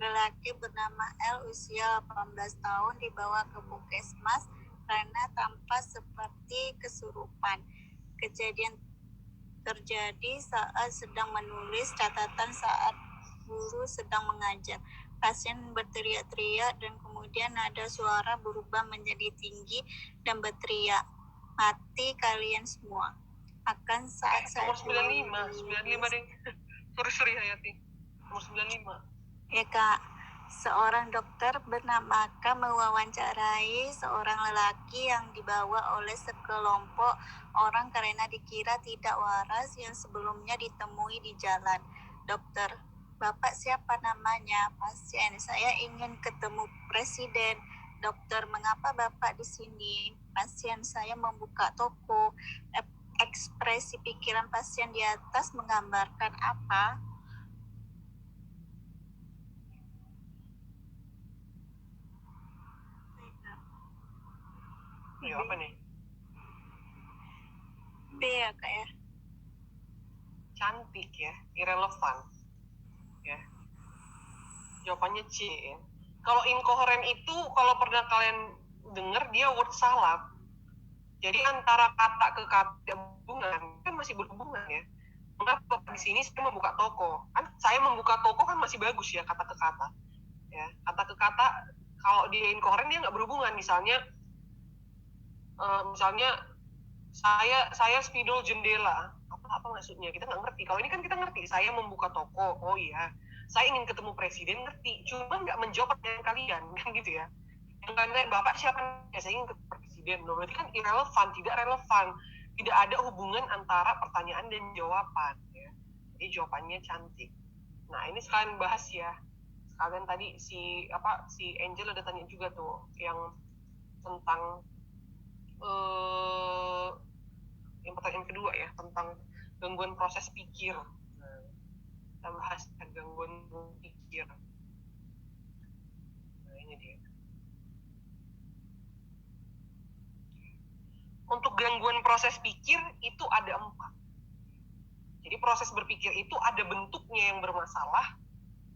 lelaki bernama L usia 18 tahun dibawa ke puskesmas karena tampak seperti kesurupan. Kejadian terjadi saat sedang menulis catatan saat guru sedang mengajar. Pasien berteriak-teriak dan kemudian nada suara berubah menjadi tinggi dan berteriak, "Mati kalian semua." Akan saat saya Nomor 95 deh. Sorry Hayati. Nomor 95. Ya Kak, seorang dokter bernama K mewawancarai seorang lelaki yang dibawa oleh sekelompok orang karena dikira tidak waras yang sebelumnya ditemui di jalan. Dokter, Bapak siapa namanya? Pasien, saya ingin ketemu Presiden. Dokter, mengapa Bapak di sini? Pasien, saya membuka toko. Ekspresi pikiran pasien di atas menggambarkan apa? Ya, apa nih? B ya Kak ya. Cantik ya, irrelevant. Ya. Jawabannya C ya. Kalau incoherent itu, kalau pernah kalian dengar, dia word salad. Jadi antara kata ke kata berhubungan kan masih berhubungan ya. Mengapa di sini saya membuka toko? Kan saya membuka toko kan masih bagus ya kata ke kata. Ya, kata ke kata kalau dia incoherent dia nggak berhubungan. Misalnya saya spidol jendela. Apa maksudnya? Kita nggak ngerti. Kalau ini kan kita ngerti. Saya membuka toko. Oh iya. Saya ingin ketemu presiden, ngerti. Cuma nggak menjawab pertanyaan kalian kan gitu ya. Yang kalian Bapak siapa? Ya saya ingin ketemu presiden. Loh, berarti kan irrelevant, tidak relevan. Tidak ada hubungan antara pertanyaan dan jawaban ya. Jadi jawabannya cantik. Nah, ini sekalian bahas ya. Sekalian tadi si Angel ada tanya juga tuh yang tentang yang pertanyaan kedua ya, tentang gangguan proses pikir. Nah, kita bahas gangguan pikir. Nah, ini dia. Untuk gangguan proses pikir itu ada 4. Jadi proses berpikir itu ada bentuknya yang bermasalah,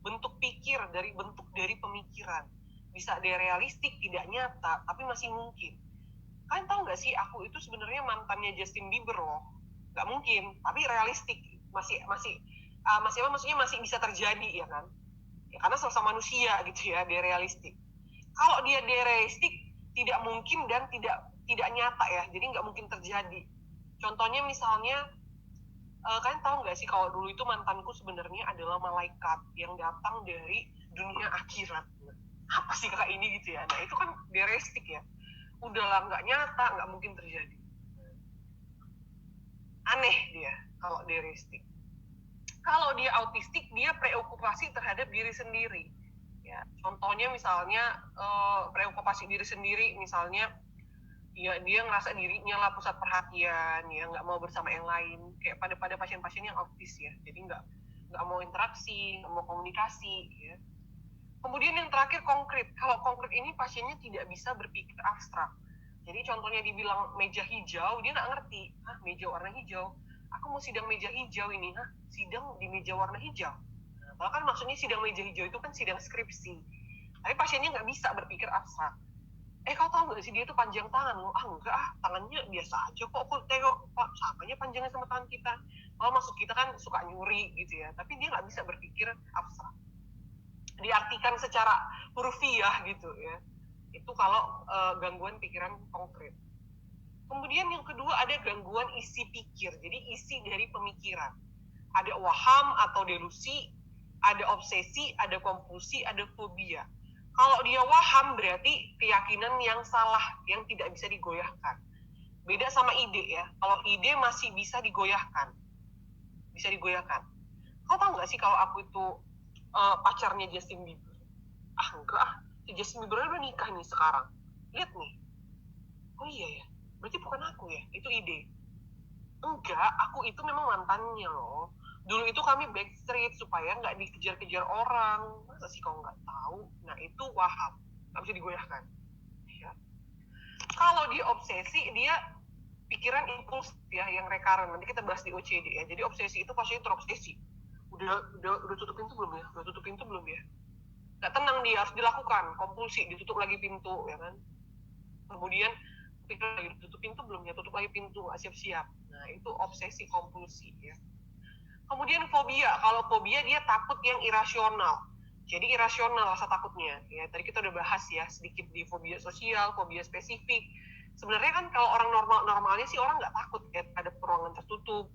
bentuk pikir bentuk dari pemikiran. Bisa ada realistik, tidak nyata, tapi masih mungkin. Kalian tahu nggak sih, aku itu sebenarnya mantannya Justin Bieber loh. Nggak mungkin, tapi realistik, maksudnya masih bisa terjadi ya kan? Ya, karena sama manusia gitu ya, dia realistik. Kalau dia realistik, tidak mungkin dan tidak nyata ya, jadi nggak mungkin terjadi. Contohnya misalnya, kalian tahu nggak sih kalau dulu itu mantanku sebenarnya adalah malaikat yang datang dari dunia akhirat. Apa sih kakak ini gitu ya? Nah itu kan dia realistik ya. Udahlah nggak nyata, nggak mungkin terjadi. Aneh dia kalau dia realistik. Kalau dia autistik, dia preokupasi terhadap diri sendiri. Ya, contohnya misalnya preokupasi diri sendiri, misalnya ya dia ngerasa dirinya lah pusat perhatian, ya nggak mau bersama yang lain, kayak pada pasien-pasien yang autis ya. Jadi nggak mau interaksi, nggak mau komunikasi. Ya. Kemudian yang terakhir konkret. Kalau konkret ini pasiennya tidak bisa berpikir abstrak. Jadi contohnya dibilang meja hijau, dia nggak ngerti. Hah, meja warna hijau? Aku mau sidang meja hijau ini. Hah, sidang di meja warna hijau? Nah, bahkan maksudnya sidang meja hijau itu kan sidang skripsi. Tapi pasiennya nggak bisa berpikir abstrak. Kau tahu nggak sih dia tuh panjang tangan loh? Enggak, tangannya biasa aja kok. Kok tengok, Pak, samanya panjangnya sama tangan kita. Kalau maksud kita kan suka nyuri gitu ya. Tapi dia nggak bisa berpikir abstrak. Diartikan secara hurufiah gitu ya. Itu kalau gangguan pikiran konkret. Kemudian yang kedua ada gangguan isi pikir. Jadi isi dari pemikiran. Ada waham atau delusi, ada obsesi, ada kompulsi, ada fobia. Kalau dia waham berarti keyakinan yang salah, yang tidak bisa digoyahkan. Beda sama ide ya. Kalau ide masih bisa digoyahkan. Bisa digoyahkan. Kau tahu nggak sih kalau aku itu pacarnya Justin Bieber? Enggak. Si Justin Bieber udah nikah nih sekarang. Lihat nih. Oh iya ya. Berarti bukan aku ya. Itu ide. Enggak. Aku itu memang mantannya loh. Dulu itu kami backstreet supaya nggak dikejar-kejar orang. Masa sih kau nggak tahu? Nah itu waham. Nggak bisa digoyahkan. Ya. Kalau dia obsesi, dia pikiran impulsif ya, yang recurrent. Nanti kita bahas di OCD ya. Jadi obsesi itu pasti terobsesi. Udah tutup pintu belum ya? Udah tutup pintu belum ya? Nggak tenang dia, harus dilakukan. Kompulsi, ditutup lagi pintu, ya kan? Kemudian, pikir lagi, tutup pintu belum ya? Tutup lagi pintu, nggak siap-siap. Nah, itu obsesi kompulsi, ya. Kemudian fobia. Kalau fobia, dia takut yang irasional. Jadi irasional rasa takutnya. Ya, tadi kita udah bahas ya, sedikit di fobia sosial, fobia spesifik. Sebenarnya kan kalau orang normalnya sih orang nggak takut ya, terhadap ruangan tertutup,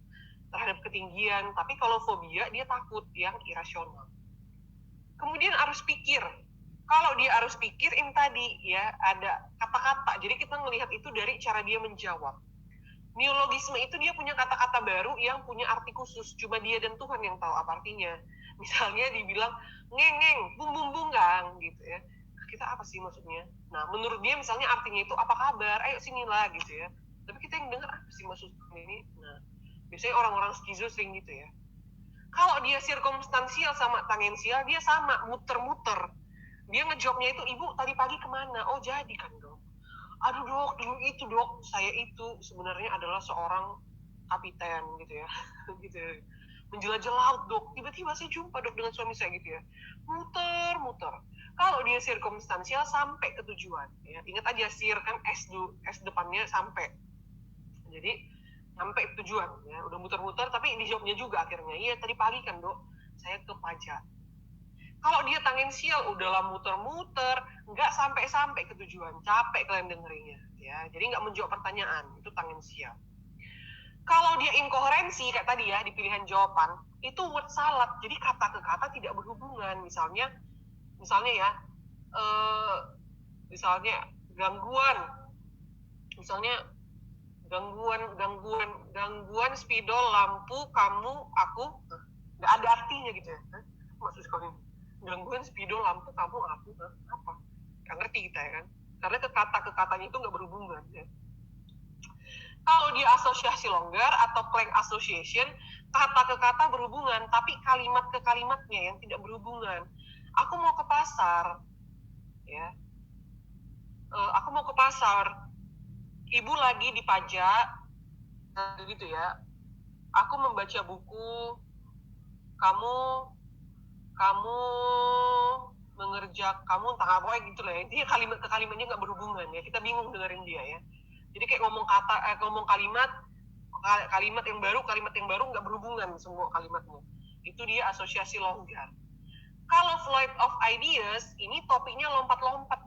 terhadap ketinggian, tapi kalau fobia dia takut yang irasional. Kemudian arus pikir. Kalau dia arus pikir ini tadi ya ada kata-kata. Jadi kita melihat itu dari cara dia menjawab. Neologisme itu dia punya kata-kata baru yang punya arti khusus. Cuma dia dan Tuhan yang tahu apa artinya. Misalnya dibilang ngeng-ngeng, bung-bung-bung gang gitu ya. Kita apa sih maksudnya? Nah, menurut dia misalnya artinya itu apa kabar? Ayo sinilah gitu ya. Tapi kita yang dengar apa sih maksudnya ini? Nah, biasanya orang-orang skizo sering gitu ya. Kalau dia sirkumstansial sama tangensial, dia sama, muter-muter. Dia ngejawabnya itu, ibu tadi pagi kemana? Oh jadi kan dok. Aduh dok, dulu itu dok, saya itu sebenarnya adalah seorang kapiten gitu ya. gitu. menjelajah laut dok, tiba-tiba saya jumpa dok dengan suami saya gitu ya, muter-muter. Kalau dia sirkumstansial sampai ke tujuan, ya ingat aja sir kan S depannya sampai, jadi sampai tujuan ya, udah muter-muter tapi dijawabnya juga akhirnya, iya tadi pagi kan dok, saya ke Pajak. Kalau dia tangensial udahlah muter-muter, nggak sampai ke tujuan, capek kalian dengerinnya ya, jadi nggak menjawab pertanyaan, itu tangensial. Kalau dia inkoherensi kayak tadi ya di pilihan jawaban, itu word salad, jadi kata ke kata tidak berhubungan. Misalnya ya, misalnya gangguan spidol lampu kamu aku, nggak ada artinya gitu ya. Maksud sekali gangguan spidol lampu kamu aku, apa? Nggak ngerti kita ya kan? Karena ke katanya itu nggak berhubungan ya. Kalau dia asosiasi longgar atau clang association, kata ke kata berhubungan, tapi kalimat ke kalimatnya yang tidak berhubungan. Aku mau ke pasar, ya. Aku mau ke pasar. Ibu lagi di Pajak, gitu ya. Aku membaca buku. Kamu kamu entah apa gitu lah. Intinya kalimat ke kalimatnya nggak berhubungan ya. Kita bingung dengerin dia ya. Jadi kayak ngomong kalimat yang baru nggak berhubungan semua kalimatnya. Itu dia asosiasi longgar. Kalau flight of ideas, ini topiknya lompat-lompat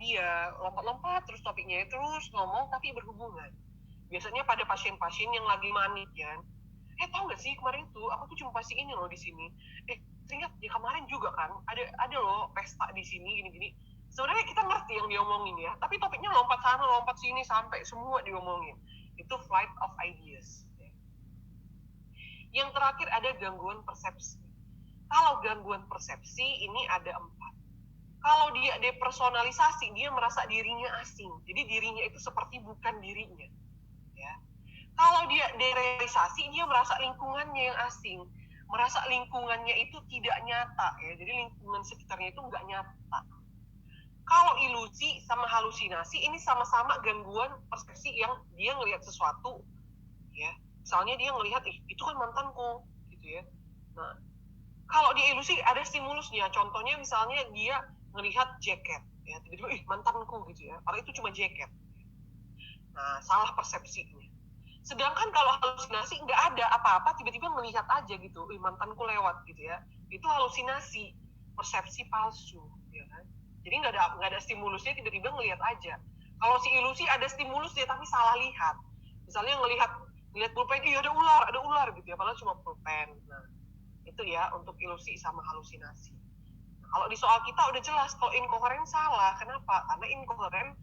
terus topiknya terus ngomong tapi berhubungan. Biasanya pada pasien-pasien yang lagi manik ya. Tau nggak sih kemarin tuh aku tuh jumpa si ini loh di sini. Teringat ya kemarin juga kan ada loh pesta di sini gini-gini. Sebenarnya kita ngerti yang diomongin ya, tapi topiknya lompat sana, lompat sini, sampai semua diomongin. Itu flight of ideas. Yang terakhir ada gangguan persepsi. Kalau gangguan persepsi ini ada 4. Kalau dia depersonalisasi, dia merasa dirinya asing. Jadi dirinya itu seperti bukan dirinya. Ya. Kalau dia derealisasi, dia merasa lingkungannya yang asing. Merasa lingkungannya itu tidak nyata. Ya. Jadi lingkungan sekitarnya itu nggak nyata. Kalau ilusi sama halusinasi ini sama-sama gangguan persepsi yang dia ngelihat sesuatu, ya. Misalnya dia ngelihat, itu kan mantanku, gitu ya. Nah, kalau dia ilusi ada stimulusnya. Contohnya misalnya dia ngelihat jaket, ya. Tiba-tiba, mantanku, gitu ya. Padahal itu cuma jaket. Nah, salah persepsinya. Sedangkan kalau halusinasi nggak ada apa-apa, tiba-tiba melihat aja gitu, mantanku lewat, gitu ya. Itu halusinasi, persepsi palsu, ya kan. Jadi nggak ada stimulusnya, tiba-tiba ngelihat aja. Kalau si ilusi ada stimulusnya tapi salah lihat. Misalnya ngelihat pulpen, ada ular gitu ya, padahal cuma pulpen. Nah, itu ya untuk ilusi sama halusinasi. Nah, kalau di soal kita udah jelas, kalau inkoheren salah. Kenapa? Karena inkoheren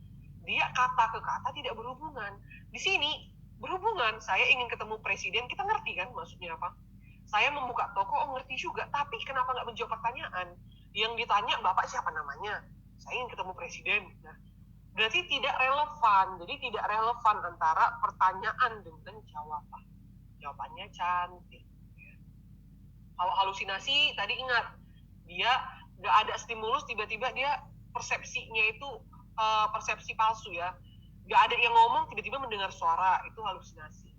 dia kata ke kata tidak berhubungan. Di sini berhubungan. Saya ingin ketemu presiden, kita ngerti kan maksudnya apa? Saya membuka toko, ngerti juga. Tapi kenapa nggak menjawab pertanyaan? Yang ditanya, Bapak siapa namanya? Saya ingin ketemu presiden. Nah, berarti tidak relevan. Jadi tidak relevan antara pertanyaan dengan jawaban. Jawabannya cantik. Kalau halusinasi, tadi ingat, dia nggak ada stimulus, tiba-tiba dia persepsinya itu persepsi palsu ya. Nggak ada yang ngomong, tiba-tiba mendengar suara, itu halusinasi.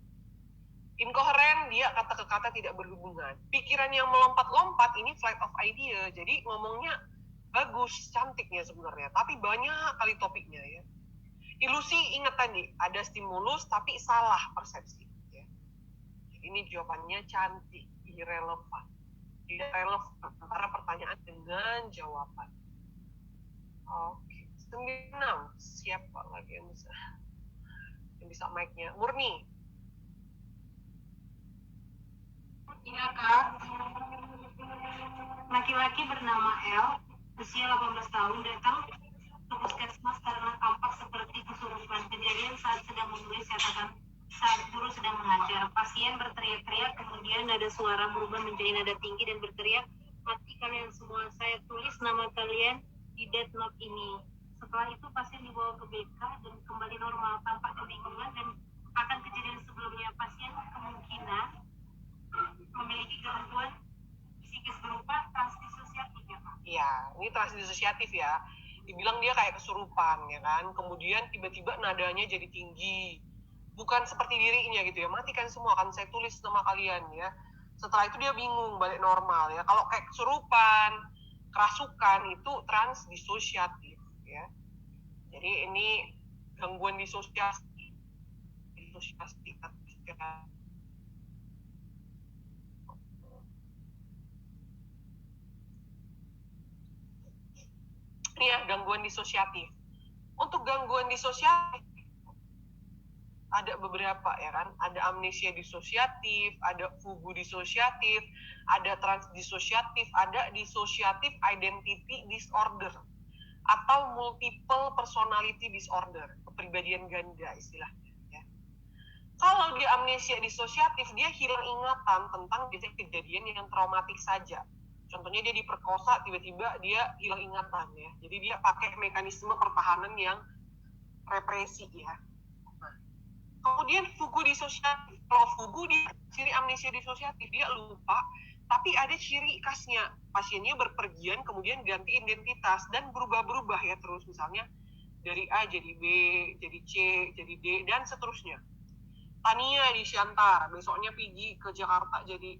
Inkoheren, dia kata ke kata tidak berhubungan. Pikiran yang melompat-lompat, ini flight of idea. Jadi ngomongnya bagus, cantiknya sebenarnya. Tapi banyak kali topiknya ya. Ilusi, ingat tadi, ada stimulus tapi salah persepsi. Ya. Jadi ini jawabannya cantik, irrelevant. Tidak relevan antara pertanyaan dengan jawaban. Oke, 9. Siapa lagi yang bisa mic-nya? Murni. Iya Kak, laki-laki bernama L, usia 18 tahun, datang ke puskesmas karena tampak seperti kesurupan. Kejadian saat sedang menulis catatan saat guru sedang mengajar. Pasien berteriak-teriak, kemudian nada suara berubah menjadi nada tinggi dan berteriak, "Mati kalian semua, saya tulis nama kalian di death note ini." Setelah itu pasien dibawa ke BK dan kembali normal tanpa kebingungan dan akan kejadian sebelumnya. Pasien kemungkinan memiliki gangguan psikis berupa transdisosiatif ya Pak? Iya, ini transdisosiatif ya. Dibilang dia kayak kesurupan ya kan. Kemudian tiba-tiba nadanya jadi tinggi. Bukan seperti dirinya gitu ya. Matikan semua, kan saya tulis nama kalian ya. Setelah itu dia bingung, balik normal ya. Kalau kayak kesurupan, kerasukan itu transdisosiatif ya. Jadi ini gangguan disosiasi. Ini ya gangguan disosiatif. Untuk gangguan disosiatif ada beberapa ya kan, ada amnesia disosiatif, ada fugu disosiatif, ada transdisosiatif, ada dissociative identity disorder atau multiple personality disorder, kepribadian ganda istilahnya ya. Kalau dia amnesia disosiatif, dia hilang ingatan tentang kejadian yang traumatik saja. Contohnya dia diperkosa, tiba-tiba dia hilang ingatan ya. Jadi dia pakai mekanisme pertahanan yang represi ya. Kemudian fugu disosiatif. Kalau fugu dia ciri amnesia disosiatif, dia lupa, tapi ada ciri khasnya. Pasiennya berpergian, kemudian ganti identitas dan berubah-berubah ya terus. Misalnya dari A jadi B, jadi C, jadi D, dan seterusnya. Tania di Siantar, besoknya pergi ke Jakarta jadi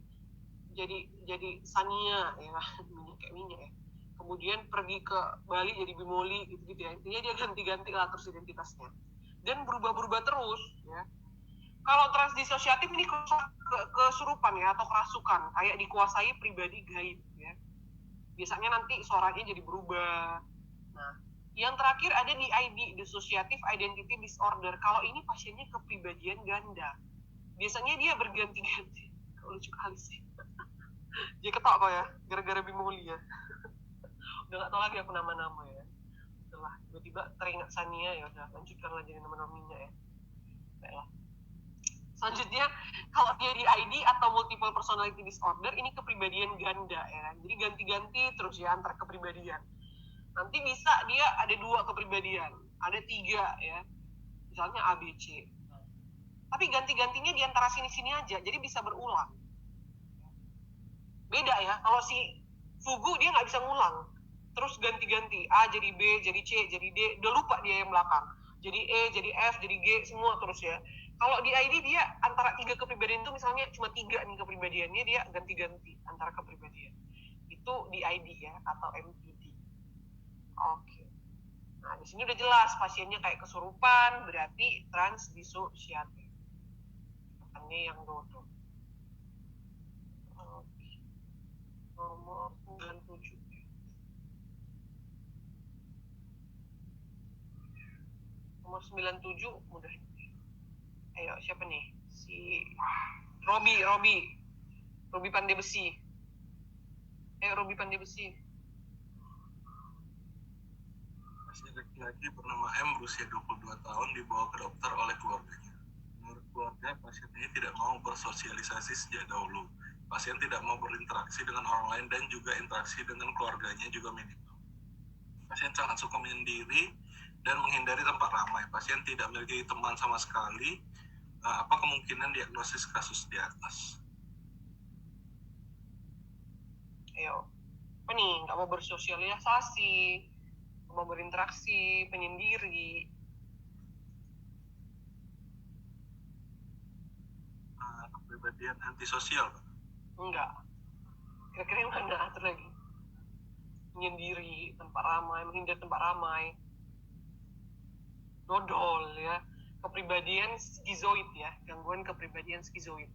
Sania ya, minyak kayak minyak ya. Kemudian pergi ke Bali jadi Bimoli gitu ya. Intinya dia ganti-ganti lah terus identitasnya. Dan berubah-berubah terus ya. Kalau transdisosiatif ini kesurupan ya atau kerasukan, kayak dikuasai pribadi gaib ya. Biasanya nanti suaranya jadi berubah. Nah, yang terakhir ada di ID, dissociative identity disorder. Kalau ini pasiennya kepribadian ganda. Biasanya dia berganti-ganti. Lucu kali sih. Dia ketawa kok ya, gara-gara Bimoli ya. Udah gak tau lagi aku nama-nama ya. Setelah tiba-tiba teringat Sania, ya udah lanjutkan lagi nama-namanya ya. Baiklah. Selanjutnya, kalau dia di ID atau multiple personality disorder, ini kepribadian ganda ya kan. Jadi ganti-ganti terus ya antar kepribadian. Nanti bisa dia ada 2 kepribadian, ada 3 ya. Misalnya A, B, C. Tapi ganti-gantinya di antara sini-sini aja, jadi bisa berulang. Beda ya, kalau si fugu dia nggak bisa ngulang. Terus ganti-ganti, A jadi B, jadi C, jadi D, udah lupa dia yang belakang. Jadi E, jadi F, jadi G, semua terus ya. Kalau di ID dia antara 3 kepribadian itu misalnya cuma 3 nih kepribadiannya, dia ganti-ganti antara kepribadian. Itu di ID ya, atau MPD. Oke. Nah, di sini udah jelas pasiennya kayak kesurupan, berarti transdisosiatif. Ini yang dodo. Oke. Nomor 97. Nomor 97 mudah. Ayo, siapa nih? Si Robi Pandai Besi. Robi Pandai Besi. Pasien laki-laki bernama M berusia 22 tahun dibawa ke dokter oleh keluarganya. Menurut keluarga, pasien ini tidak mau bersosialisasi sejak dahulu. Pasien tidak mau berinteraksi dengan orang lain dan juga interaksi dengan keluarganya juga minimal. Pasien sangat suka menyendiri dan menghindari tempat ramai. Pasien tidak memiliki teman sama sekali. Apa kemungkinan diagnosis kasus di atas? Ayo, apa nih? Nggak mau bersosialisasi, nggak mau berinteraksi, penyendiri. Kepribadian antisosial, Pak? Enggak. Kira-kira yang mana? Atur lagi. Menyendiri, tempat ramai, menghindari tempat ramai. Dodol ya. Kepribadian skizoid ya, gangguan kepribadian skizoid.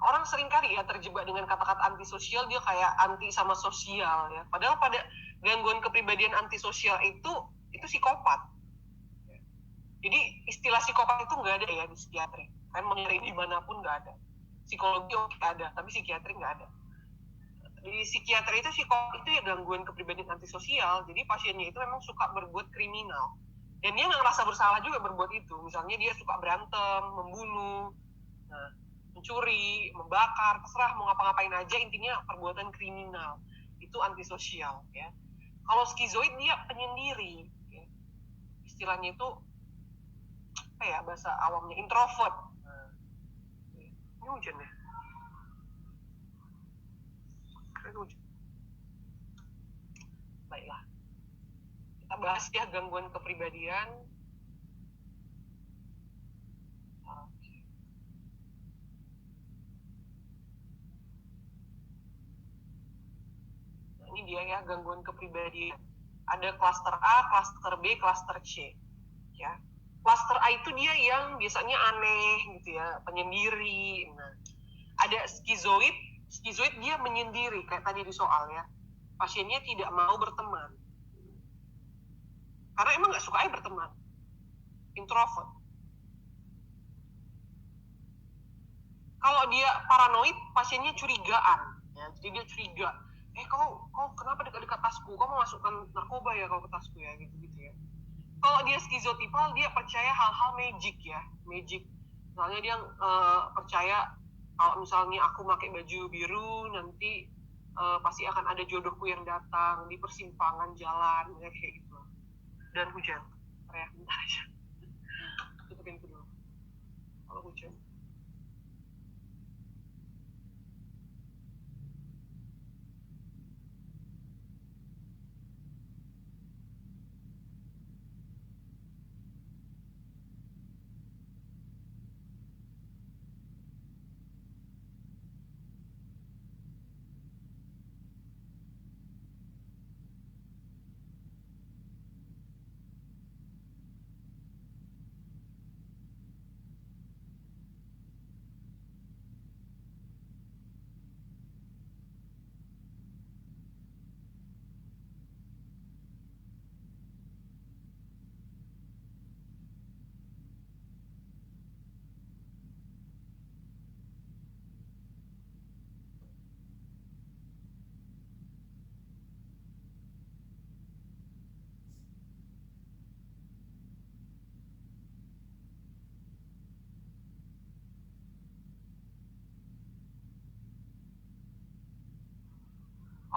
Orang sering kali ya terjebak dengan kata-kata antisosial, dia kayak anti sama sosial ya. Padahal pada gangguan kepribadian antisosial itu psikopat. Jadi istilah psikopat itu nggak ada ya di psikiatri. Kan mencari dimanapun nggak ada. Psikologi oke ada, tapi psikiatri nggak ada. Di psikiatri itu psikopat itu ya gangguan kepribadian antisosial. Jadi pasiennya itu memang suka berbuat kriminal. Dan dia nggak ngerasa bersalah juga berbuat itu. Misalnya dia suka berantem, membunuh, mencuri, membakar, terserah mau ngapa-ngapain aja, intinya perbuatan kriminal. Itu antisosial ya. Kalau skizoid dia penyendiri ya. Istilahnya itu apa ya bahasa awamnya, introvert. Ini hujan ya. Keren hujan. Baiklah. Kita bahas ya gangguan kepribadian. dia ya, gangguan kepribadian. Ada klaster A, klaster B, klaster C. Ya. Klaster A itu dia yang biasanya aneh gitu ya, penyendiri. Nah, ada skizoid dia menyendiri kayak tadi di soal ya. Pasiennya tidak mau berteman. Karena emang nggak suka berteman. Introvert. Kalau dia paranoid, pasiennya curigaan. Ya, jadi dia curiga. Kau kenapa dekat-dekat tasku? Kau mau masukkan narkoba ya kau ke tasku ya, gitu-gitu ya. Kalau dia skizotipal, dia percaya hal-hal magic ya. Magic. Misalnya dia percaya kalau misalnya aku pakai baju biru, nanti pasti akan ada jodohku yang datang di persimpangan jalan, ya, kayak gitu. Dan hujan. Ya, bentar aja. Tutupin dulu. Kalau hujan.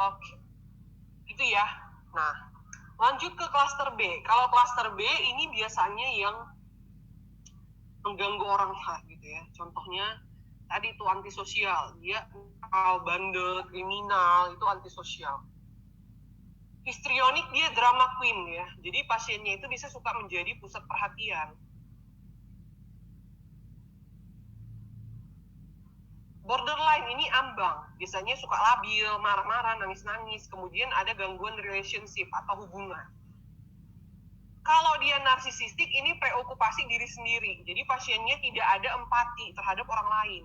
Oke, itu ya. Nah, lanjut ke klaster B. Kalau klaster B ini biasanya yang mengganggu orang lah gitu ya. Contohnya tadi itu antisosial, dia bandel, kriminal, itu antisosial. Histrionik dia drama queen ya. Jadi pasiennya itu bisa suka menjadi pusat perhatian. Borderline ini ambang, biasanya suka labil, marah-marah, nangis-nangis, kemudian ada gangguan relationship atau hubungan. Kalau dia narsisistik, ini preokupasi diri sendiri, jadi pasiennya tidak ada empati terhadap orang lain.